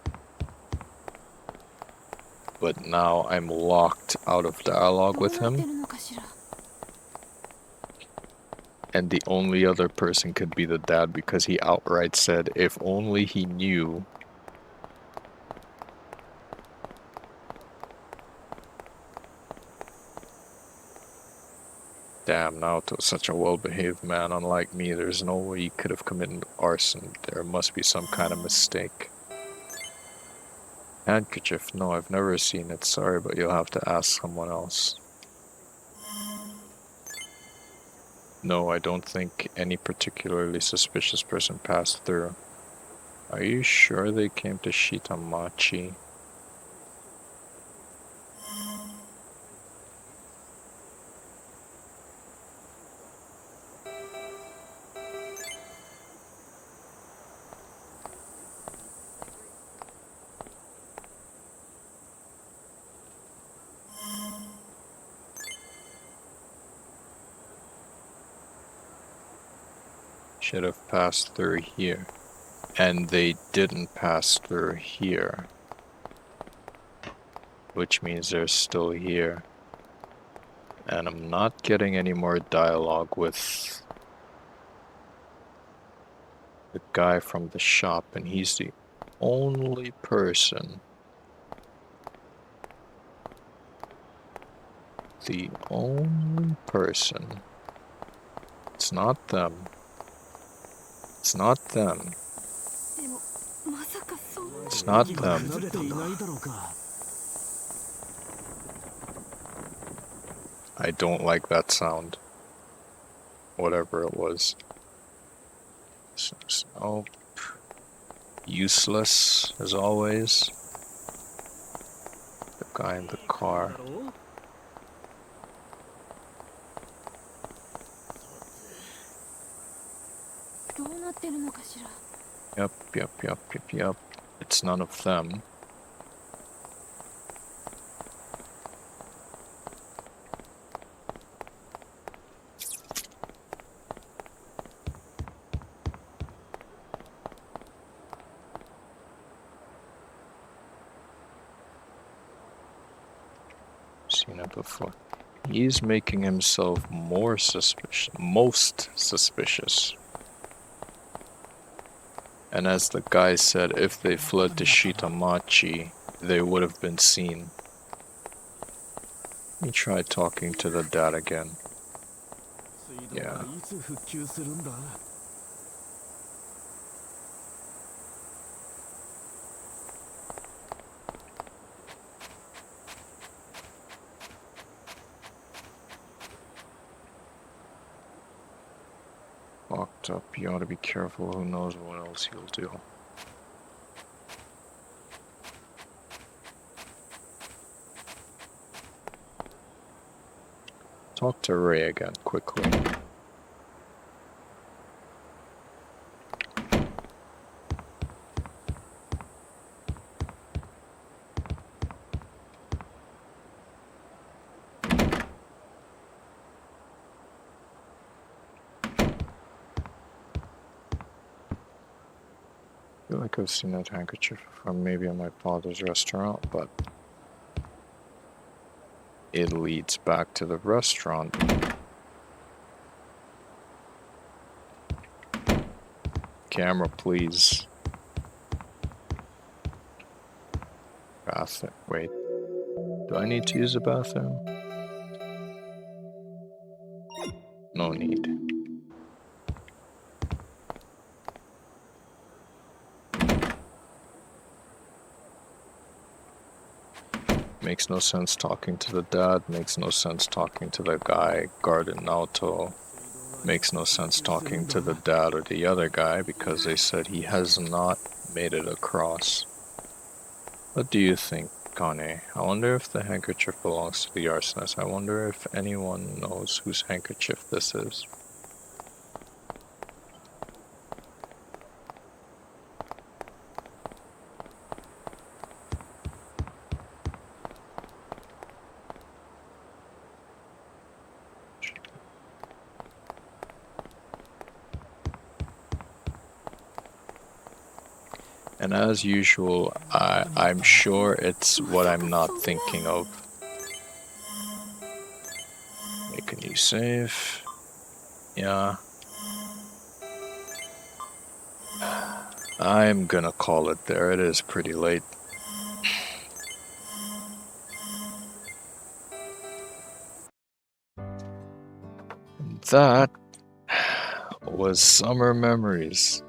S1: But now I'm locked out of dialogue with him. And the only other person could be the dad because he outright said if only he knew. Damn, Naoto's such a well-behaved man. Unlike me, there's no way he could have committed arson. There must be some kind of mistake. Handkerchief? No, I've never seen it. Sorry, but you'll have to ask someone else. No, I don't think any particularly suspicious person passed through. Are you sure they came to Shitamachi? Should have passed through here. And they didn't pass through here. Which means they're still here. And I'm not getting any more dialogue with the guy from the shop, and he's the only person the only person. It's not them. It's not them.
S5: でもまさかそんな
S1: It's not
S7: 駅が
S1: them.
S7: 崩れていないだろうか。
S1: I don't like that sound. Whatever it was. Nope. Useless as always. The guy in the car.
S2: だろう
S5: どうなってるのかしら。
S1: Yup. It's none of them. Seen it before. He's making himself more suspicious, most suspicious. And as the guy said, if they fled to Shitamachi, they would have been seen. Let me try talking to the dad again.
S7: 水道はいつ復旧するんだ。
S1: Locked up, you ought to be careful, who knows what else he'll do. Talk to Ray again, quickly. I feel like I've seen that handkerchief from maybe in my father's restaurant, but it leads back to the restaurant. Camera, please. Bathroom. Wait. Do I need to use a bathroom? No need. Makes no sense talking to the dad, makes no sense talking to the guy guarding Naoto. Makes no sense talking to the dad or the other guy because they said he has not made it across. What do you think, Kane? I wonder if the handkerchief belongs to the arsonist. I wonder if anyone knows whose handkerchief this is. And as usual, I'm sure it's what I'm not thinking of. Make a new save. Yeah. I'm gonna call it there. It is pretty late. And that was Summer Memories.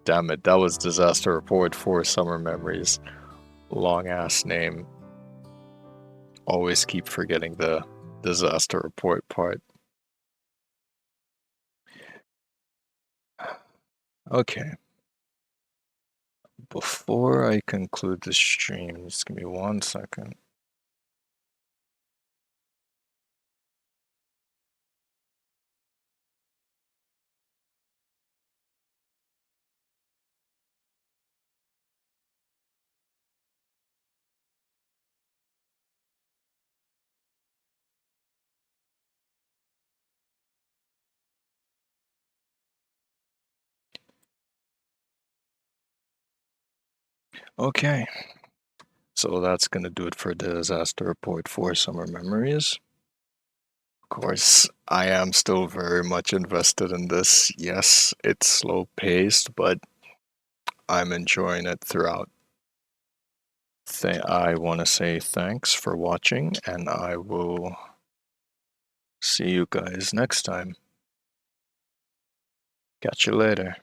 S1: Damn it, that was Disaster Report 4 Summer Memories. Long ass name. Always keep forgetting the Disaster Report part. Okay. Before I conclude the stream, just give me 1 second. Okay. So that's gonna do it for Disaster Report 4 Summer Memories. Of course, I am still very much invested in this. Yes, it's slow paced, but I'm enjoying it throughout. I want to say thanks for watching, and I will see you guys next time. Catch you later.